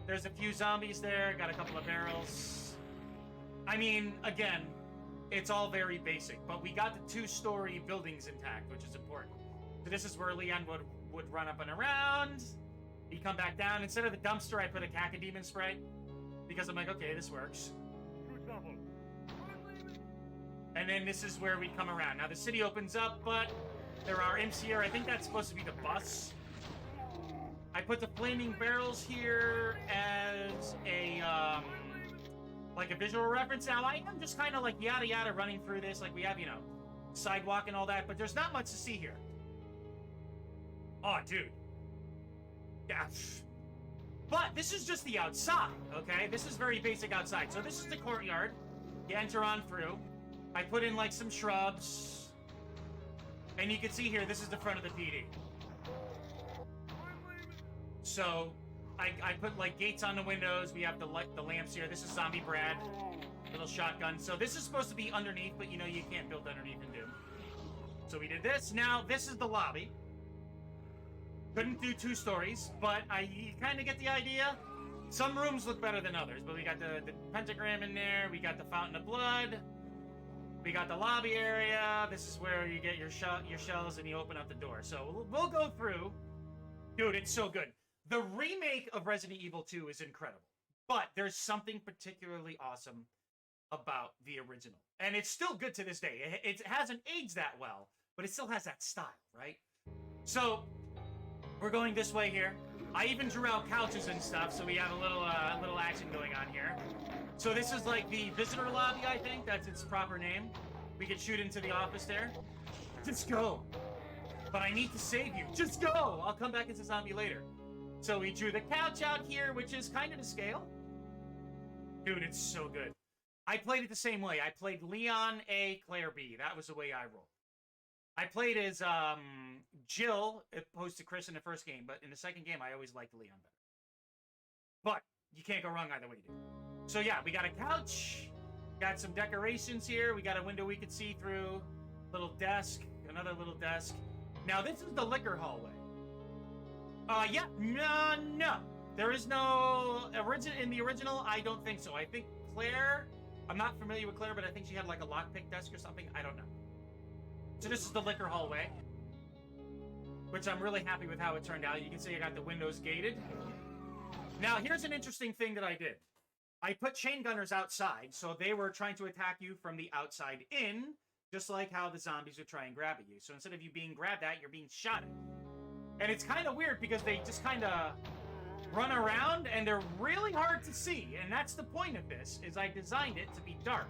There's a few zombies there. Got a couple of barrels. I mean, again, it's all very basic. But we got the 2-story buildings intact, which is important. So, this is where Leon would run up and around. He'd come back down. Instead of the dumpster, I put a cacodemon spray. Because I'm like, okay, this works. And then this is where we come around. Now, the city opens up, but... There are imps here. I think that's supposed to be the bus. I put the flaming barrels here as a, like a visual reference. Now, I am just kind of like yada yada running through this. Like we have, you know, sidewalk and all that, but there's not much to see here. Oh, dude. Yeah. But this is just the outside, okay? This is very basic outside. So this is the courtyard. You enter on through. I put in like some shrubs. And you can see here, this is the front of the PD. So, I put, like, gates on the windows. We have the lamps here. This is Zombie Brad. Little shotgun. So, this is supposed to be underneath, but, you know, you can't build underneath in Doom. So, we did this. Now, this is the lobby. Couldn't do 2 stories, but you kind of get the idea. Some rooms look better than others, but we got the pentagram in there. We got the fountain of blood. We got the lobby area. This is where you get your shells and you open up the door. So we'll go through. Dude, it's so good. The remake of Resident Evil 2 is incredible. But there's something particularly awesome about the original. And it's still good to this day. It hasn't aged that well, but it still has that style, right? So we're going this way here. I even drew out couches and stuff, so we have a little action going on here. So this is like the visitor lobby, I think. That's its proper name. We could shoot into the office there. Just go. But I need to save you. Just go. I'll come back as a zombie later. So we drew the couch out here, which is kind of to scale. Dude, it's so good. I played it the same way. I played Leon A, Claire B. That was the way I rolled. I played as Jill opposed to Chris in the first game, but in the second game, I always liked Leon better. But you can't go wrong either way, dude. So yeah, we got a couch, got some decorations here. We got a window we could see through, little desk, another little desk. Now this is the liquor hallway. Yeah, no. There is no in the original. I don't think so. I think Claire. I'm not familiar with Claire, but I think she had like a lockpick desk or something. I don't know. So this is the liquor hallway, which I'm really happy with how it turned out. You can see I got the windows gated. Now, here's an interesting thing that I did. I put chain gunners outside, so they were trying to attack you from the outside in, just like how the zombies would try and grab at you. So instead of you being grabbed at, you're being shot at. And it's kind of weird because they just kind of run around, and they're really hard to see. And that's the point of this, is I designed it to be dark.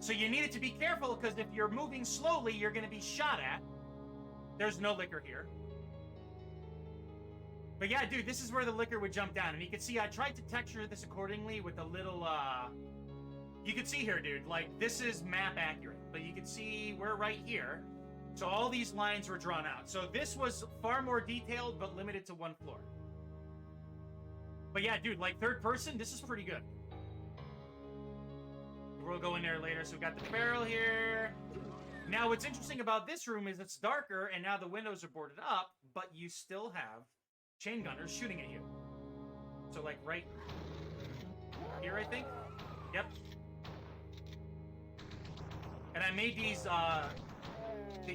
So you needed to be careful, because if you're moving slowly, you're going to be shot at. There's no liquor here. But yeah, dude, this is where the liquor would jump down. And you can see I tried to texture this accordingly with a little, You can see here, dude, like, this is map accurate. But you can see we're right here. So all these lines were drawn out. So this was far more detailed, but limited to one floor. But yeah, dude, like, third person, this is pretty good. We'll go in there later. So we got the barrel here. Now, what's interesting about this room is it's darker, and now the windows are boarded up, but you still have chain gunners shooting at you. So, like, right here, I think? Yep. And I made these, that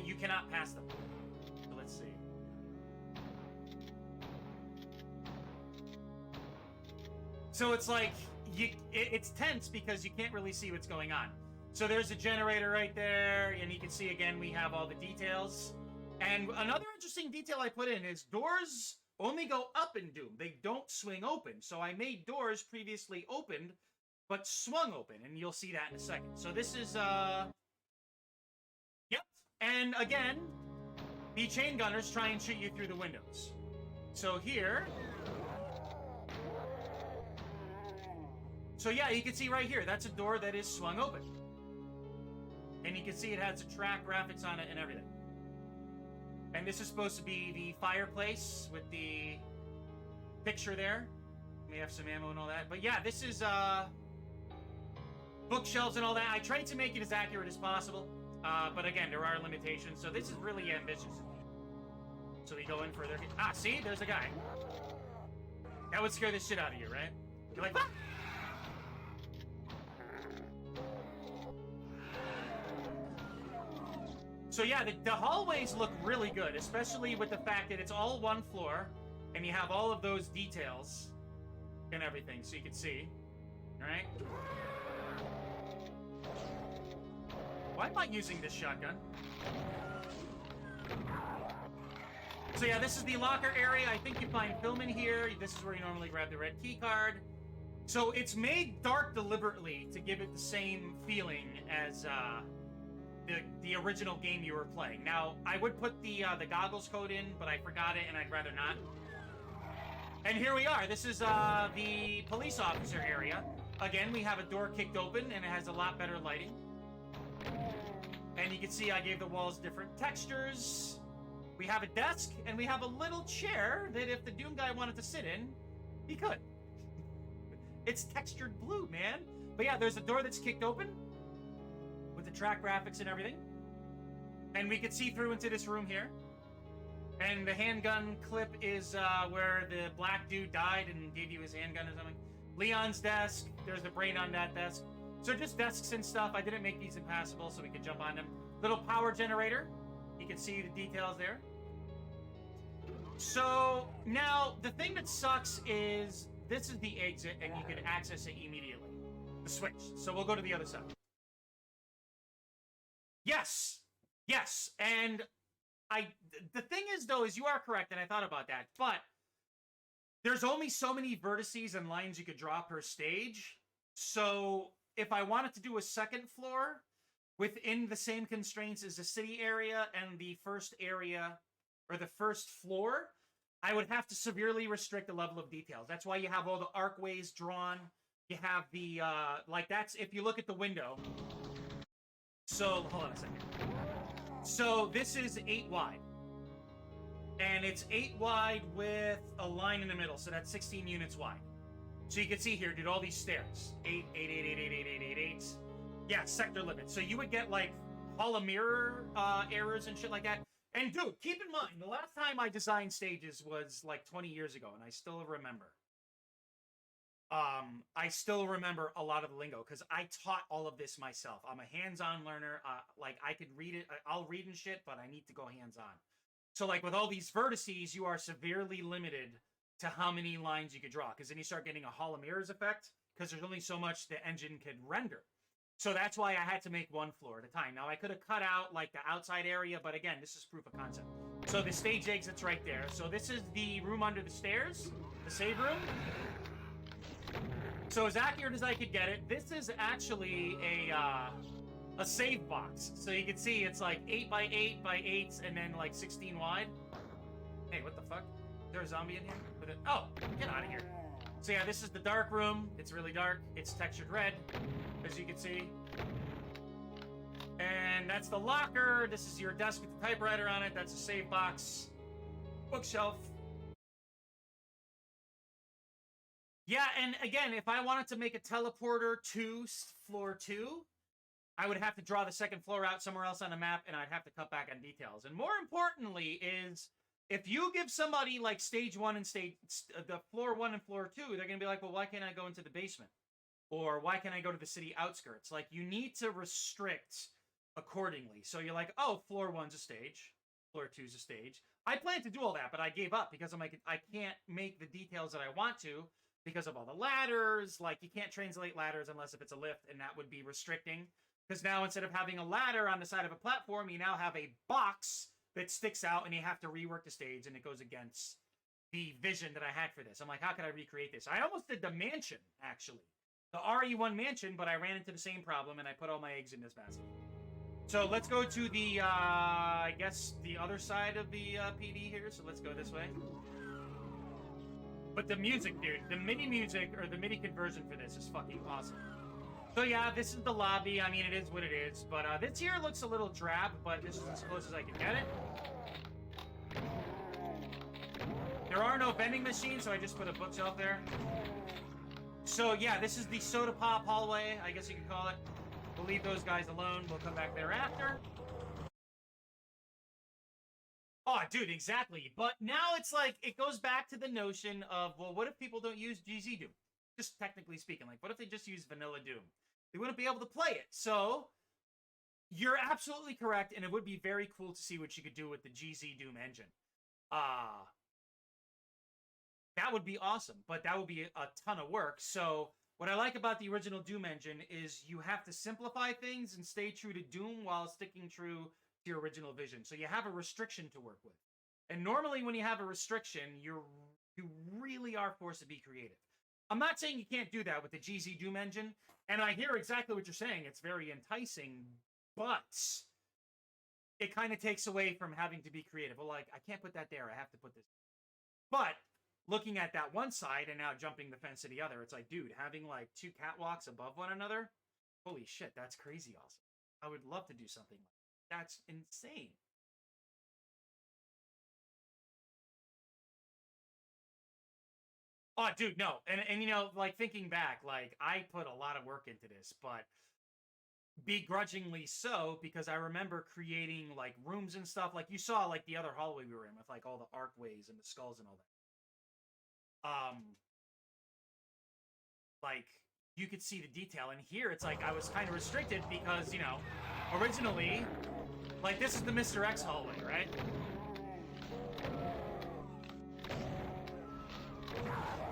you cannot pass them. So let's see. So it's like, it's tense because you can't really see what's going on. So there's a generator right there, and you can see, again, we have all the details. And another interesting detail I put in is doors only go up in Doom. They don't swing open. So I made doors previously opened, but swung open, and you'll see that in a second. So this is, yep. And again, the chain gunners try and shoot you through the windows. So here... So yeah, you can see right here, that's a door that is swung open. And you can see it has a track graphics on it and everything. And this is supposed to be the fireplace with the picture there. We have some ammo and all that. But yeah, this is bookshelves and all that. I tried to make it as accurate as possible. But again, there are limitations. So this is really ambitious. So we go in further. Ah, see? There's a guy. That would scare the shit out of you, right? You're like, ah! So yeah, the hallways look really good, especially with the fact that it's all one floor, and you have all of those details and everything, so you can see. Alright? Why am I using this shotgun? So yeah, this is the locker area. I think you find film in here. This is where you normally grab the red key card. So it's made dark deliberately to give it the same feeling as the original game you were playing. Now, I would put the goggles code in, but I forgot it, and I'd rather not. And here we are. This is the police officer area. Again, we have a door kicked open, and it has a lot better lighting. And you can see I gave the walls different textures. We have a desk, and we have a little chair that if the Doom guy wanted to sit in, he could. It's textured blue, man. But yeah, there's a door that's kicked open with the track graphics and everything. And we could see through into this room here. And the handgun clip is where the black dude died and gave you his handgun or something. Leon's desk. There's the brain on that desk. So just desks and stuff. I didn't make these impassable so we could jump on them. Little power generator. You can see the details there. So now the thing that sucks is this is the exit and you can access it immediately. The switch. So we'll go to the other side. Yes. Yes. And the thing is, though, is you are correct, and I thought about that, but there's only so many vertices and lines you could draw per stage. So if I wanted to do a second floor within the same constraints as the city area and the first area, or the first floor, I would have to severely restrict the level of details. That's why you have all the arcways drawn. You have the, like that's, if you look at the window. So, hold on a second. So, this is 8 wide. And it's 8 wide with a line in the middle, so that's 16 units wide. So you can see here, dude, all these stairs. 8, 8, 8, 8, 8, 8, 8, 8. Yeah, sector limit. So you would get, like, hall of mirror errors and shit like that. And, dude, keep in mind, the last time I designed stages was, like, 20 years ago, and I still remember. I still remember a lot of the lingo, because I taught all of this myself. I'm a hands-on learner. Like, I could read it. I'll read and shit, but I need to go hands-on. So, like, with all these vertices, you are severely limited to how many lines you could draw, because then you start getting a Hall of Mirrors effect, because there's only so much the engine could render. So that's why I had to make one floor at a time. Now, I could have cut out, like, the outside area, but again, this is proof of concept. So the stage exit's right there. So this is the room under the stairs, the save room. So as accurate as I could get it, this is actually a save box. So you can see it's like 8 by 8 by 8 and then like 16 wide. Hey, what the fuck? Is there a zombie in here? Oh, get out of here. So yeah, this is the dark room. It's really dark. It's textured red, as you can see. And that's the locker. This is your desk with the typewriter on it. That's a save box. Bookshelf. Yeah, and again, if I wanted to make a teleporter to floor 2, I would have to draw the second floor out somewhere else on the map, and I'd have to cut back on details. And more importantly is, if you give somebody like stage 1 and the floor 1 and floor 2, they're going to be like, well, why can't I go into the basement? Or why can't I go to the city outskirts? Like, you need to restrict accordingly. So you're like, oh, floor 1's a stage. Floor 2's a stage. I planned to do all that, but I gave up because I'm like, I can't make the details that I want to because of all the ladders. Like, you can't translate ladders unless if it's a lift, and that would be restricting. Because now instead of having a ladder on the side of a platform, you now have a box that sticks out, and you have to rework the stage, and it goes against the vision that I had for this. I'm like, how could I recreate this? I almost did the mansion, actually. The RE1 mansion, but I ran into the same problem, and I put all my eggs in this basket. So let's go to the, I guess, the other side of the PD here. So let's go this way. But the music, dude, the MIDI music, or the MIDI conversion for this is fucking awesome. So yeah, this is the lobby. I mean, it is what it is. But this here looks a little drab, but this is as close as I can get it. There are no vending machines, so I just put a bookshelf there. So yeah, this is the soda pop hallway, I guess you could call it. We'll leave those guys alone. We'll come back there after. Oh, dude, exactly. But now it's like, it goes back to the notion of, well, what if people don't use GZ Doom? Just technically speaking, like, what if they just use vanilla Doom? They wouldn't be able to play it. So, you're absolutely correct, and it would be very cool to see what you could do with the GZ Doom engine. That would be awesome, but that would be a ton of work. So, what I like about the original Doom engine is you have to simplify things and stay true to Doom while sticking true to your original vision. So you have a restriction to work with. And normally when you have a restriction, you really are forced to be creative. I'm not saying you can't do that with the GZ Doom engine, and I hear exactly what you're saying. It's very enticing, but it kind of takes away from having to be creative. Well, like, I can't put that there. I have to put this. But looking at that one side and now jumping the fence to the other, it's like, dude, having like 2 catwalks above one another, holy shit, that's crazy awesome. I would love to do something like that. That's insane. Oh, dude, no. And you know, like, thinking back, like, I put a lot of work into this, but begrudgingly so, because I remember creating, like, rooms and stuff. Like, you saw, like, the other hallway we were in with, like, all the arcways and the skulls and all that. Like, you could see the detail. And here, it's like, I was kind of restricted because, you know, originally, like, this is the Mr. X hallway, right?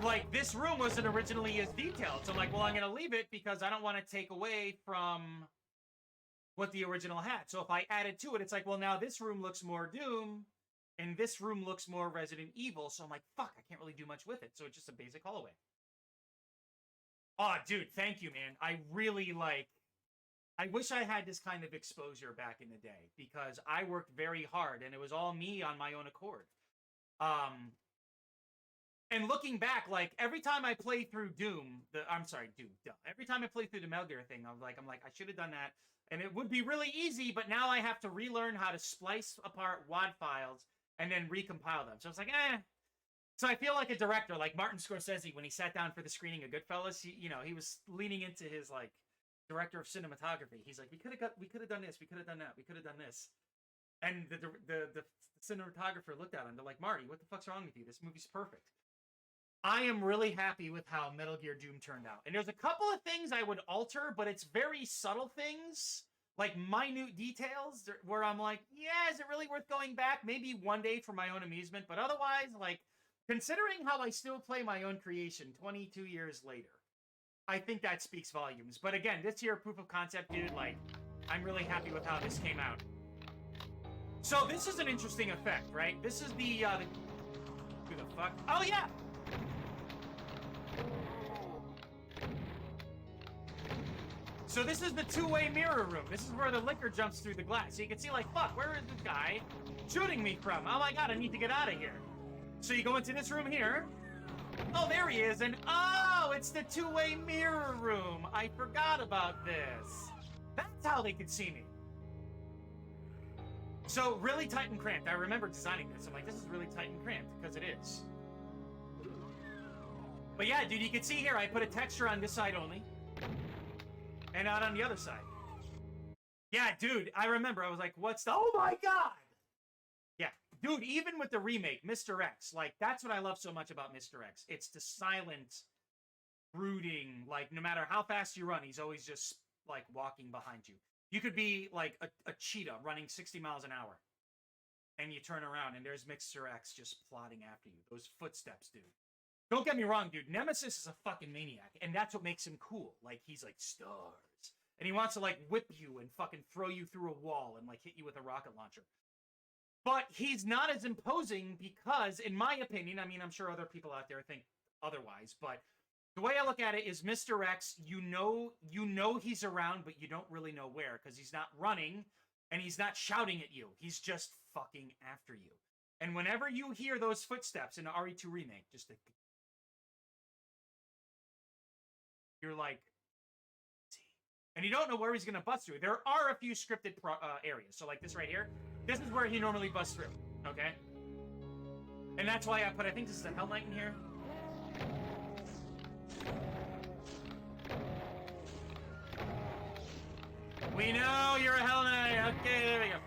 Like, this room wasn't originally as detailed. So I'm like, well, I'm going to leave it because I don't want to take away from what the original had. So if I added to it, it's like, well, now this room looks more Doom, and this room looks more Resident Evil. So I'm like, fuck, I can't really do much with it. So it's just a basic hallway. Oh, dude, thank you, man. I really like. I wish I had this kind of exposure back in the day because I worked very hard and it was all me on my own accord. Um, and looking back, like every time I play through Doom, I'm sorry, Doom. Duh. Every time I play through the Metal Gear thing, I'm like, I should have done that, and it would be really easy. But now I have to relearn how to splice apart WAD files and then recompile them. So it's like, eh. So I feel like a director, like Martin Scorsese, when he sat down for the screening of Goodfellas, he was leaning into his like director of cinematography. He's like, we could have done this, we could have done that, we could have done this. And the cinematographer looked at him. They're like, Marty, what the fuck's wrong with you? This movie's perfect. I am really happy with how Metal Gear Doom turned out. And there's a couple of things I would alter, but it's very subtle things, like minute details, where I'm like, yeah, is it really worth going back? Maybe one day for my own amusement, but otherwise, like, considering how I still play my own creation 22 years later, I think that speaks volumes. But again, this here proof of concept, dude, like, I'm really happy with how this came out. So this is an interesting effect, right? This is the who the fuck? Oh, yeah! So this is the two-way mirror room. This is where the liquor jumps through the glass. So you can see, like, fuck, where is this guy shooting me from? Oh my god, I need to get out of here. So you go into this room here. Oh, there he is. And oh, it's the two-way mirror room. I forgot about this. That's how they could see me. So really tight and cramped. I remember designing this. I'm like, this is really tight and cramped, because it is. But yeah, dude, you can see here, I put a texture on this side only. And out on the other side. Yeah, dude, I remember. I was like, what's the... Oh, my God! Yeah, dude, even with the remake, Mr. X, like, that's what I love so much about Mr. X. It's the silent, brooding, like, no matter how fast you run, he's always just, like, walking behind you. You could be, like, a cheetah running 60 miles an hour. And you turn around, and there's Mr. X just plodding after you. Those footsteps, dude. Don't get me wrong, dude. Nemesis is a fucking maniac, and that's what makes him cool. Like, he's like, stars. And he wants to, like, whip you and fucking throw you through a wall and, like, hit you with a rocket launcher. But he's not as imposing because, in my opinion, I mean, I'm sure other people out there think otherwise, but the way I look at it is Mr. X, you know he's around, but you don't really know where, because he's not running, and he's not shouting at you. He's just fucking after you. And whenever you hear those footsteps in the RE2 remake, just think, you're like, and you don't know where he's going to bust through. There are a few scripted areas. So like this right here, this is where he normally busts through, okay? And that's why I think this is a Hell Knight in here. We know you're a Hell Knight. Okay, there we go.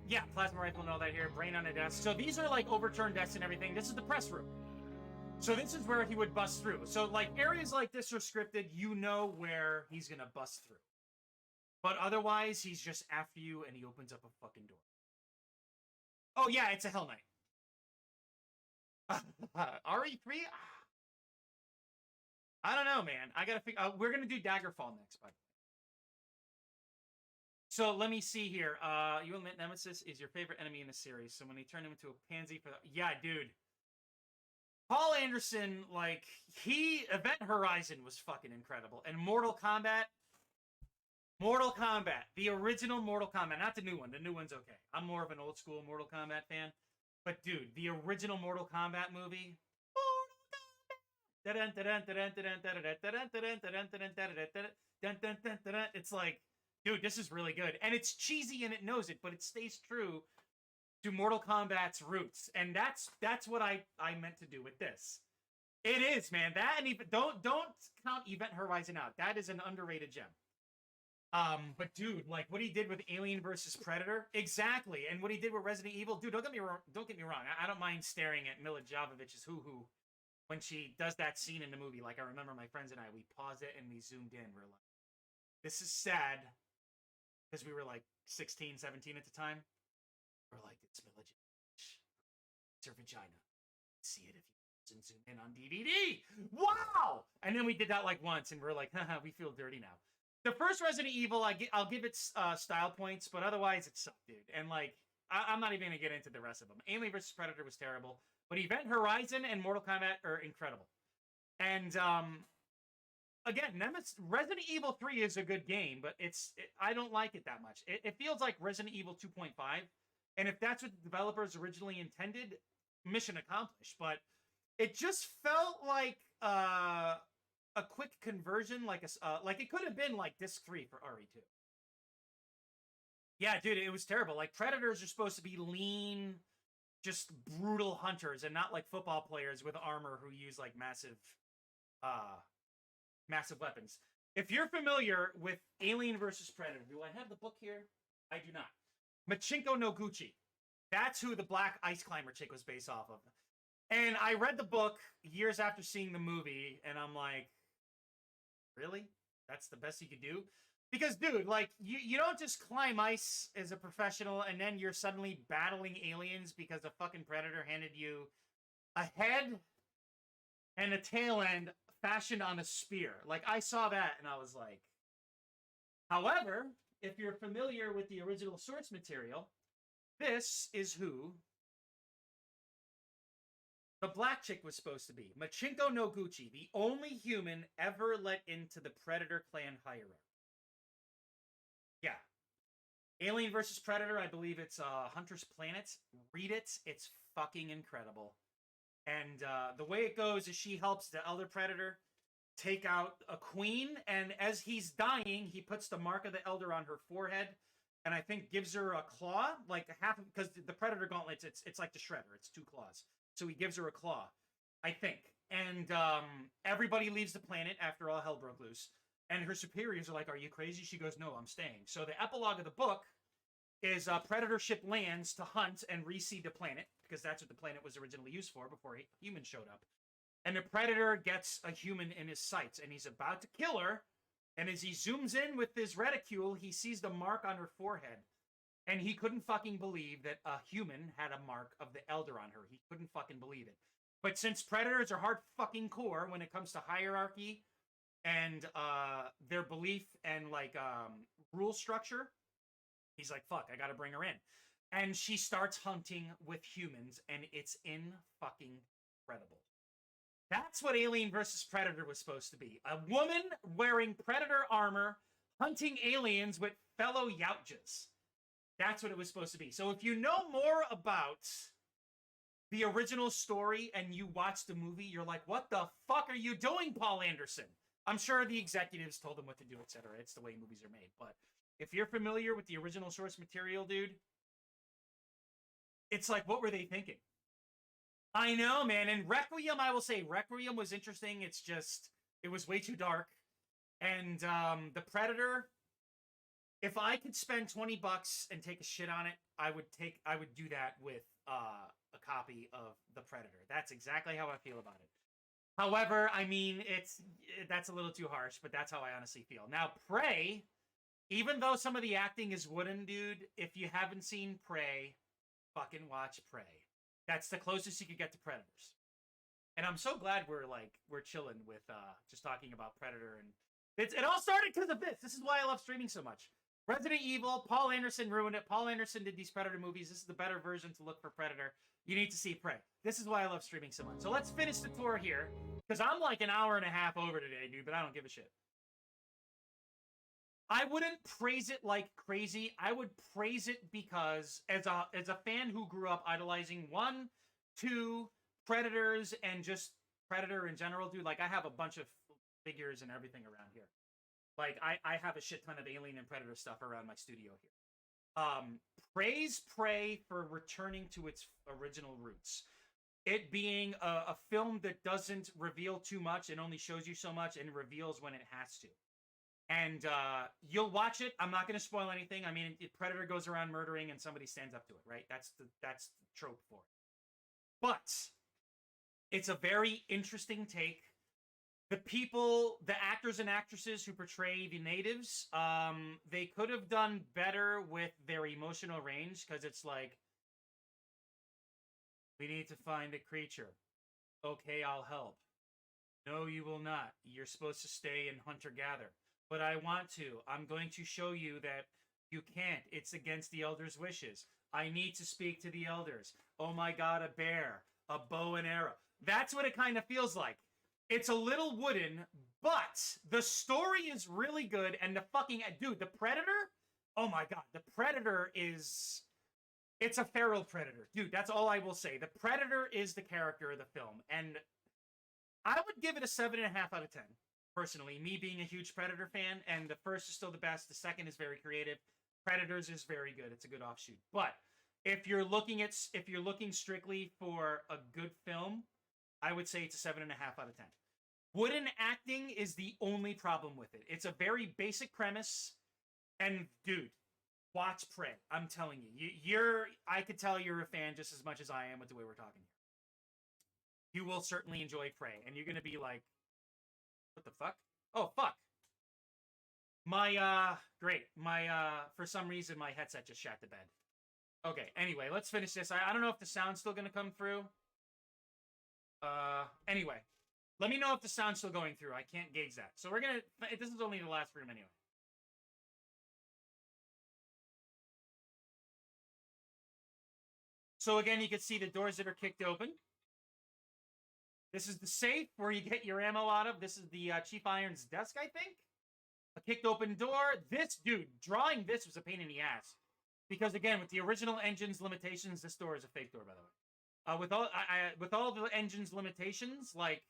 Yeah, plasma rifle and all that here. Brain on a desk. So these are like overturned desks and everything. This is the press room. So this is where he would bust through. So, like, areas like this are scripted. You know where he's going to bust through. But otherwise, he's just after you, and he opens up a fucking door. Oh, yeah, it's a Hell Knight. RE3? I don't know, man. I got to figure... we're going to do Daggerfall next, by the way. So, let me see here. You admit Nemesis is your favorite enemy in the series. So, when he turned him into a pansy for... Yeah, dude. Paul Anderson, like, Event Horizon was fucking incredible. And Mortal Kombat, the original Mortal Kombat, not the new one. The new one's okay. I'm more of an old school Mortal Kombat fan. But, dude, the original Mortal Kombat movie, it's like, dude, this is really good. And it's cheesy and it knows it, but it stays true to Mortal Kombat's roots, and that's what I meant to do with this. It is, man. That and even don't count Event Horizon out. That is an underrated gem. But dude, like what he did with Alien versus Predator, exactly, and what he did with Resident Evil, dude. Don't get me wrong. I don't mind staring at Mila Jovovich's hoo when she does that scene in the movie. Like I remember my friends and I, we paused it and we zoomed in. We're like, this is sad because we were like 16, 17 at the time. We're like, it's Mila Jovovich. It's her vagina. See it if you zoom in on DVD. Wow! And then we did that like once, and we're like, haha, we feel dirty now. The first Resident Evil, I'll give it style points, but otherwise it sucked, dude. And like, I'm not even gonna get into the rest of them. Alien vs Predator was terrible, but Event Horizon and Mortal Kombat are incredible. And again, Resident Evil 3 is a good game, but I don't like it that much. It feels like Resident Evil 2.5, and if that's what the developers originally intended, mission accomplished. But it just felt like a quick conversion, like it could have been like Disc 3 for RE2. Yeah, dude, it was terrible. Like, Predators are supposed to be lean, just brutal hunters, and not like football players with armor who use like massive weapons. If you're familiar with Alien versus Predator, do I have the book here? I do not. Machinko no Guchi. That's who the black ice climber chick was based off of. And I read the book years after seeing the movie, and I'm like, really? That's the best you could do? Because, dude, like, you don't just climb ice as a professional and then you're suddenly battling aliens because a fucking predator handed you a head and a tail end fashioned on a spear. Like, I saw that and I was like... However, if you're familiar with the original source material, this is who the black chick was supposed to be. Machinko no Guchi, the only human ever let into the Predator clan hierarchy. Yeah. Alien versus Predator, I believe it's Hunter's Planet. Read it. It's fucking incredible. And the way it goes is she helps the Elder Predator take out a queen, and as he's dying, he puts the mark of the Elder on her forehead, and I think gives her a claw, like half of, because the Predator gauntlets, it's like the Shredder. It's 2 claws. So he gives her a claw, I think. And everybody leaves the planet after all hell broke loose. And her superiors are like, are you crazy? She goes, no, I'm staying. So the epilogue of the book is a Predator ship lands to hunt and reseed the planet, because that's what the planet was originally used for before humans showed up. And the Predator gets a human in his sights, and he's about to kill her. And as he zooms in with his reticule, he sees the mark on her forehead. And he couldn't fucking believe that a human had a mark of the Elder on her. He couldn't fucking believe it. But since Predators are hard fucking core when it comes to hierarchy and their belief and like rule structure, he's like, fuck, I gotta bring her in. And she starts hunting with humans, and it's in fucking incredible. That's what Alien versus Predator was supposed to be. A woman wearing Predator armor hunting aliens with fellow Yautjas. That's what it was supposed to be. So if you know more about the original story and you watch the movie, you're like, what the fuck are you doing, Paul Anderson? I'm sure the executives told him what to do, etc. It's the way movies are made. But if you're familiar with the original source material, dude, it's like, what were they thinking? I know, man. And Requiem, I will say, Requiem was interesting. It's just, it was way too dark. And the Predator... If I could spend $20 and take a shit on it, I would do that with a copy of The Predator. That's exactly how I feel about it. However, I mean, that's a little too harsh, but that's how I honestly feel. Now, Prey, even though some of the acting is wooden, dude, if you haven't seen Prey, fucking watch Prey. That's the closest you could get to Predators. And I'm so glad we're chilling with just talking about Predator, and it all started because of this. This is why I love streaming so much. Resident Evil, Paul Anderson ruined it. Paul Anderson did these Predator movies. This is the better version to look for Predator. You need to see Prey. This is why I love streaming so much. So let's finish the tour here, because I'm like an hour and a half over today, dude, but I don't give a shit. I wouldn't praise it like crazy. I would praise it because as a fan who grew up idolizing 1, 2, Predators, and just Predator in general, dude, like I have a bunch of figures and everything around here. Like, I have a shit ton of Alien and Predator stuff around my studio here. Praise Prey for returning to its original roots. It being a film that doesn't reveal too much and only shows you so much and reveals when it has to. And you'll watch it. I'm not going to spoil anything. I mean, Predator goes around murdering and somebody stands up to it, right? That's the trope for it. But it's a very interesting take. The actors and actresses who portray the natives, they could have done better with their emotional range, because it's like, we need to find a creature. Okay, I'll help. No, you will not. You're supposed to stay and hunter-gather. But I want to. I'm going to show you that you can't. It's against the elders' wishes. I need to speak to the elders. Oh my god, a bear. A bow and arrow. That's what it kind of feels like. It's a little wooden, But the story is really good, and the fucking dude, the Predator. Oh my god, the Predator is. It's a feral predator. Dude, that's all I will say. The Predator is the character of the film. And I would give it a 7.5 out of 10. Personally, me being a huge Predator fan, and the first is still the best. The second is very creative. Predators is very good. It's a good offshoot. But if you're looking strictly for a good film, I would say it's a 7.5 out of 10. Wooden acting is the only problem with it. It's a very basic premise. And dude, watch Prey. I'm telling you, I could tell you're a fan just as much as I am with the way we're talking here. You will certainly enjoy Prey, and you're gonna be like, "What the fuck? Oh fuck!" Great. For some reason, my headset just shat the bed. Okay. Anyway, let's finish this. I don't know if the sound's still gonna come through. Anyway, let me know if the sound's still going through. I can't gauge that. So we're gonna. This is only the last room anyway. So again, you can see the doors that are kicked open. This is the safe where you get your ammo out of. This is the Chief Iron's desk, I think. A kicked open door. This, dude, drawing this was a pain in the ass. Because again, with the original engine's limitations, this door is a fake door, by the way. With all the engine's limitations, like,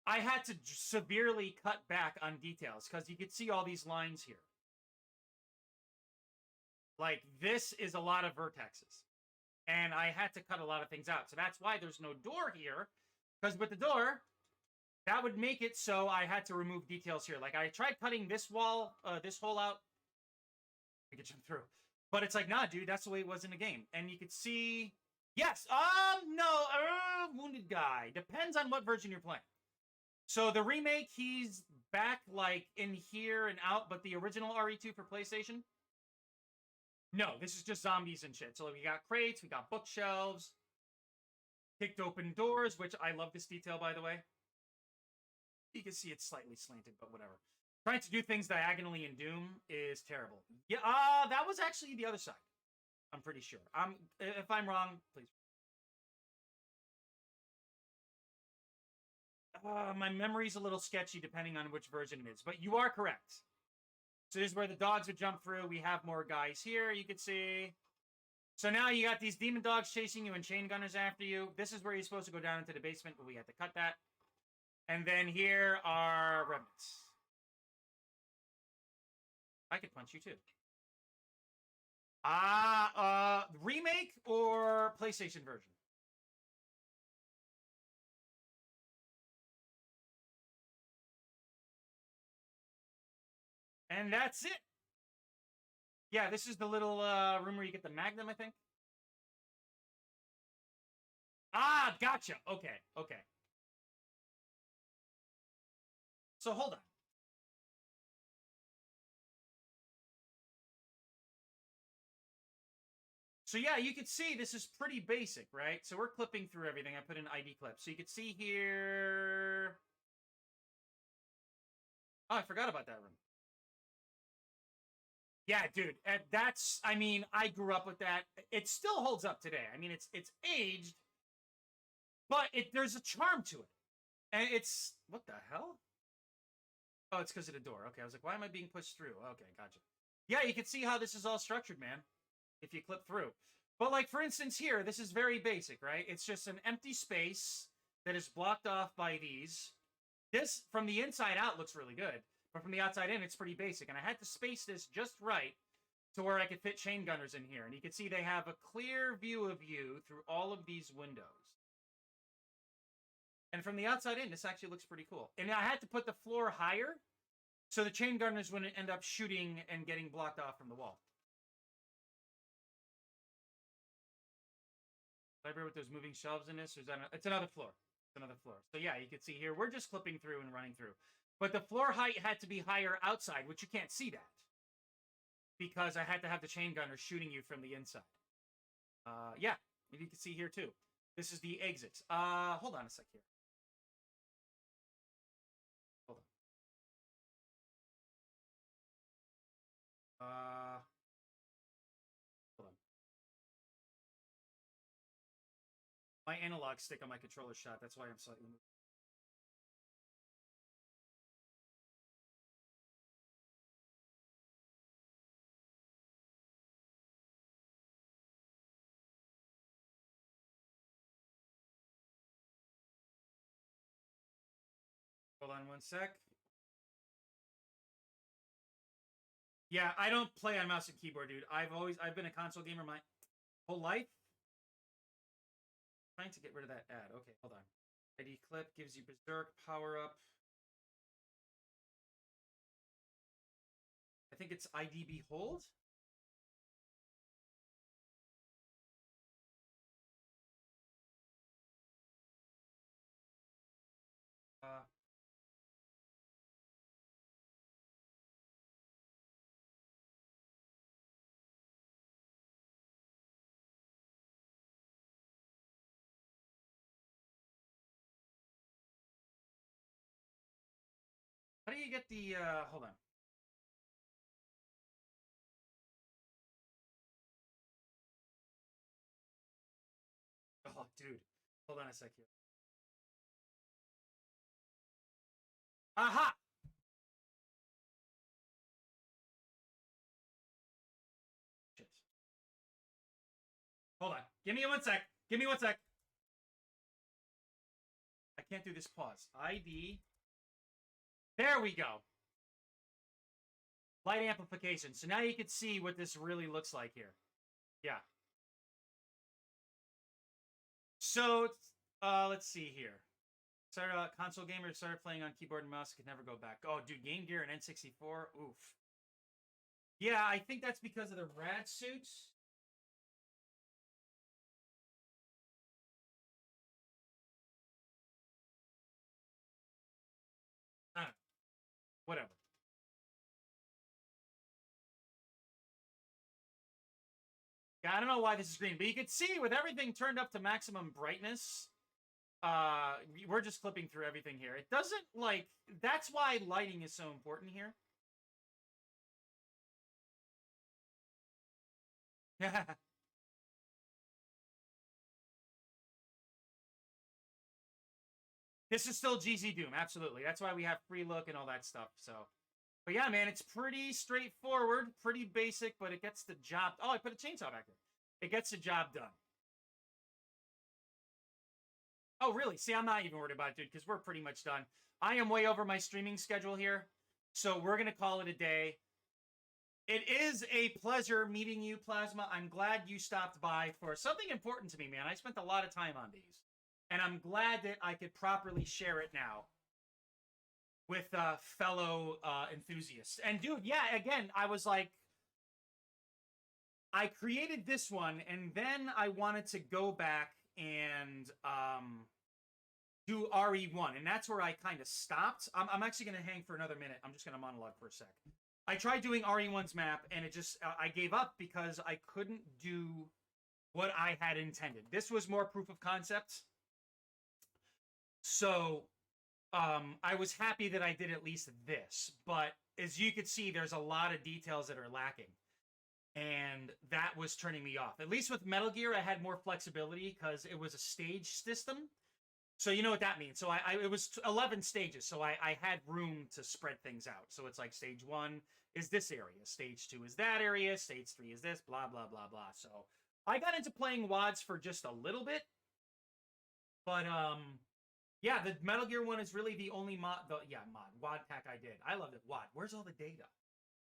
I had to severely cut back on details because you could see all these lines here. Like, this is a lot of vertexes. And I had to cut a lot of things out. So that's why there's no door here. Because with the door, that would make it so I had to remove details here. Like, I tried cutting this wall, this hole out. I could jump through. But it's like, nah, dude, that's the way it was in the game. And you could see... Yes! No! Wounded guy. Depends on what version you're playing. So the remake, he's back, like, in here and out. But the original RE2 for PlayStation... No, this is just zombies and shit. So we got crates, we got bookshelves, kicked open doors, which I love this detail, by the way. You can see it's slightly slanted, but whatever. Trying to do things diagonally in Doom is terrible. Yeah, that was actually the other side. I'm pretty sure. If I'm wrong, please. My memory's a little sketchy depending on which version it is, but you are correct. So this is where the dogs would jump through. We have more guys here, you can see. So now you got these demon dogs chasing you and chain gunners after you. This is where you're supposed to go down into the basement, but we had to cut that. And then here are remnants. I could punch you too. Remake or PlayStation version? And that's it. Yeah, this is the little room where you get the Magnum, I think. Gotcha. Okay. So hold on. So yeah, you can see this is pretty basic, right? So we're clipping through everything. I put in ID clips. So you can see here... Oh, I forgot about that room. Yeah, dude, that's, I mean, I grew up with that. It still holds up today. I mean, it's aged, but there's a charm to it. And it's, what the hell? Oh, it's because of the door. Okay, I was like, why am I being pushed through? Okay, gotcha. Yeah, you can see how this is all structured, man, if you clip through. But like, for instance, here, this is very basic, right? It's just an empty space that is blocked off by these. This, from the inside out, looks really good. But from the outside in, it's pretty basic. And I had to space this just right to where I could fit chain gunners in here. And you can see they have a clear view of you through all of these windows. And from the outside in, this actually looks pretty cool. And I had to put the floor higher so the chain gunners wouldn't end up shooting and getting blocked off from the wall. Library with those moving shelves in this. It's another floor. It's another floor. So yeah, you can see here, we're just clipping through and running through. But the floor height had to be higher outside, which you can't see that. Because I had to have the chain gunner shooting you from the inside. Yeah, you can see here too. This is the exits. Hold on a sec here. Hold on. Hold on. My analog stick on my controller shot. That's why I'm slightly moving. Hold on one sec. Yeah, I don't play on mouse and keyboard, dude. I've been a console gamer my whole life. Trying to get rid of that ad. Okay, hold on. ID clip gives you berserk power up. I think it's ID behold. How do you get the hold on. Oh, dude. Hold on a sec here. Aha! Shit. Hold on. Give me one sec. Give me one sec. I can't do this pause. ID. There we go. Light amplification. So now you can see what this really looks like here. Yeah. So, let's see here. Started out console gamer, started playing on keyboard and mouse, could never go back. Oh, dude, Game Gear and N64? Oof. Yeah, I think that's because of the rad suits. I don't know. Whatever. Yeah, I don't know why this is green, but you can see with everything turned up to maximum brightness, we're just flipping through everything here. It doesn't, like, that's why lighting is so important here. Yeah. This is still GZ Doom, absolutely. That's why we have free look and all that stuff, so. But yeah, man, it's pretty straightforward, pretty basic, but it gets the job. Oh, I put a chainsaw back there. It gets the job done. Oh, really? See, I'm not even worried about it, dude, because we're pretty much done. I am way over my streaming schedule here, so we're going to call it a day. It is a pleasure meeting you, Plasma. I'm glad you stopped by for something important to me, man. I spent a lot of time on these, and I'm glad that I could properly share it now with fellow enthusiasts. And, dude, yeah, again, I was like, I created this one, and then I wanted to go back and do RE1, and that's where I kind of stopped. I'm actually going to hang for another minute. I'm just going to monologue for a sec. I tried doing RE1's map, and it just, I gave up because I couldn't do what I had intended. This was more proof of concept. So, I was happy that I did at least this, but as you could see, there's a lot of details that are lacking. And that was turning me off. At least with Metal Gear, I had more flexibility because it was a stage system. So you know what that means. So it was 11 stages, so I had room to spread things out. So it's like stage 1 is this area, stage 2 is that area, stage 3 is this, blah, blah, blah, blah. So I got into playing WADs for just a little bit. But, yeah, the Metal Gear one is really the only WAD pack I did. I loved it. WAD, where's all the data?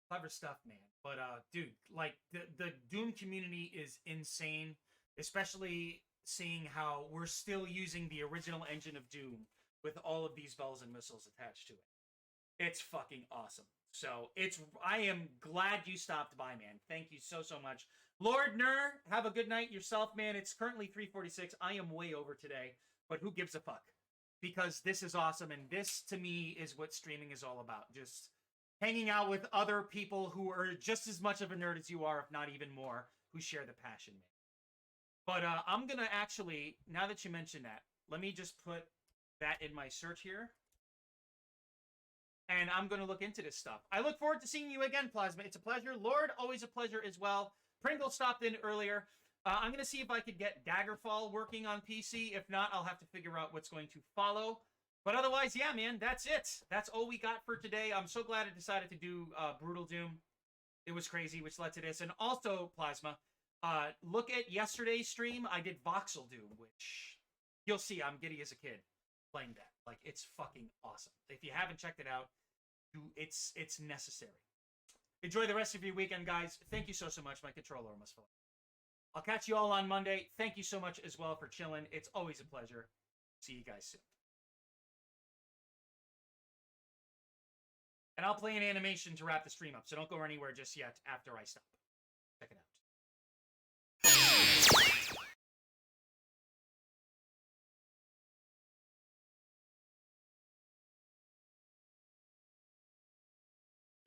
Clever stuff, man. But dude, like the Doom community is insane, especially seeing how we're still using the original engine of Doom with all of these bells and whistles attached to it. It's fucking awesome. So I am glad you stopped by, man. Thank you so much. Lord Ner, have a good night yourself, man. It's currently 3:46. I am way over today, but who gives a fuck? Because this is awesome, and this to me is what streaming is all about. Just hanging out with other people who are just as much of a nerd as you are, if not even more, who share the passion, man. But I'm going to actually, now that you mentioned that, let me just put that in my search here. And I'm going to look into this stuff. I look forward to seeing you again, Plasma. It's a pleasure. Lord, always a pleasure as well. Pringle stopped in earlier. I'm going to see if I could get Daggerfall working on PC. If not, I'll have to figure out what's going to follow. But otherwise, yeah, man, that's it. That's all we got for today. I'm so glad I decided to do Brutal Doom. It was crazy, which led to this. And also, Plasma, look at yesterday's stream. I did Voxel Doom, which you'll see I'm giddy as a kid playing that. Like, it's fucking awesome. If you haven't checked it out, it's necessary. Enjoy the rest of your weekend, guys. Thank you so much. My controller almost fell. I'll catch you all on Monday. Thank you so much as well for chilling. It's always a pleasure. See you guys soon. And I'll play an animation to wrap the stream up, so don't go anywhere just yet after I stop. Check it out.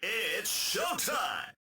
It's showtime!